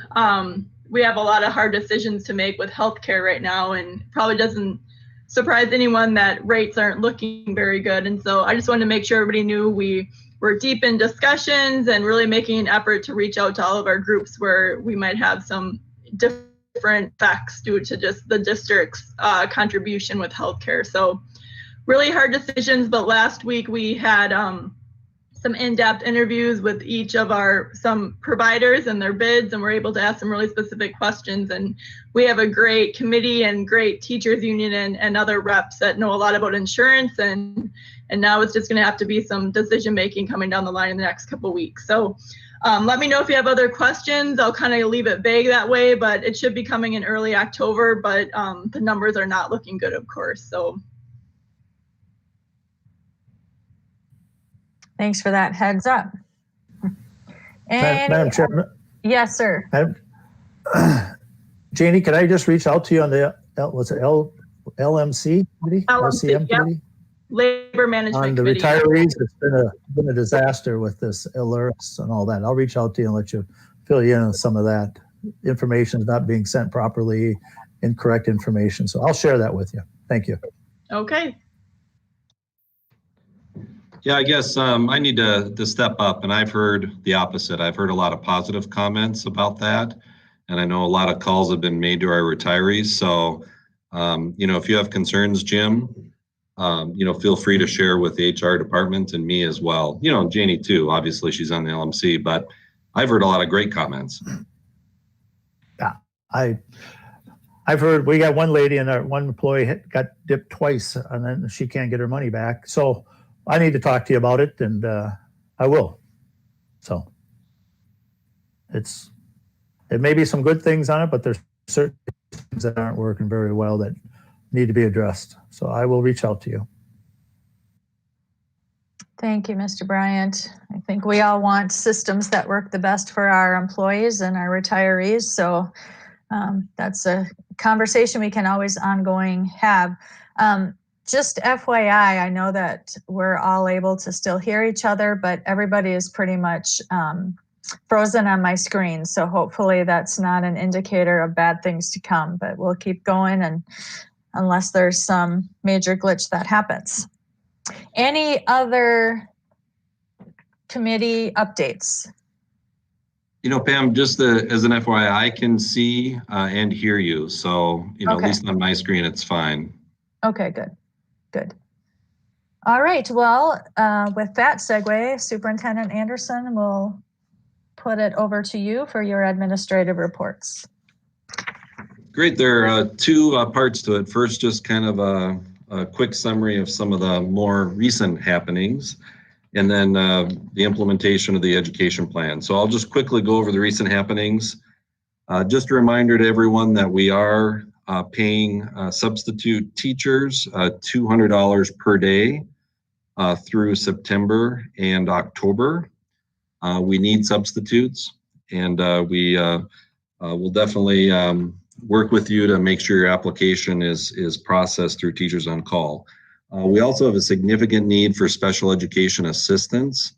We have a lot of hard decisions to make with healthcare right now, and probably doesn't surprise anyone that rates aren't looking very good. And so I just wanted to make sure everybody knew we were deep in discussions and really making an effort to reach out to all of our groups where we might have some different effects due to just the district's contribution with healthcare. So really hard decisions, but last week we had some in-depth interviews with each of some providers and their bids, and we're able to ask some really specific questions. And we have a great committee and great teachers union and other reps that know a lot about insurance, and now it's just going to have to be some decision making coming down the line in the next couple of weeks. So let me know if you have other questions. I'll kind of leave it vague that way, but it should be coming in early October, but the numbers are not looking good, of course. So Thanks for that heads up. Madam Chair, Yes, sir. Janie, can I just reach out to you on the, LMC committee? LMC, LCM yep. committee? Labor Management On the Committee. retirees, it's been a disaster with this alerts and all that. I'll reach out to you and let you fill you in on some of that. Information is not being sent properly, incorrect information. So I'll share that with you. Thank you. Okay. Yeah, I guess I need to step up, and I've heard the opposite. I've heard a lot of positive comments about that, and I know a lot of calls have been made to our retirees. So, if you have concerns, Jim, feel free to share with the HR department and me as well. Janie too. Obviously, she's on the LMC, but I've heard a lot of great comments. Yeah, I've heard we got one lady and one employee got dipped twice, and then she can't get her money back. So I need to talk to you about it, and I will. So it may be some good things on it, but there's certain things that aren't working very well that need to be addressed. So I will reach out to you. Thank you, Mr. Bryant. I think we all want systems that work the best for our employees and our retirees. So that's a conversation we can always ongoing have. Just FYI, I know that we're all able to still hear each other, but everybody is pretty much frozen on my screen. So hopefully that's not an indicator of bad things to come, but we'll keep going, and unless there's some major glitch that happens. Any other committee updates? Pam, just as an FYI, I can see and hear you. So, Okay. At least on my screen, it's fine. Okay, good. Good. All right. Well, with that segue, Superintendent Anderson will put it over to you for your administrative reports. Great. There are two parts to it. First, just kind of a quick summary of some of the more recent happenings, and then the implementation of the education plan. So I'll just quickly go over the recent happenings. Just a reminder to everyone that we are paying substitute teachers $200 per day through September and October. We need substitutes, and we will definitely work with you to make sure your application is processed through Teachers on Call. We also have a significant need for special education assistance.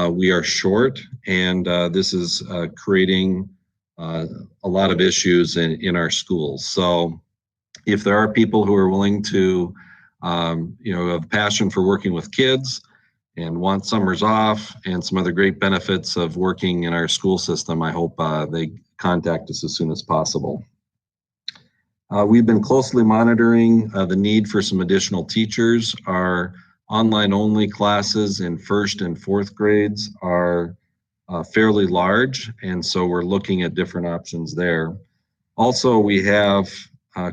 We are short, and this is creating a lot of issues in our schools. So if there are people who are willing to, have passion for working with kids and want summers off and some other great benefits of working in our school system, I hope they contact us as soon as possible. We've been closely monitoring the need for some additional teachers. Our online only classes in first and fourth grades are fairly large, and so we're looking at different options there. Also, we have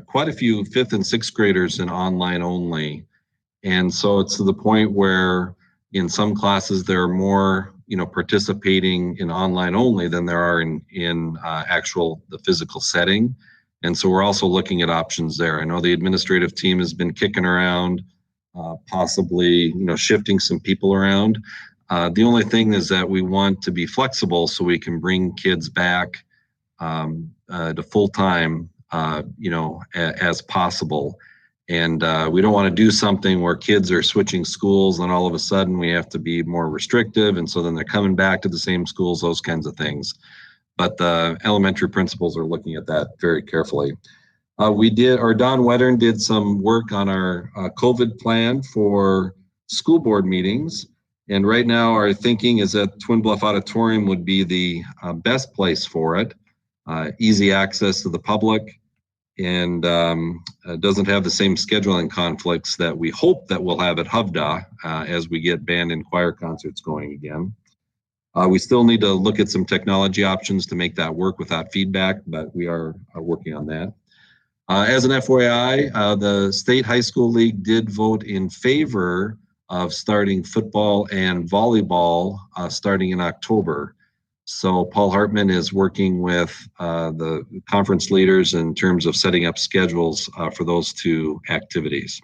quite a few fifth and sixth graders in online only, and so it's to the point where in some classes there are more participating in online only than there are in the physical setting. And so we're also looking at options there. I know the administrative team has been kicking around, possibly shifting some people around. The only thing is that we want to be flexible so we can bring kids back to full time, as possible. And we don't want to do something where kids are switching schools and all of a sudden we have to be more restrictive. And so then they're coming back to the same schools, those kinds of things. But the elementary principals are looking at that very carefully. Don Wettern did some work on our COVID plan for school board meetings. And right now our thinking is that Twin Bluff Auditorium would be the best place for it. Easy access to the public, and doesn't have the same scheduling conflicts that we hope that we'll have at HUVDA as we get band and choir concerts going again. We still need to look at some technology options to make that work without feedback, but we are working on that. As an FYI, the State High School League did vote in favor of starting football and volleyball starting in October. So Paul Hartman is working with the conference leaders in terms of setting up schedules for those two activities.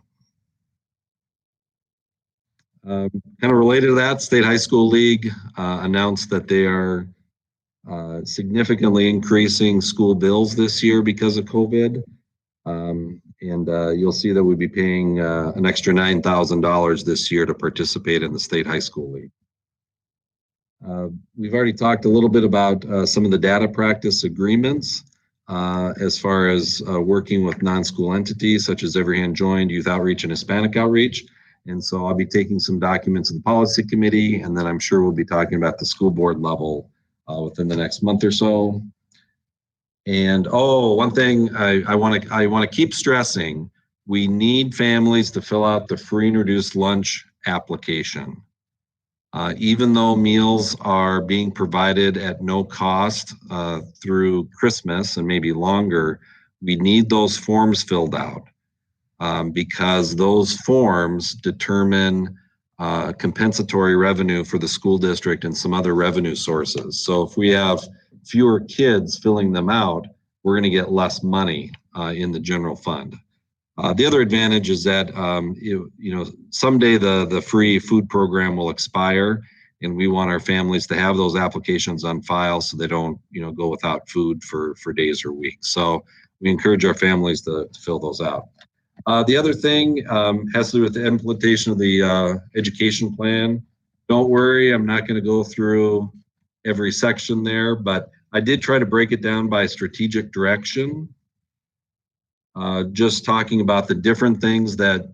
Kind of related to that, State High School League announced that they are significantly increasing school bills this year because of COVID. You'll see that we'll be paying an extra $9,000 this year to participate in the State High School League. We've already talked a little bit about some of the data practice agreements as far as working with non-school entities such as Every Hand Joined, Youth Outreach, and Hispanic Outreach. And so I'll be taking some documents in the policy committee, and then I'm sure we'll be talking about the school board level within the next month or so. And one thing I want to keep stressing: we need families to fill out the free and reduced lunch application. Even though meals are being provided at no cost through Christmas and maybe longer, we need those forms filled out because those forms determine compensatory revenue for the school district and some other revenue sources. So if we have fewer kids filling them out, we're going to get less money in the general fund. The other advantage is that someday the free food program will expire, and we want our families to have those applications on file so they don't go without food for days or weeks. So we encourage our families to fill those out. The other thing has to do with the implementation of the education plan. Don't worry, I'm not going to go through every section there, but I did try to break it down by strategic direction. Just talking about the different things that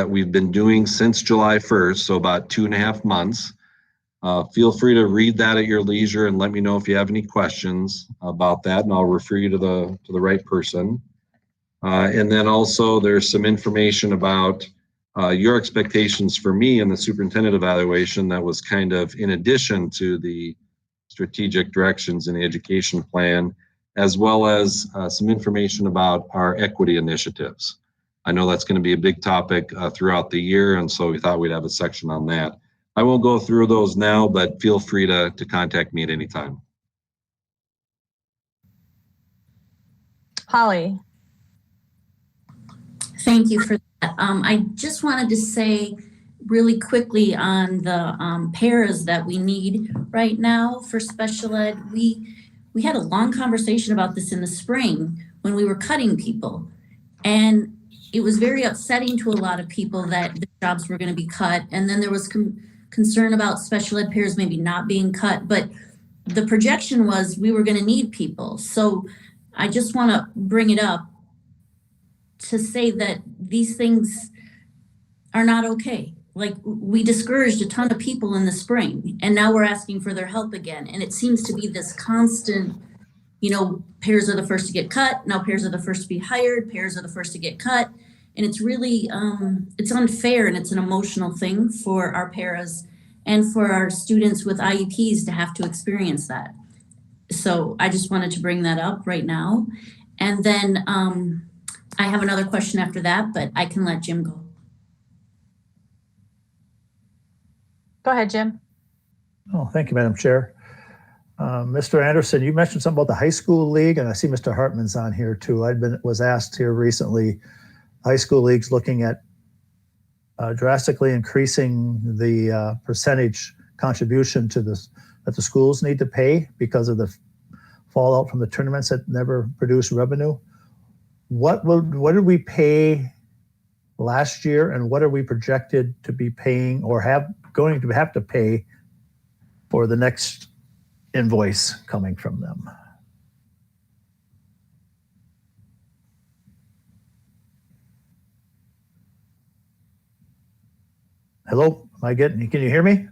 we've been doing since July 1st, so about 2.5 months. Feel free to read that at your leisure and let me know if you have any questions about that, and I'll refer you to the right person. And then also there's some information about your expectations for me in the superintendent evaluation that was kind of in addition to the strategic directions in the education plan, as well as some information about our equity initiatives. I know that's going to be a big topic throughout the year, and so we thought we'd have a section on that. I won't go through those now, but feel free to contact me at any time. Holly. Thank you for that. I just wanted to say really quickly on the paras that we need right now for special ed. We had a long conversation about this in the spring when we were cutting people. And it was very upsetting to a lot of people that the jobs were going to be cut. And then there was concern about special ed pairs maybe not being cut. But the projection was we were going to need people. So I just want to bring it up to say that these things are not okay. Like, we discouraged a ton of people in the spring, and now we're asking for their help again. And it seems to be this constant, pairs are the first to get cut. Now pairs are the first to be hired. Pairs are the first to get cut. And it's really, it's unfair, and it's an emotional thing for our paras and for our students with IEPs to have to experience that. So I just wanted to bring that up right now. And then I have another question after that, but I can let Jim go. Go ahead, Jim. Oh, thank you, Madam Chair. Mr. Anderson, you mentioned something about the high school league, and I see Mr. Hartman's on here too. Was asked here recently, high school league's looking at drastically increasing the percentage contribution to this that the schools need to pay because of the fallout from the tournaments that never produce revenue. What did we pay last year, and what are we projected to be paying or going to have to pay for the next invoice coming from them? Hello, can you hear me?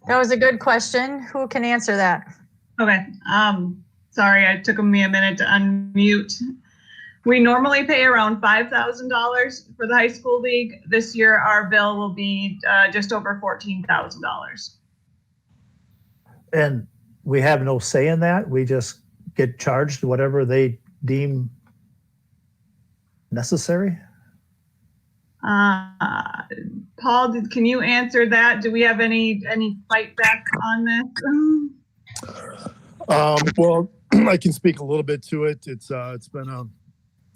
That was a good question. Who can answer that? Okay. Sorry, it took me a minute to unmute. We normally pay around $5,000 for the high school league. This year, our bill will be just over $14,000. And we have no say in that. We just get charged whatever they deem necessary. Paul, can you answer that? Do we have any fight back on this? Well, I can speak a little bit to it. It's been a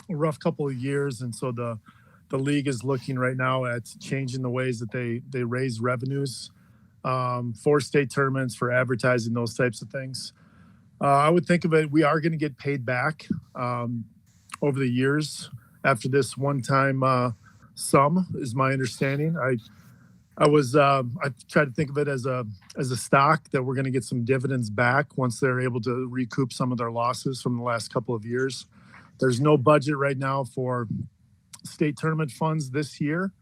rough couple of years, and so the league is looking right now at changing the ways that they raise revenues for state tournaments, for advertising, those types of things. I would think of it, we are going to get paid back over the years after this one-time sum, is my understanding. I tried to think of it as a stock that we're going to get some dividends back once they're able to recoup some of their losses from the last couple of years. There's no budget right now for state tournament funds this year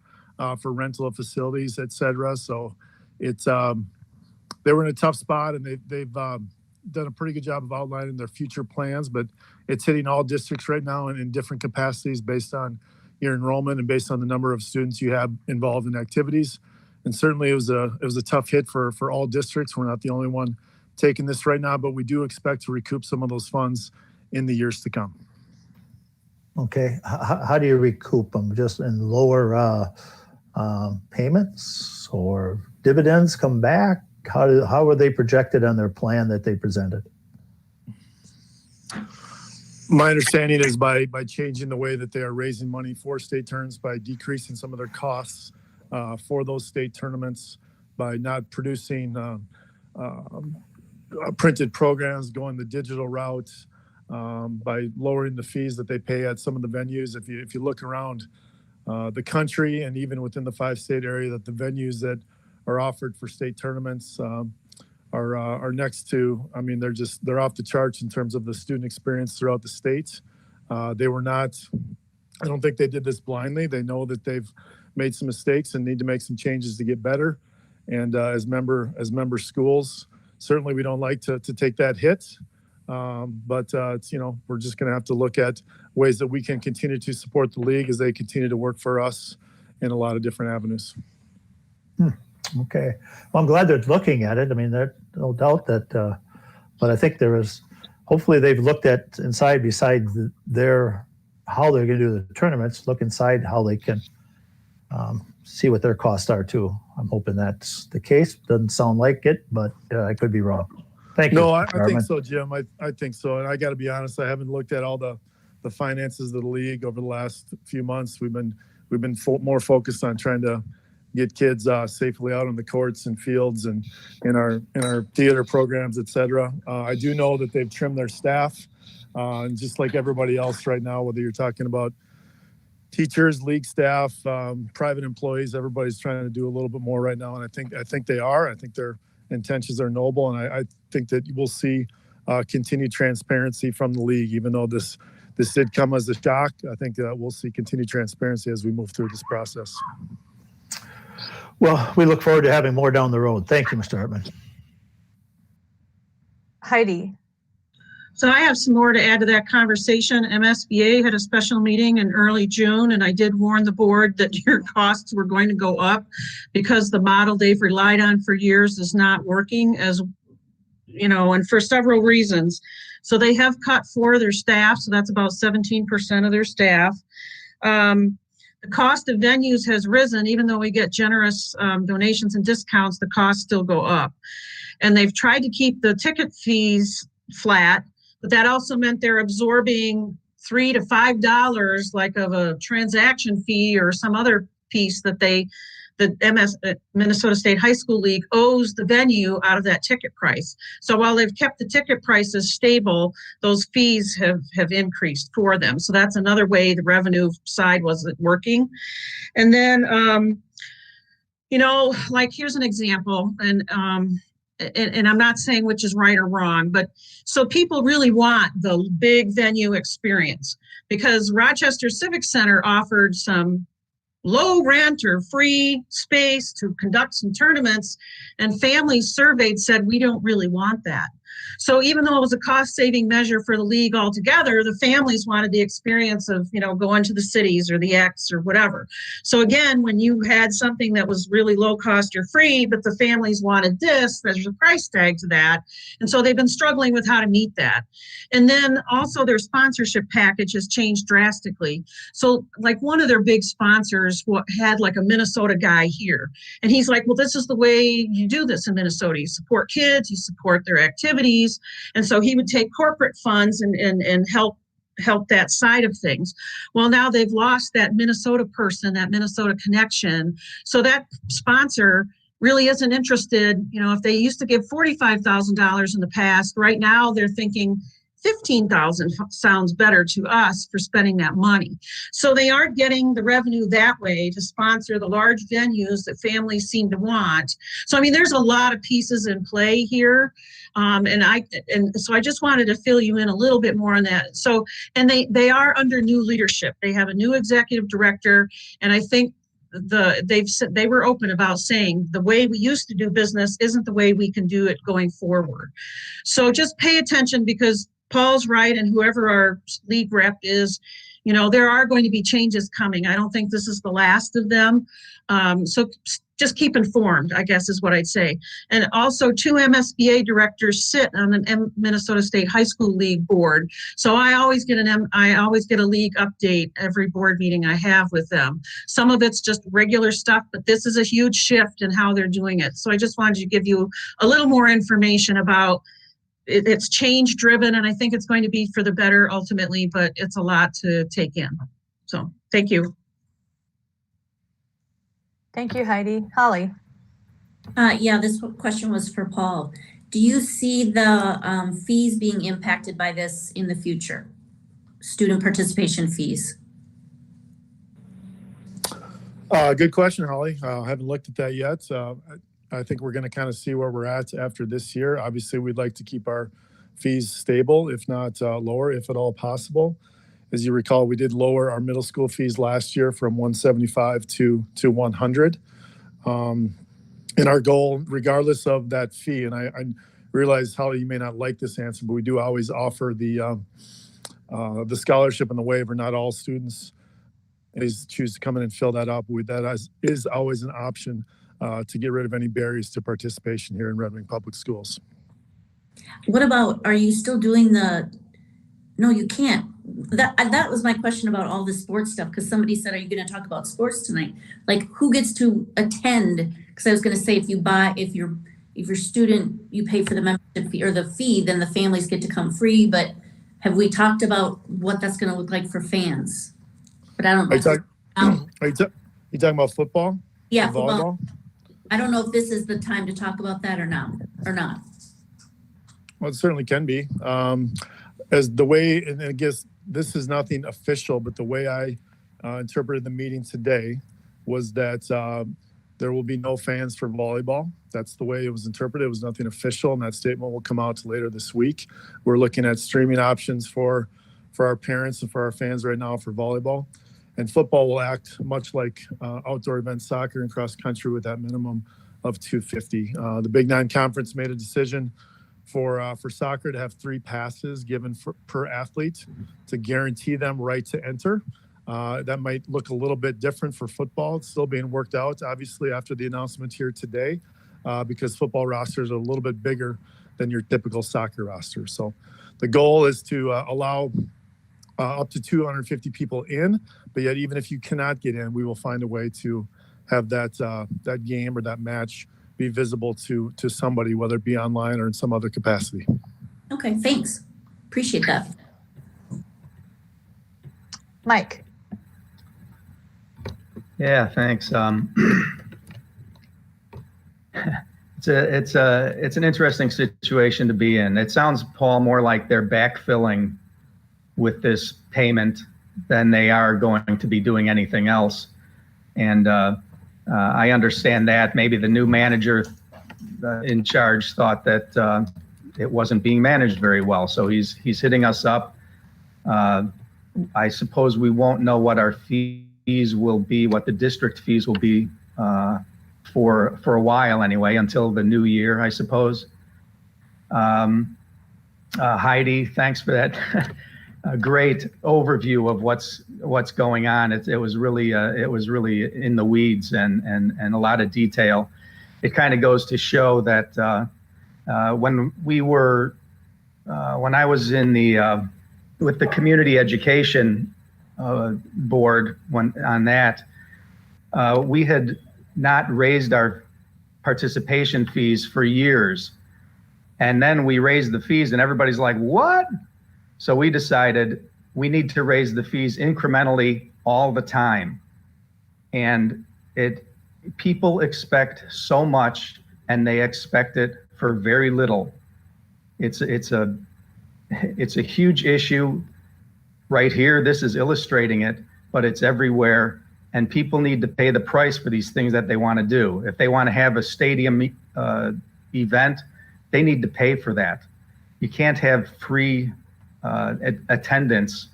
for rental of facilities, et cetera. So it's they were in a tough spot, and they've done a pretty good job of outlining their future plans, but it's hitting all districts right now and in different capacities based on your enrollment and based on the number of students you have involved in activities. And certainly it was a tough hit for all districts. We're not the only one taking this right now, but we do expect to recoup some of those funds in the years to come. Okay, how do you recoup them? Just in lower payments or dividends come back? How were they projected on their plan that they presented? My understanding is by changing the way that they are raising money for state tournaments, by decreasing some of their costs for those state tournaments, by not producing printed programs, going the digital route, by lowering the fees that they pay at some of the venues. If you look around the country and even within the 5-state area, that the venues that are offered for state tournaments are next to, I mean, they're off the charts in terms of the student experience throughout the state. They were not, I don't think they did this blindly. They know that they've made some mistakes and need to make some changes to get better. And as member schools, certainly we don't like to take that hit. But it's, we're just going to have to look at ways that we can continue to support the league as they continue to work for us in a lot of different avenues. Okay. Well, I'm glad they're looking at it. I mean, there's no doubt that, but I think hopefully they've looked at inside besides how they're going to do the tournaments, look inside how they can see what their costs are too. I'm hoping that's the case. Doesn't sound like it, but I could be wrong. Thank you. No, I think so, Jim. I think so. And I got to be honest, I haven't looked at all the finances of the league over the last few months. We've been more focused on trying to get kids safely out on the courts and fields and in our theater programs, et cetera. I do know that they've trimmed their staff, and just like everybody else right now, whether you're talking about teachers, league staff, private employees, everybody's trying to do a little bit more right now. And I think they are. I think their intentions are noble, and I think that we'll see continued transparency from the league, even though this did come as a shock. I think we'll see continued transparency as we move through this process. Well, we look forward to having more down the road. Thank you, Mr. Hartman. Heidi. So I have some more to add to that conversation. MSBA had a special meeting in early June, and I did warn the board that your costs were going to go up because the model they've relied on for years is not working, as and for several reasons. So they have cut 4 of their staff, so that's about 17% of their staff. The cost of venues has risen, even though we get generous donations and discounts, the costs still go up. And they've tried to keep the ticket fees flat, but that also meant they're absorbing $3 to $5 like of a transaction fee or some other piece that the Minnesota State High School League owes the venue out of that ticket price. So while they've kept the ticket prices stable, those fees have increased for them. So that's another way the revenue side wasn't working. And then, like here's an example, and I'm not saying which is right or wrong, but so people really want the big venue experience because Rochester Civic Center offered some low rent or free space to conduct some tournaments, and families surveyed said, we don't really want that. So even though it was a cost-saving measure for the league altogether, the families wanted the experience of, going to the cities or the X or whatever. So again, when you had something that was really low cost or free, but the families wanted this, there's a price tag to that. And so they've been struggling with how to meet that. And then also their sponsorship package has changed drastically. So like one of their big sponsors had like a Minnesota guy here. And he's like, well, this is the way you do this in Minnesota. You support kids, you support their activities. And so he would take corporate funds and help that side of things. Well, now they've lost that Minnesota person, that Minnesota connection. So that sponsor really isn't interested. If they used to give $45,000 in the past, right now they're thinking 15,000 sounds better to us for spending that money. So they aren't getting the revenue that way to sponsor the large venues that families seem to want. So, there's a lot of pieces in play here. So I just wanted to fill you in a little bit more on that. So, and they are under new leadership. They have a new executive director, and I think they were open about saying the way we used to do business isn't the way we can do it going forward. So just pay attention, because Paul's right, and whoever our league rep is, there are going to be changes coming. I don't think this is the last of them. So just keep informed, I guess is what I'd say. And also 2 MSBA directors sit on the Minnesota State High School League board. So I always get a league update every board meeting I have with them. Some of it's just regular stuff, but this is a huge shift in how they're doing it. So I just wanted to give you a little more information about it's change driven, and I think it's going to be for the better ultimately, but it's a lot to take in. So thank you. Thank you, Heidi. Holly. Yeah, this question was for Paul. Do you see the fees being impacted by this in the future? Student participation fees? Good question, Holly. I haven't looked at that yet. I think we're going to kind of see where we're at after this year. Obviously, we'd like to keep our fees stable, if not lower, if at all possible. As you recall, we did lower our middle school fees last year from 175 to 100. And our goal, regardless of that fee, and I realize, Holly, you may not like this answer, but we do always offer the scholarship and the waiver. Not all students choose to come in and fill that up. That is always an option to get rid of any barriers to participation here in Red Wing Public Schools. What about, are you still doing no, you can't. That was my question about all this sports stuff, because somebody said, are you going to talk about sports tonight? Like, who gets to attend? Because I was going to say, if your student, you pay for the membership fee or the fee, then the families get to come free. But have we talked about what that's going to look like for fans? But I don't know. Are you talking about football? Yeah, volleyball? I don't know if this is the time to talk about that or not. Well, it certainly can be. As the way, and I guess this is nothing official, but the way I interpreted the meeting today was that there will be no fans for volleyball. That's the way it was interpreted. It was nothing official, and that statement will come out later this week. We're looking at streaming options for our parents and for our fans right now for volleyball. And football will act much like outdoor event soccer and cross country with that minimum of 250. The Big Nine Conference made a decision for soccer to have 3 passes given per athlete to guarantee them right to enter. That might look a little bit different for football. It's still being worked out, obviously, after the announcement here today, because football rosters are a little bit bigger than your typical soccer roster. So the goal is to allow up to 250 people in, but yet even if you cannot get in, we will find a way to have that game or that match be visible to somebody, whether it be online or in some other capacity. Okay, thanks. Appreciate that. Mike. Yeah, thanks. It's an interesting situation to be in. It sounds, Paul, more like they're backfilling with this payment than they are going to be doing anything else. And I understand that. Maybe the new manager in charge thought that it wasn't being managed very well. So he's hitting us up. I suppose we won't know what our fees will be, what the district fees will be for a while anyway, until the new year, I suppose. Heidi, thanks for that a great overview of what's going on. It was really in the weeds and a lot of detail. It kind of goes to show that when I was in the with the community education board on that, we had not raised our participation fees for years. And then we raised the fees and everybody's like, what? So we decided we need to raise the fees incrementally all the time. And people expect so much and they expect it for very little. It's a huge issue right here. This is illustrating it, but it's everywhere. And people need to pay the price for these things that they want to do. If they want to have a stadium event, they need to pay for that. You can't have free attendance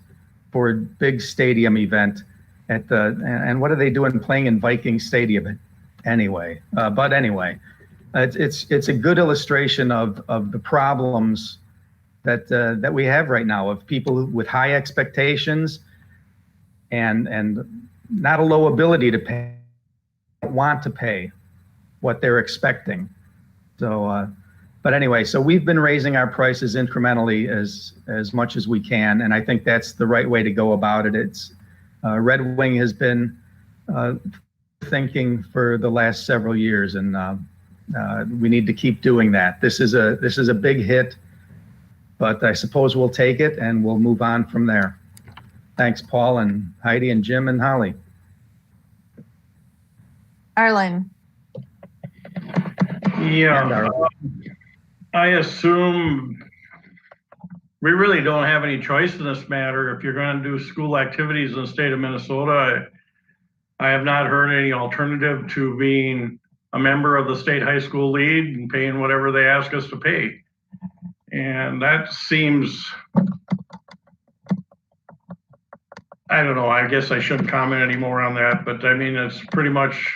for a big stadium event and what are they doing playing in Viking Stadium anyway? But anyway, it's a good illustration of the problems that we have right now of people with high expectations and not a low ability to pay, want to pay what they're expecting. So, but anyway, so we've been raising our prices incrementally as much as we can, and I think that's the right way to go about it. It's Red Wing has been thinking for the last several years, and we need to keep doing that. This is a big hit, but I suppose we'll take it and we'll move on from there. Thanks, Paul and Heidi and Jim and Holly. Arlen. Yeah, I assume we really don't have any choice in this matter. If you're going to do school activities in the state of Minnesota, I have not heard any alternative to being a member of the state high school league and paying whatever they ask us to pay. And that seems, I don't know, I guess I shouldn't comment anymore on that, but I mean, it's pretty much,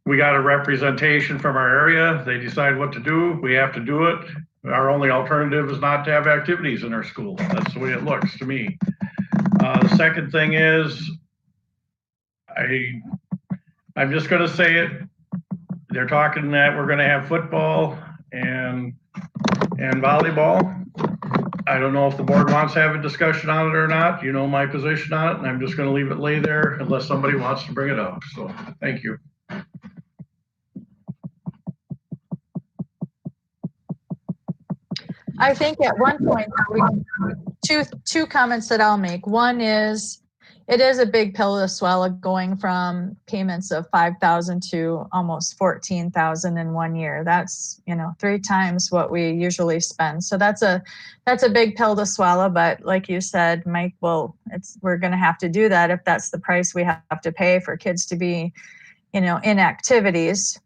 we got a representation from our area. They decide what to do. We have to do it. Our only alternative is not to have activities in our school. That's the way it looks to me. The second thing is, I'm just going to say it. They're talking that we're going to have football and volleyball. I don't know if the board wants to have a discussion on it or not. You know my position on it, and I'm just going to leave it lay there unless somebody wants to bring it up. So thank you. I think at one point, two comments that I'll make. One is, it is a big pill to swallow going from payments of $5,000 to almost $14,000 in 1 year. That's, 3 times what we usually spend. So that's a big pill to swallow. But like you said, Mike, we're going to have to do that if that's the price we have to pay for kids to be, in activities.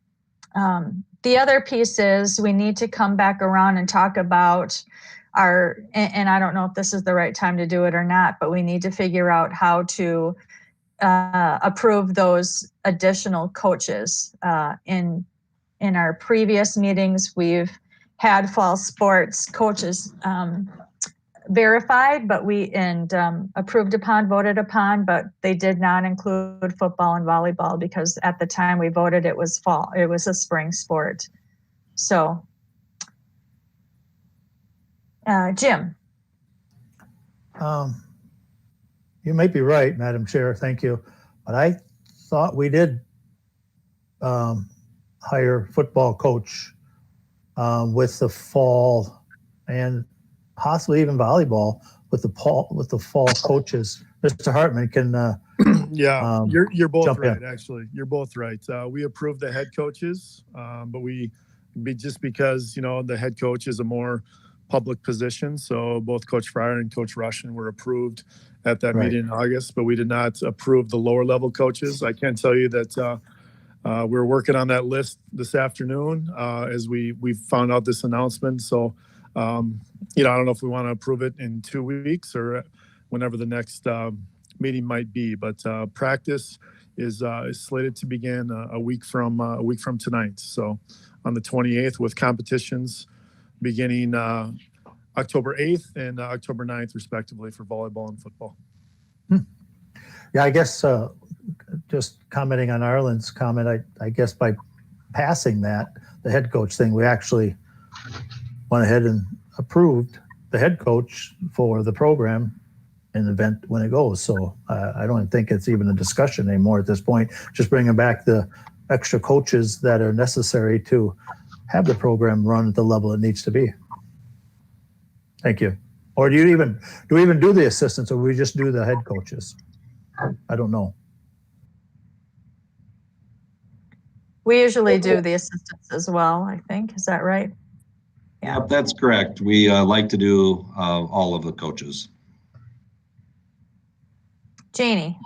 The other piece is we need to come back around and talk about and I don't know if this is the right time to do it or not, but we need to figure out how to approve those additional coaches. In our previous meetings, we've had fall sports coaches verified, but approved upon, voted upon, but they did not include football and volleyball because at the time we voted, it was fall, it was a spring sport. So, Jim. You might be right, Madam Chair, thank you. But I thought we did hire football coach with the fall and possibly even volleyball with the fall coaches. Mr. Hartman can yeah, you're both jump right. in. Actually, you're both right. We approved the head coaches, but just because the head coach is a more public position, so both Coach Fryer and Coach Russian were approved at that meeting in August, but we did not approve the lower level coaches. I can tell you that we're working on that list this afternoon as we found out this announcement. So. I don't know if we want to approve it in 2 weeks or whenever the next meeting might be, but practice is slated to begin a week from tonight. So on the 28th, with competitions beginning October 8th and October 9th, respectively, for volleyball and football. Yeah, I guess just commenting on Arlen's comment, I guess by passing that, the head coach thing, we actually went ahead and approved the head coach for the program and event when it goes. So I don't think it's even a discussion anymore at this point. Just bringing back the extra coaches that are necessary to have the program run at the level it needs to be. Thank you. Or do we even do the assistants, or we just do the head coaches? I don't know. We usually do the assistants as well, I think. Is that right? Yeah, that's correct. We like to do all of the coaches. Janie.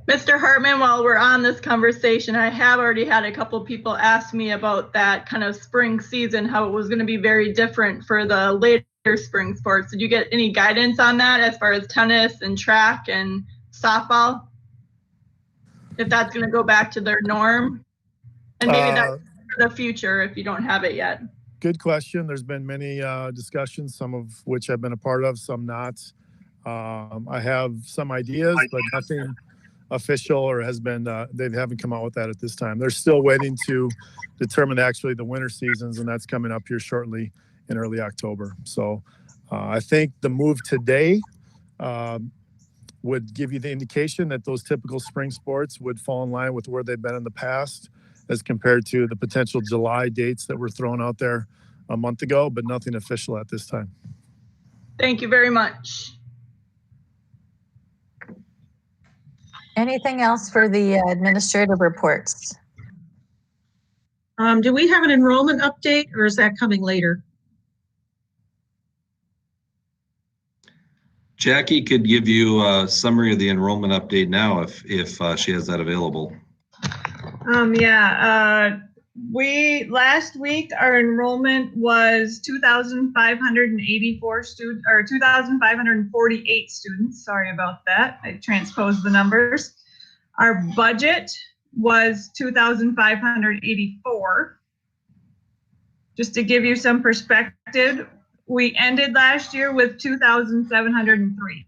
Mr. Hartman, while we're on this conversation, I have already had a couple people ask me about that kind of spring season, how it was going to be very different for the later spring sports. Did you get any guidance on that as far as tennis and track and softball? If that's going to go back to their norm? And maybe that's for the future if you don't have it yet. Good question. There's been many discussions, some of which I've been a part of, some not. I have some ideas, but nothing official or has been, they haven't come out with that at this time. They're still waiting to determine actually the winter seasons, and that's coming up here shortly in early October. So I think the move today would give you the indication that those typical spring sports would fall in line with where they've been in the past as compared to the potential July dates that were thrown out there a month ago, but nothing official at this time. Thank you very much. Anything else for the administrative reports? Do we have an enrollment update, or is that coming later? Jackie could give you a summary of the enrollment update now if she has that available. Last week our enrollment was 2,584 students, or 2,548 students. Sorry about that. I transposed the numbers. Our budget was 2,584. Just to give you some perspective, we ended last year with 2,703.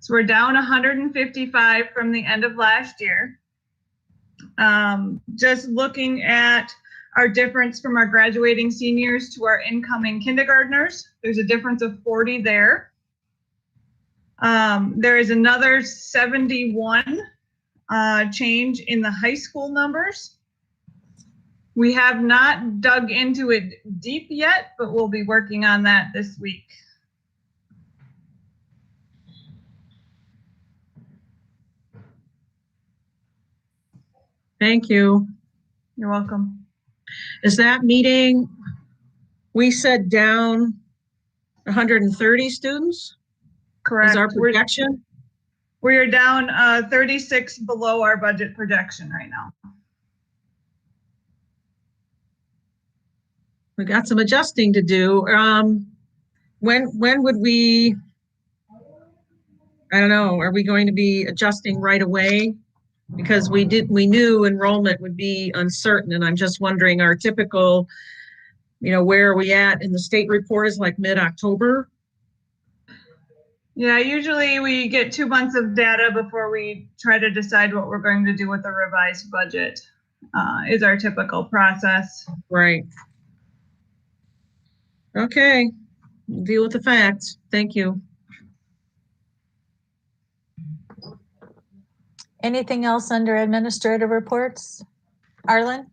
So we're down 155 from the end of last year. Just looking at our difference from our graduating seniors to our incoming kindergartners, there's a difference of 40 there. There is another 71 change in the high school numbers. We have not dug into it deep yet, but we'll be working on that this week. Thank you. You're welcome. Is that meeting, we said down 130 students? Correct. Is our projection? We're down 36 below our budget projection right now. We got some adjusting to do. When would we, I don't know, are we going to be adjusting right away? Because we knew enrollment would be uncertain, and I'm just wondering, our typical, where are we at in the state report is like mid-October? Yeah, usually we get 2 months of data before we try to decide what we're going to do with the revised budget, is our typical process. Right. Okay, we'll deal with the facts. Thank you. Anything else under administrative reports? Arlen?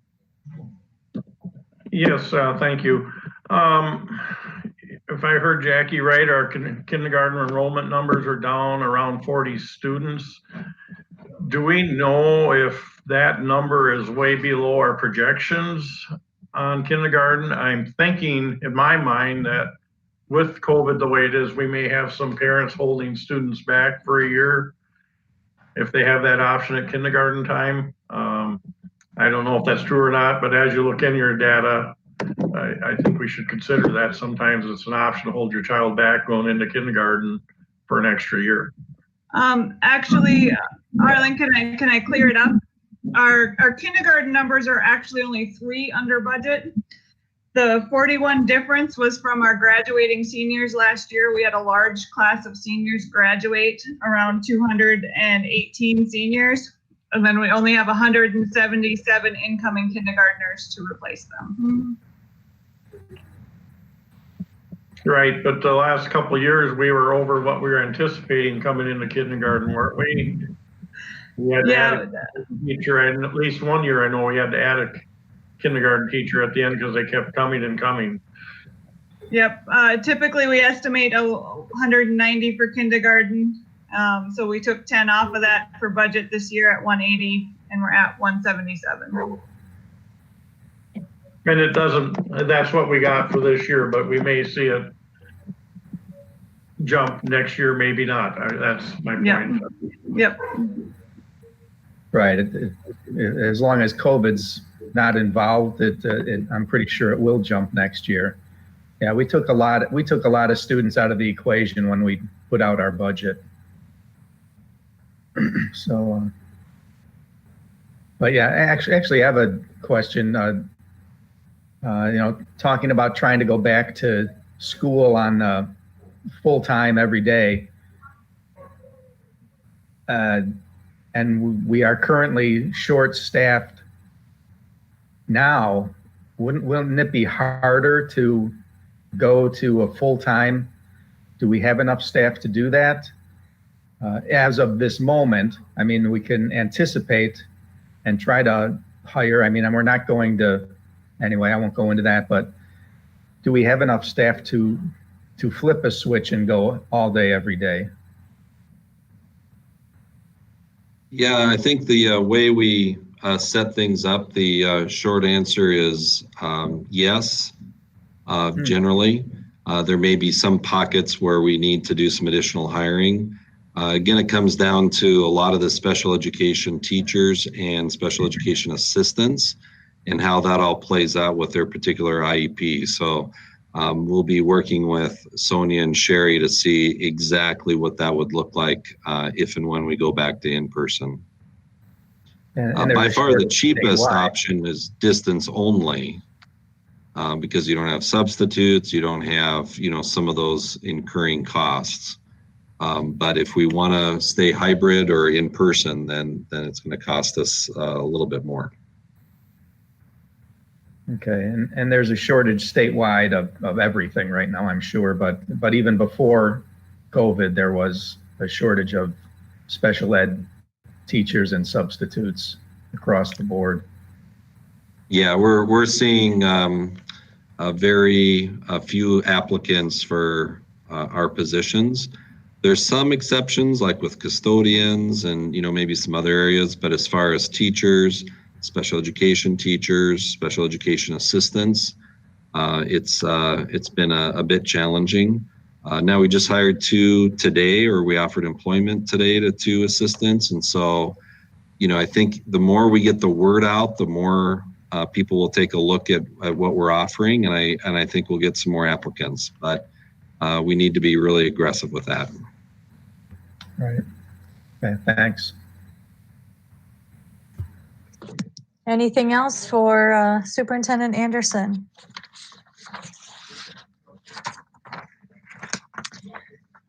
Yes, thank you. If I heard Jackie right, our kindergarten enrollment numbers are down around 40 students. Do we know if that number is way below our projections on kindergarten? I'm thinking in my mind that with COVID the way it is, we may have some parents holding students back for a year if they have that option at kindergarten time. I don't know if that's true or not, but as you look in your data, I think we should consider that sometimes it's an option to hold your child back going into kindergarten for an extra year. Actually, Arlen, can I clear it up? Our kindergarten numbers are actually only 3 under budget. The 41 difference was from our graduating seniors last year. We had a large class of seniors graduate, around 218 seniors. And then we only have 177 incoming kindergartners to replace them. Right, but the last couple of years, we were over what we were anticipating coming into kindergarten, weren't we? We had to add a teacher, and at least one year I know we had to add a kindergarten teacher at the end because they kept coming and coming. Yep. Typically, we estimate 190 for kindergarten. So we took 10 off of that for budget this year at 180, and we're at 177. And it doesn't, that's what we got for this year, but we may see it jump next year, maybe not. That's my point. Yep. Right. As long as COVID's not involved, I'm pretty sure it will jump next year. Yeah, we took a lot of students out of the equation when we put out our budget. So, but yeah, actually, I have a question. Talking about trying to go back to school on full time every day, and we are currently short-staffed now. Wouldn't it be harder to go to a full time? Do we have enough staff to do that? As of this moment, I mean, we can anticipate and try to hire. I mean, and we're not going to, anyway, I won't go into that, but do we have enough staff to flip a switch and go all day, every day? Yeah, I think the way we set things up, the short answer is yes, generally. There may be some pockets where we need to do some additional hiring. Again, it comes down to a lot of the special education teachers and special education assistants and how that all plays out with their particular IEP. So we'll be working with Sonia and Sherry to see exactly what that would look like if and when we go back to in-person. And by far the cheapest statewide option is distance only because you don't have substitutes, you don't have, some of those incurring costs. But if we want to stay hybrid or in person, then it's going to cost us a little bit more. Okay, and there's a shortage statewide of everything right now, I'm sure, but even before COVID, there was a shortage of special ed teachers and substitutes across the board. Yeah, we're seeing a few applicants for our positions. There's some exceptions, like with custodians and maybe some other areas, but as far as teachers, special education teachers, special education assistants, it's been a bit challenging. Now we just hired 2 today, or we offered employment today to 2 assistants, and so I think the more we get the word out, the more people will take a look at what we're offering, and I think we'll get some more applicants, but we need to be really aggressive with that. Right. Okay, thanks. Anything else for Superintendent Anderson?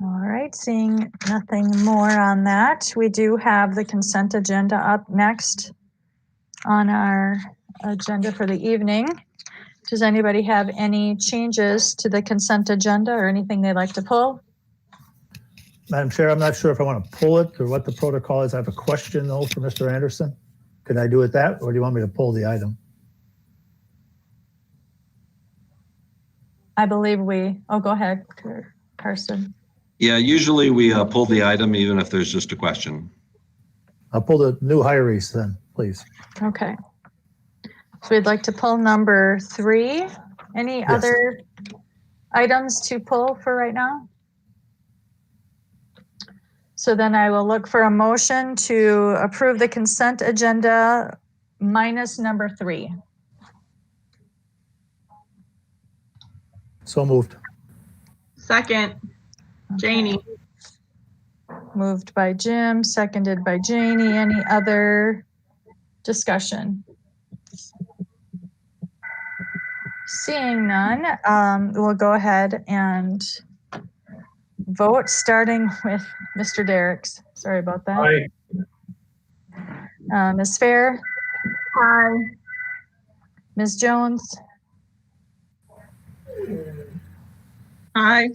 All right, seeing nothing more on that, we do have the consent agenda up next on our agenda for the evening. Does anybody have any changes to the consent agenda or anything they'd like to pull? Madam Chair, I'm not sure if I want to pull it or what the protocol is. I have a question though for Mr. Anderson. Can I do it that, or do you want me to pull the item? I believe go ahead, Carson. Yeah, usually we pull the item even if there's just a question. I'll pull the new hirees then, please. Okay. So we'd like to pull number 3. Any Yes. other items to pull for right now? So then I will look for a motion to approve the consent agenda minus number 3. So moved. Second, Janie. Moved by Jim, seconded by Janie. Any other discussion? Seeing none, we'll go ahead and vote, starting with Mr. Derricks. Sorry about that. Aye. Ms. Fair, Aye. Ms. Jones, Aye.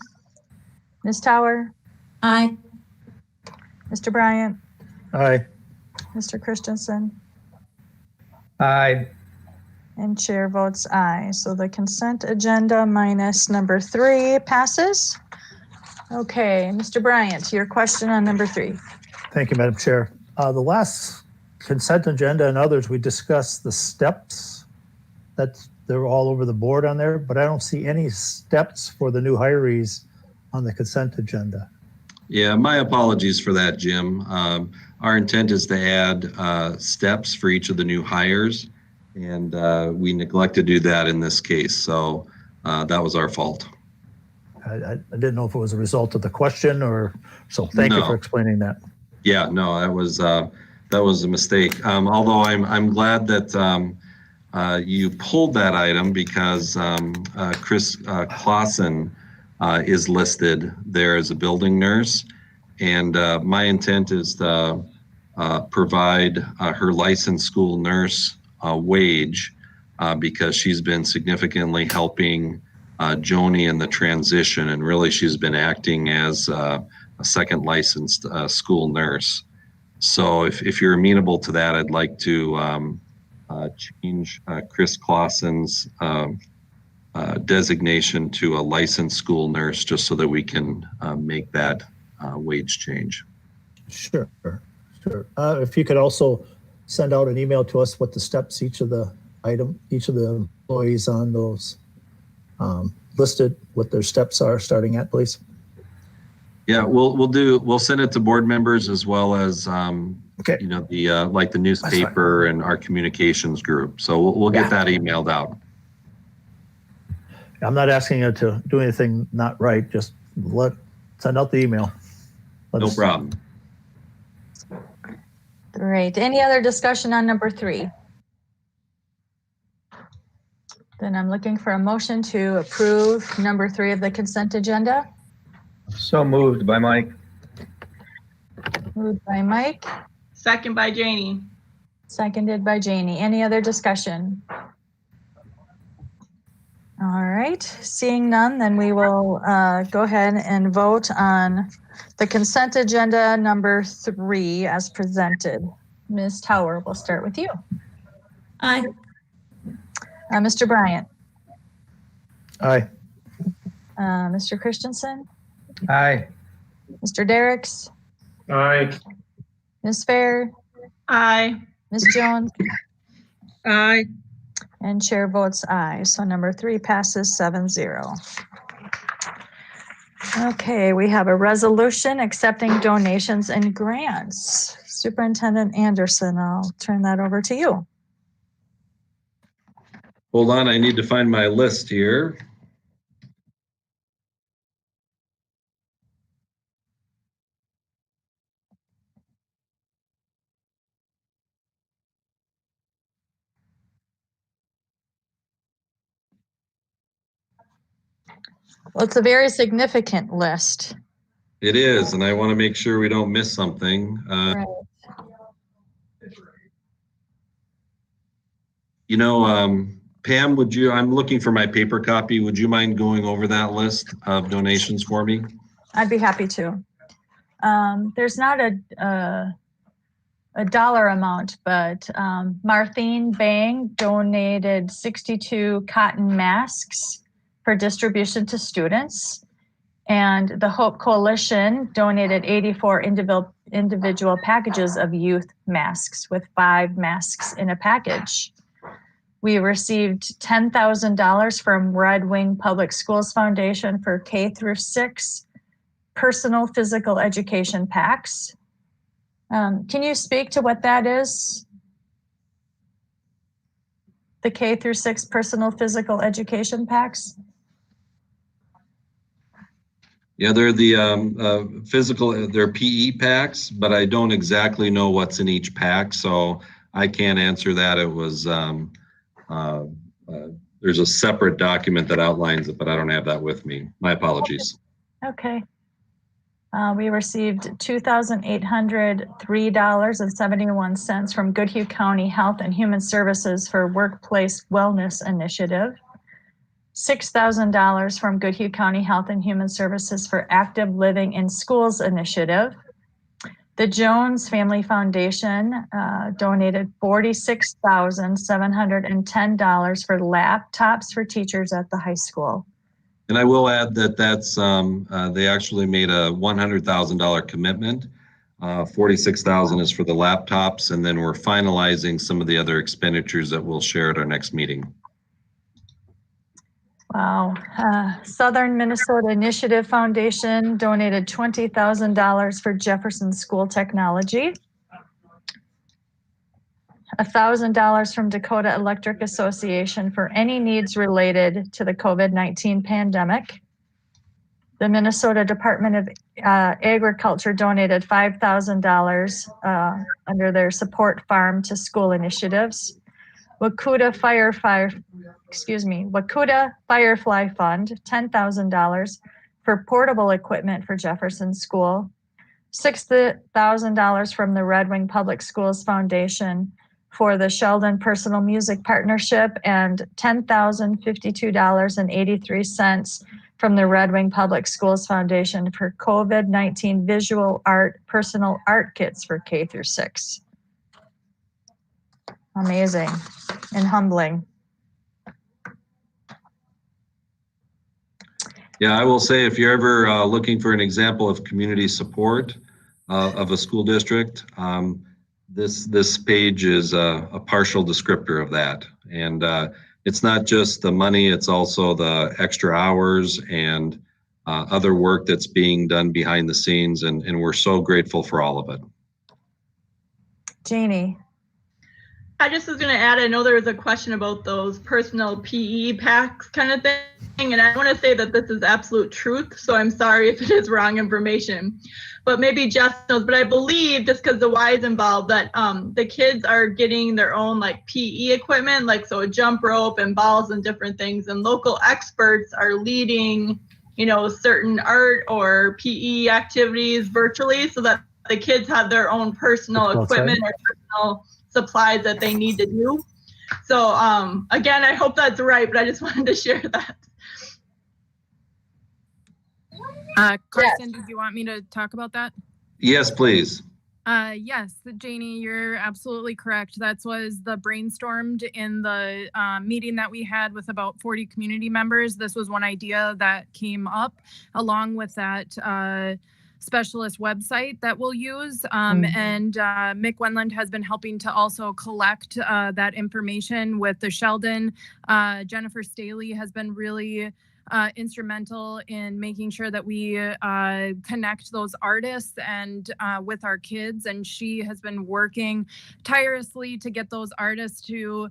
Ms. Tower, Aye. Mr. Bryant, Aye. Mr. Christensen, Aye. and chair votes aye. So the consent agenda minus number 3 passes. Okay, Mr. Bryant, your question on number 3. Thank you, Madam Chair. The last consent agenda and others, we discussed the steps. They're all over the board on there, but I don't see any steps for the new hirees on the consent agenda. Yeah, my apologies for that, Jim. Our intent is to add steps for each of the new hires, and we neglected to do that in this case. So that was our fault. I didn't know if it was a result of the question or, so thank you No. for explaining that. Yeah, no, that was a mistake. Although I'm glad that you pulled that item because Chris Clausen is listed there as a building nurse, and my intent is to provide her licensed school nurse wage because she's been significantly helping Joni in the transition, and really she's been acting as a second licensed school nurse. So if you're amenable to that, I'd like to change Chris Clausen's designation to a licensed school nurse, just so that we can make that wage change. Sure. If you could also send out an email to us what the steps each of the employees on those listed, what their steps are starting at, please. Yeah, we'll send it to board members as well as Okay. you know, the like the newspaper and our communications group. So we'll get that emailed out. I'm not asking you to do anything not right. Just send out the email. No problem. Great. Any other discussion on number 3? Then I'm looking for a motion to approve number 3 of the consent agenda. So moved by Mike. Moved by Mike, Second by Janie. seconded by Janie. Any other discussion? All right, seeing none, then we will go ahead and vote on the consent agenda number 3 as presented. Ms. Tower, we'll start with you. Aye. Mr. Bryant, Aye. Mr. Christensen, Aye. Mr. Derricks, Aye. Ms. Fair, Aye. Ms. Jones, Aye. and chair votes aye. So number 3 passes 7-0. Okay, we have a resolution accepting donations and grants. Superintendent Anderson, I'll turn that over to you. Hold on, I need to find my list here. Well, it's a very significant list. It is, and I want to make sure we don't miss something. Right. You know, Pam, I'm looking for my paper copy. Would you mind going over that list of donations for me? I'd be happy to. There's not a dollar amount, but Marthine Bang donated 62 cotton masks for distribution to students. And the Hope Coalition donated 84 individual packages of youth masks with 5 masks in a package. We received $10,000 from Red Wing Public Schools Foundation for K-6 personal physical education packs. Can you speak to what that is? The K-6 personal physical education packs? Yeah, they're the they're PE packs, but I don't exactly know what's in each pack, so I can't answer that. It was there's a separate document that outlines it, but I don't have that with me. My apologies. Okay. We received $2,803.71 from Goodhue County Health and Human Services for Workplace Wellness Initiative. $6,000 from Goodhue County Health and Human Services for Active Living in Schools Initiative. The Jones Family Foundation donated $46,710 for laptops for teachers at the high school. And I will add that that's they actually made a $100,000 commitment. 46,000 is for the laptops, and then we're finalizing some of the other expenditures that we'll share at our next meeting. Wow. Southern Minnesota Initiative Foundation donated $20,000 for Jefferson School Technology. $1,000 from Dakota Electric Association for any needs related to the COVID-19 pandemic. The Minnesota Department of Agriculture donated $5,000 under their Support Farm to School initiatives. Wakuta Firefly Fund, $10,000 for portable equipment for Jefferson School. $6,000 from the Red Wing Public Schools Foundation for the Sheldon Personal Music Partnership, and $10,052.83 from the Red Wing Public Schools Foundation for COVID-19 visual art personal art kits for K through 6. Amazing and humbling. Yeah, I will say if you're ever looking for an example of community support of a school district, this page is a partial descriptor of that. And it's not just the money, it's also the extra hours and other work that's being done behind the scenes. And we're so grateful for all of it. Jeannie. I just was going to add, I know there was a question about those personal PE packs kind of thing, and I want to say that this is absolute truth, so I'm sorry if it is wrong information. But maybe Jess knows, but I believe, just because the Y is involved, that the kids are getting their own like PE equipment, like so a jump rope and balls and different things, and local experts are leading, you know, certain art or PE activities virtually so that the kids have their own personal equipment or personal supplies that they need to do. So again, I hope that's right, but I just wanted to share that. Carson, did you want me to talk about that? Yes, please. Yes, Janie, you're absolutely correct. That was the brainstormed in the meeting that we had with about 40 community members. This was one idea that came up along with that specialist website that we'll use. And Mick Wendland has been helping to also collect that information with the Sheldon. Jennifer Staley has been really instrumental in making sure that we connect those artists and with our kids, and she has been working tirelessly to get those artists to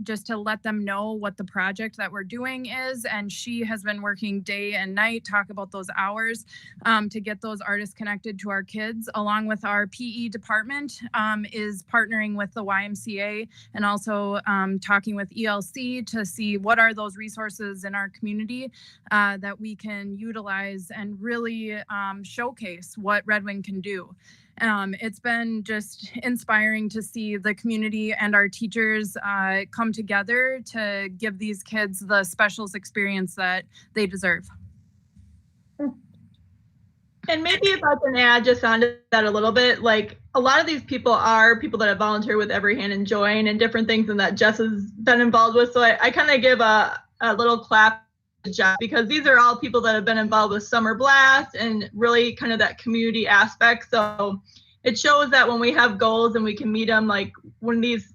just to let them know what the project that we're doing is, and she has been working day and night, talk about those hours to get those artists connected to our kids, along with our PE department is partnering with the YMCA and also talking with ELC to see what are those resources in our community that we can utilize and really showcase what Red Wing can do. It's been just inspiring to see the community and our teachers come together to give these kids the specials experience that they deserve. And maybe if I can add just onto that a little bit, like a lot of these people are people that have volunteered with Every Hand and Join and different things and that Jess has been involved with. So I kind of give a little clap to Jess, because these are all people that have been involved with Summer Blast and really kind of that community aspect. So it shows that when we have goals and we can meet them, like when these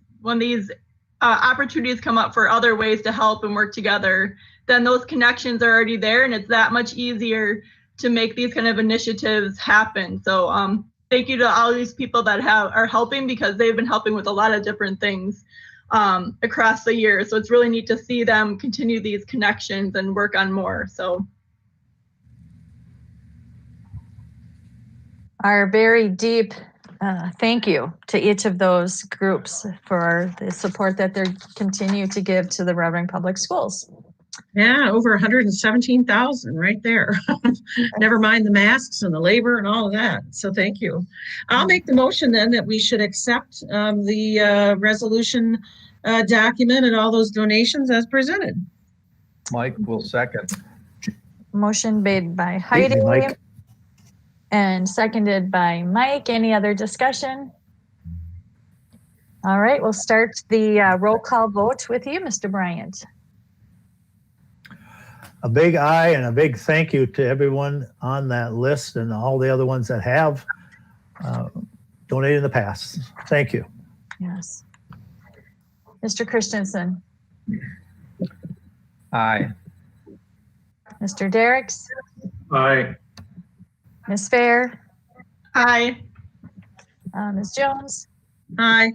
opportunities come up for other ways to help and work together, then those connections are already there, and it's that much easier to make these kind of initiatives happen. So thank you to all these people that are helping, because they've been helping with a lot of different things across the year. So it's really neat to see them continue these connections and work on more. So our very deep Thank you to each of those groups for the support that they continue to give to the Red Wing Public Schools. Yeah, over 117,000 right there. Never mind the masks and the labor and all of that. So thank you. I'll make the motion then that we should accept the resolution document and all those donations as presented. Mike will second. Motion made by Beat Heidi me, Mike. and seconded by Mike. Any other discussion? All right, we'll start the roll call vote with you, Mr. Bryant. A big aye and a big thank you to everyone on that list and all the other ones that have donated in the past. Thank you. Yes. Mr. Christensen, Aye. Mr. Derricks, Aye. Ms. Fair, Aye. Ms. Jones, Aye.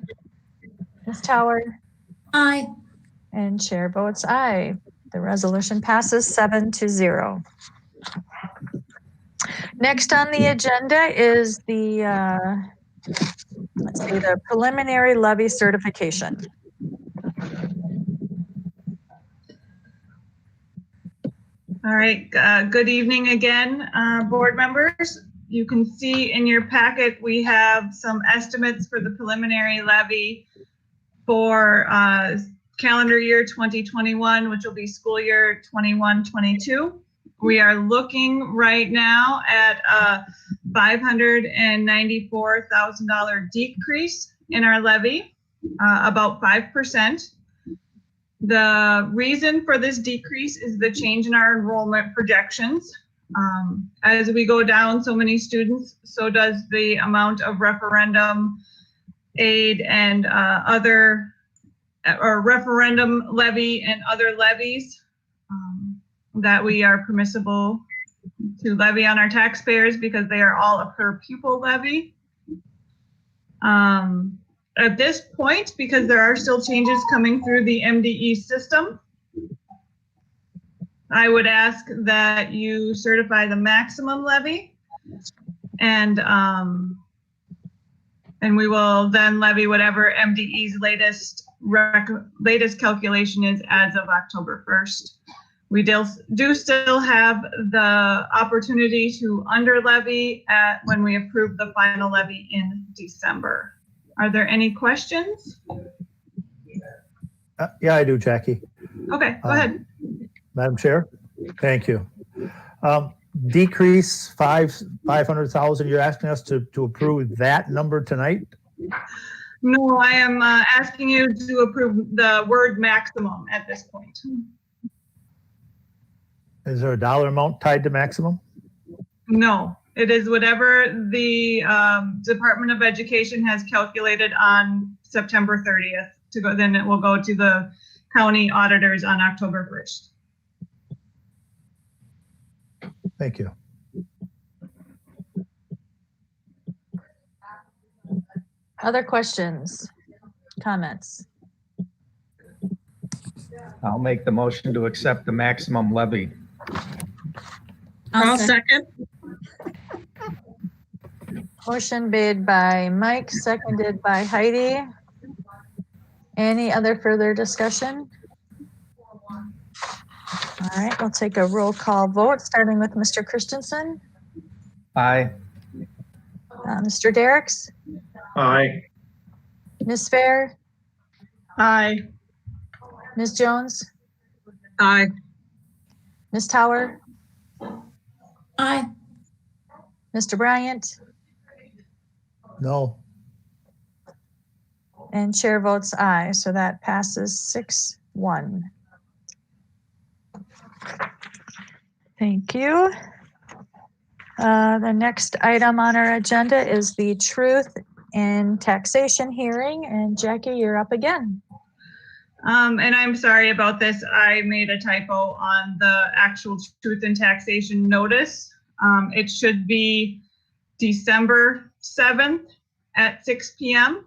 Ms. Tower, Aye. and chair votes aye. The resolution passes 7-0. Next on the agenda is the, let's see, the preliminary levy certification. All right, good evening again, board members. You can see in your packet, we have some estimates for the preliminary levy for calendar year 2021, which will be school year 21-22. We are looking right now at a $594,000 decrease in our levy, about 5%. The reason for this decrease is the change in our enrollment projections. As we go down so many students, so does the amount of referendum aid and referendum levy and other levies that we are permissible to levy on our taxpayers because they are all a per pupil levy. At this point, because there are still changes coming through the MDE system, I would ask that you certify the maximum levy, and we will then levy whatever MDE's latest calculation is as of October 1st. We do still have the opportunity to under levy when we approve the final levy in December. Are there any questions? Yeah, I do, Jackie. Okay, go ahead. Madam Chair, thank you. Decrease 500,000. You're asking us to approve that number tonight? No, I am asking you to approve the word maximum at this point. Is there a dollar amount tied to maximum? No, it is whatever the Department of Education has calculated on September 30th to go, then it will go to the county auditors on October 1st. Thank you. Other questions, comments? I'll make the motion to accept the maximum levy. I'll second. Motion made by Mike, seconded by Heidi. Any other further discussion? All right, we'll take a roll call vote, starting with Mr. Christensen, Aye. Mr. Derricks, Aye. Ms. Fair, Aye. Ms. Jones, Aye. Ms. Tower, Aye. Mr. Bryant, No. and chair votes aye, so that passes 6-1. Thank you. The next item on our agenda is the Truth in Taxation hearing, and Jackie, you're up again. And I'm sorry about this. I made a typo on the actual Truth in Taxation notice. It should be December 7th at 6 p.m.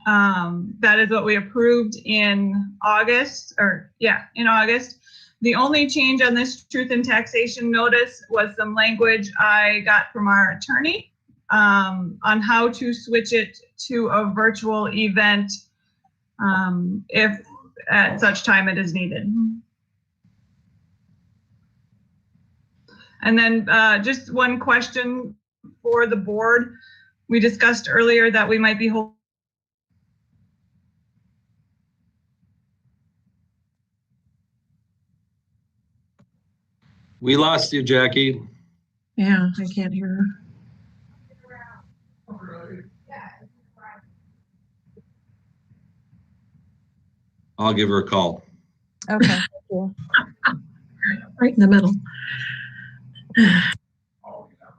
That is what we approved in August, in August. The only change on this Truth in Taxation notice was some language I got from our attorney. on how to switch it to a virtual event if at such time it is needed. And then just one question for the board. We discussed earlier that we might be holding. We lost you, Jackie. Yeah, I can't hear her. I'll give her a call. Okay, thank you. Right in the middle.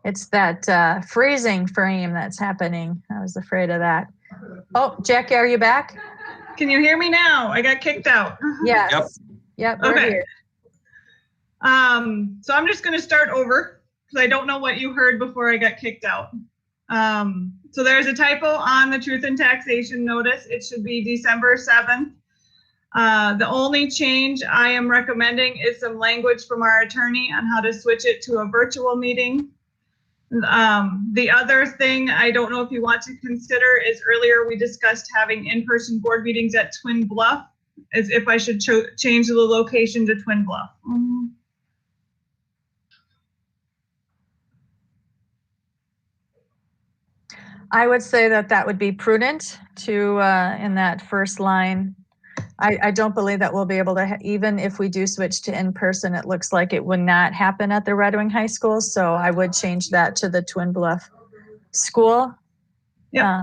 It's that freezing frame that's happening. I was afraid of that. Oh, Jackie, are you back? Can you hear me now? I got kicked out. Yes. Yep, we're Okay. here. So I'm just going to start over because I don't know what you heard before I got kicked out. So there's a typo on the truth in taxation notice. It should be December 7th. The only change I am recommending is some language from our attorney on how to switch it to a virtual meeting. The other thing I don't know if you want to consider is earlier we discussed having in-person board meetings at Twin Bluff, as if I should change the location to Twin Bluff. I would say that would be prudent to, in that first line. I don't believe that we'll be able to, even if we do switch to in-person, it looks like it would not happen at the Red Wing High School. So I would change that to the Twin Bluff School. Yeah.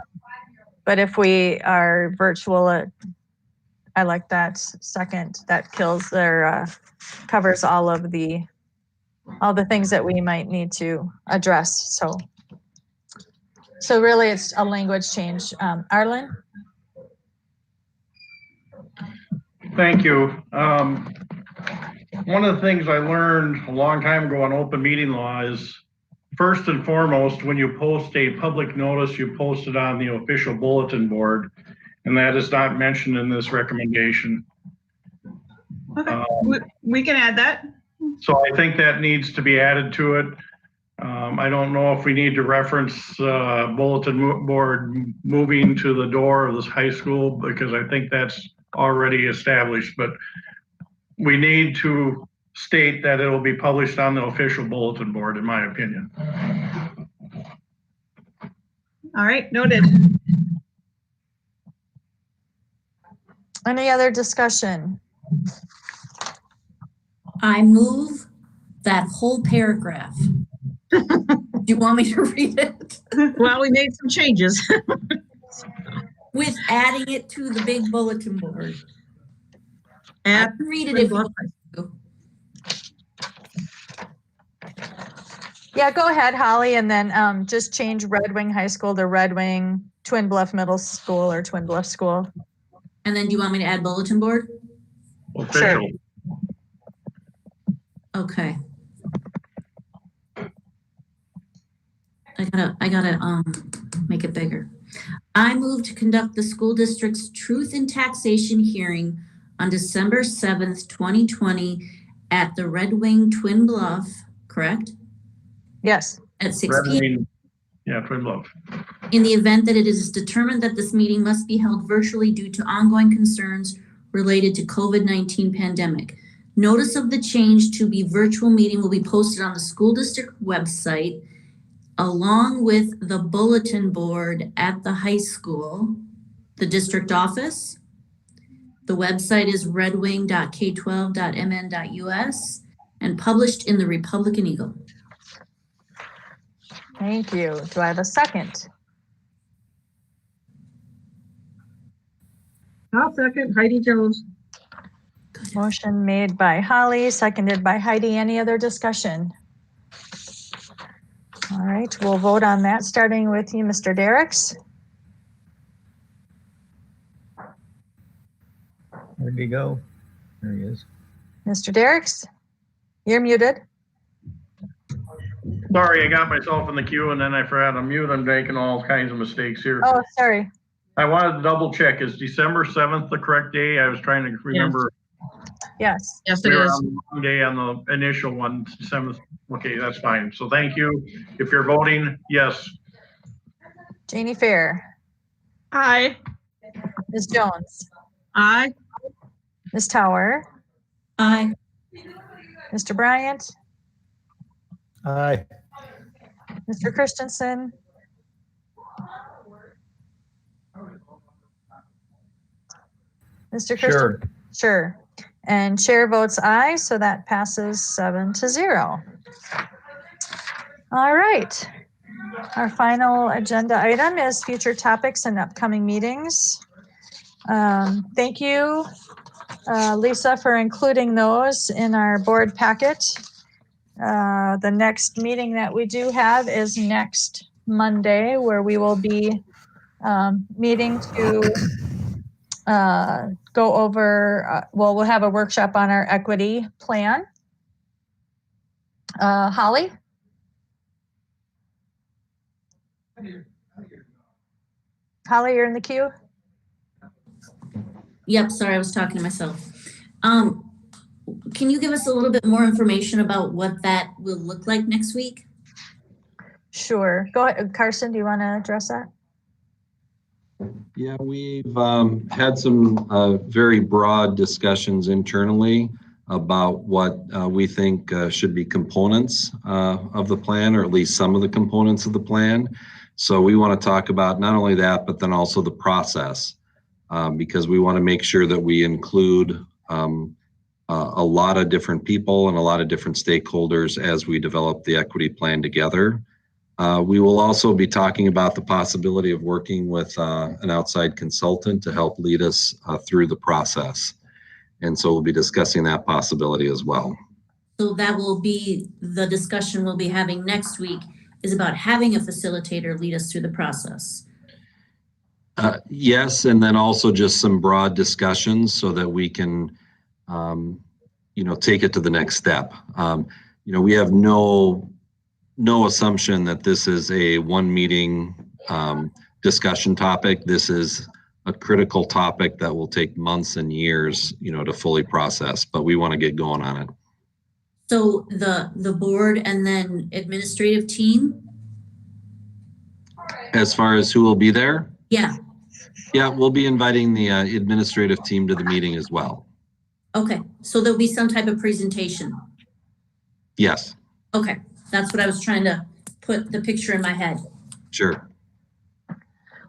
But if we are virtual, I like that second, that kills their, covers all the things that we might need to address. So really it's a language change. Arlen? Thank you. One of the things I learned a long time ago on open meeting law is, first and foremost, when you post a public notice, you post it on the official bulletin board, and that is not mentioned in this recommendation. Okay, we can add that. So I think that needs to be added to it. I don't know if we need to reference bulletin board moving to the door of this high school, because I think that's already established, but we need to state that it will be published on the official bulletin board, in my opinion. All right, noted. Any other discussion? I move that whole paragraph. Do you want me to read it? Well, we made some changes. With adding it to the big bulletin board. I Add can read it if you want to. Yeah, go ahead, Holly, and then just change Red Wing High School to Red Wing Twin Bluff Middle School or Twin Bluff School. And then do you want me to add bulletin board? Official. Okay. I gotta make it bigger. I move to conduct the school district's truth in taxation hearing on December 7th, 2020 at the Red Wing Twin Bluff, correct? Yes. At 6 p.m. Yeah, Twin Bluff. In the event that it is determined that this meeting must be held virtually due to ongoing concerns related to COVID-19 pandemic. Notice of the change to be virtual meeting will be posted on the school district website along with the bulletin board at the high school, the district office. The website is redwing.k12.mn.us and published in the Republican Eagle. Thank you. Do I have a second? I'll second. Heidi Jones. Motion made by Holly, seconded by Heidi. Any other discussion? All right, we'll vote on that, starting with you, Mr. Derricks. Where'd he go? There he is. Mr. Derricks, you're muted. Sorry, I got myself in the queue and then I forgot to mute. I'm making all kinds of mistakes here. Oh, sorry. I wanted to double check. Is December 7th the correct day? I was trying to remember. Yes. Yes, it We were is. on the wrong day on the initial one, 7th. Okay, that's fine. So thank you. If you're voting, yes. Janie Fair, Aye. Ms. Jones, Aye. Ms. Tower, Aye. Mr. Bryant, Aye. Mr. Christensen, Mr. Christensen. Sure. Sure. And chair votes aye, so that passes 7-0. All right. Our final agenda item is future topics and upcoming meetings. Thank you, Lisa, for including those in our board packet. The next meeting that we do have is next Monday, where we will be meeting to go over, we'll have a workshop on our equity plan. Holly? Holly, you're in the queue? Yep, sorry, I was talking to myself. Can you give us a little bit more information about what that will look like next week? Sure. Go ahead. Carson, do you want to address that? Yeah, we've had some very broad discussions internally about what we think should be components of the plan, or at least some of the components of the plan. So we want to talk about not only that, but then also the process, because we want to make sure that we include a lot of different people and a lot of different stakeholders as we develop the equity plan together. We will also be talking about the possibility of working with an outside consultant to help lead us through the process. And so we'll be discussing that possibility as well. So that will be the discussion we'll be having next week, is about having a facilitator lead us through the process. Yes, and then also just some broad discussions so that we can, take it to the next step. We have no assumption that this is a one meeting discussion topic. This is a critical topic that will take months and years, to fully process, but we want to get going on it. So the board and then administrative team? As far as who will be there? Yeah. Yeah, we'll be inviting the administrative team to the meeting as well. Okay, so there'll be some type of presentation. Yes. Okay, that's what I was trying to put the picture in my head. Sure.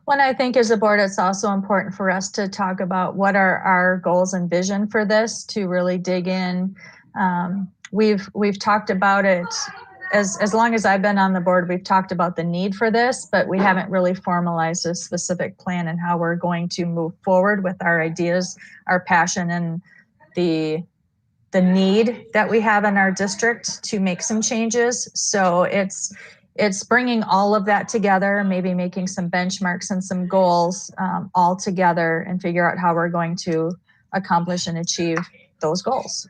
One, I think as a board, it's also important for us to talk about what are our goals and vision for this, to really dig in. We've talked about it as long as I've been on the board. We've talked about the need for this, but we haven't really formalized a specific plan and how we're going to move forward with our ideas, our passion, and the need that we have in our district to make some changes. So it's bringing all of that together, maybe making some benchmarks and some goals all together, and figure out how we're going to accomplish and achieve those goals.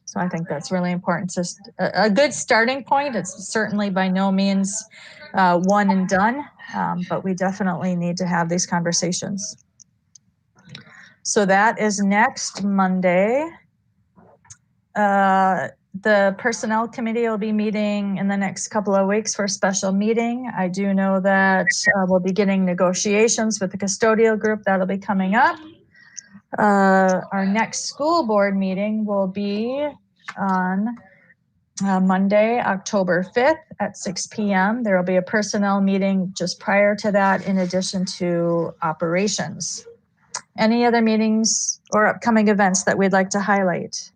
So I think that's really important. Just a good starting point. It's certainly by no means one and done, but we definitely need to have these conversations. So that is next Monday. The personnel committee will be meeting in the next couple of weeks for a special meeting. I do know that we'll be getting negotiations with the custodial group. That'll be coming up. Our next school board meeting will be on Monday, October 5th at 6 p.m. There will be a personnel meeting just prior to that, in addition to operations. Any other meetings or upcoming events that we'd like to highlight?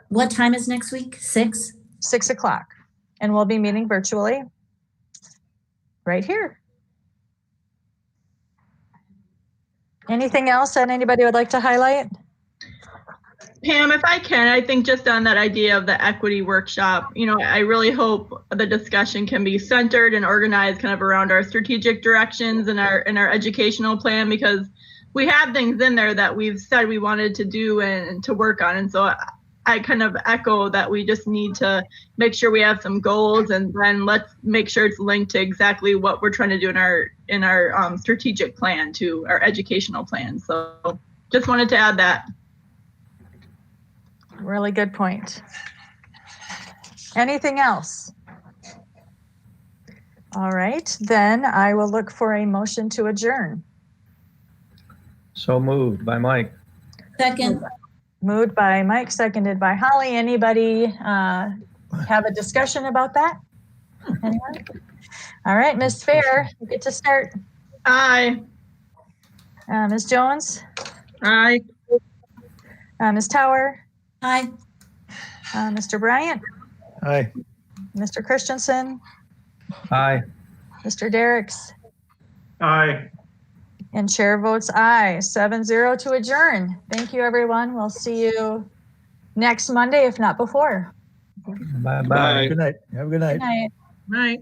What time is next week? 6? 6 o'clock. And we'll be meeting virtually right here. Anything else that anybody would like to highlight? Pam, if I can, I think just on that idea of the equity workshop, I really hope the discussion can be centered and organized kind of around our strategic directions and our educational plan, because we have things in there that we've said we wanted to do and to work on. And so I kind of echo that we just need to make sure we have some goals, and then let's make sure it's linked to exactly what we're trying to do in our strategic plan, to our educational plan. So just wanted to add that. Really good point. Anything else? All right, then I will look for a motion to adjourn. So moved by Mike. Second, Moved by Mike, seconded by Holly. Anybody have a discussion about that? Anyone? All right, Ms. Fair, you get to start. Aye. Ms. Jones, Aye. Ms. Tower, aye. Mr. Bryant, Aye. Mr. Christensen, Aye. Mr. Derricks, Aye. and chair votes aye, 7-0 to adjourn. Thank you, everyone. We'll see you next Monday, if not before. Bye-bye. Good night. Have a good night. Good night. Right.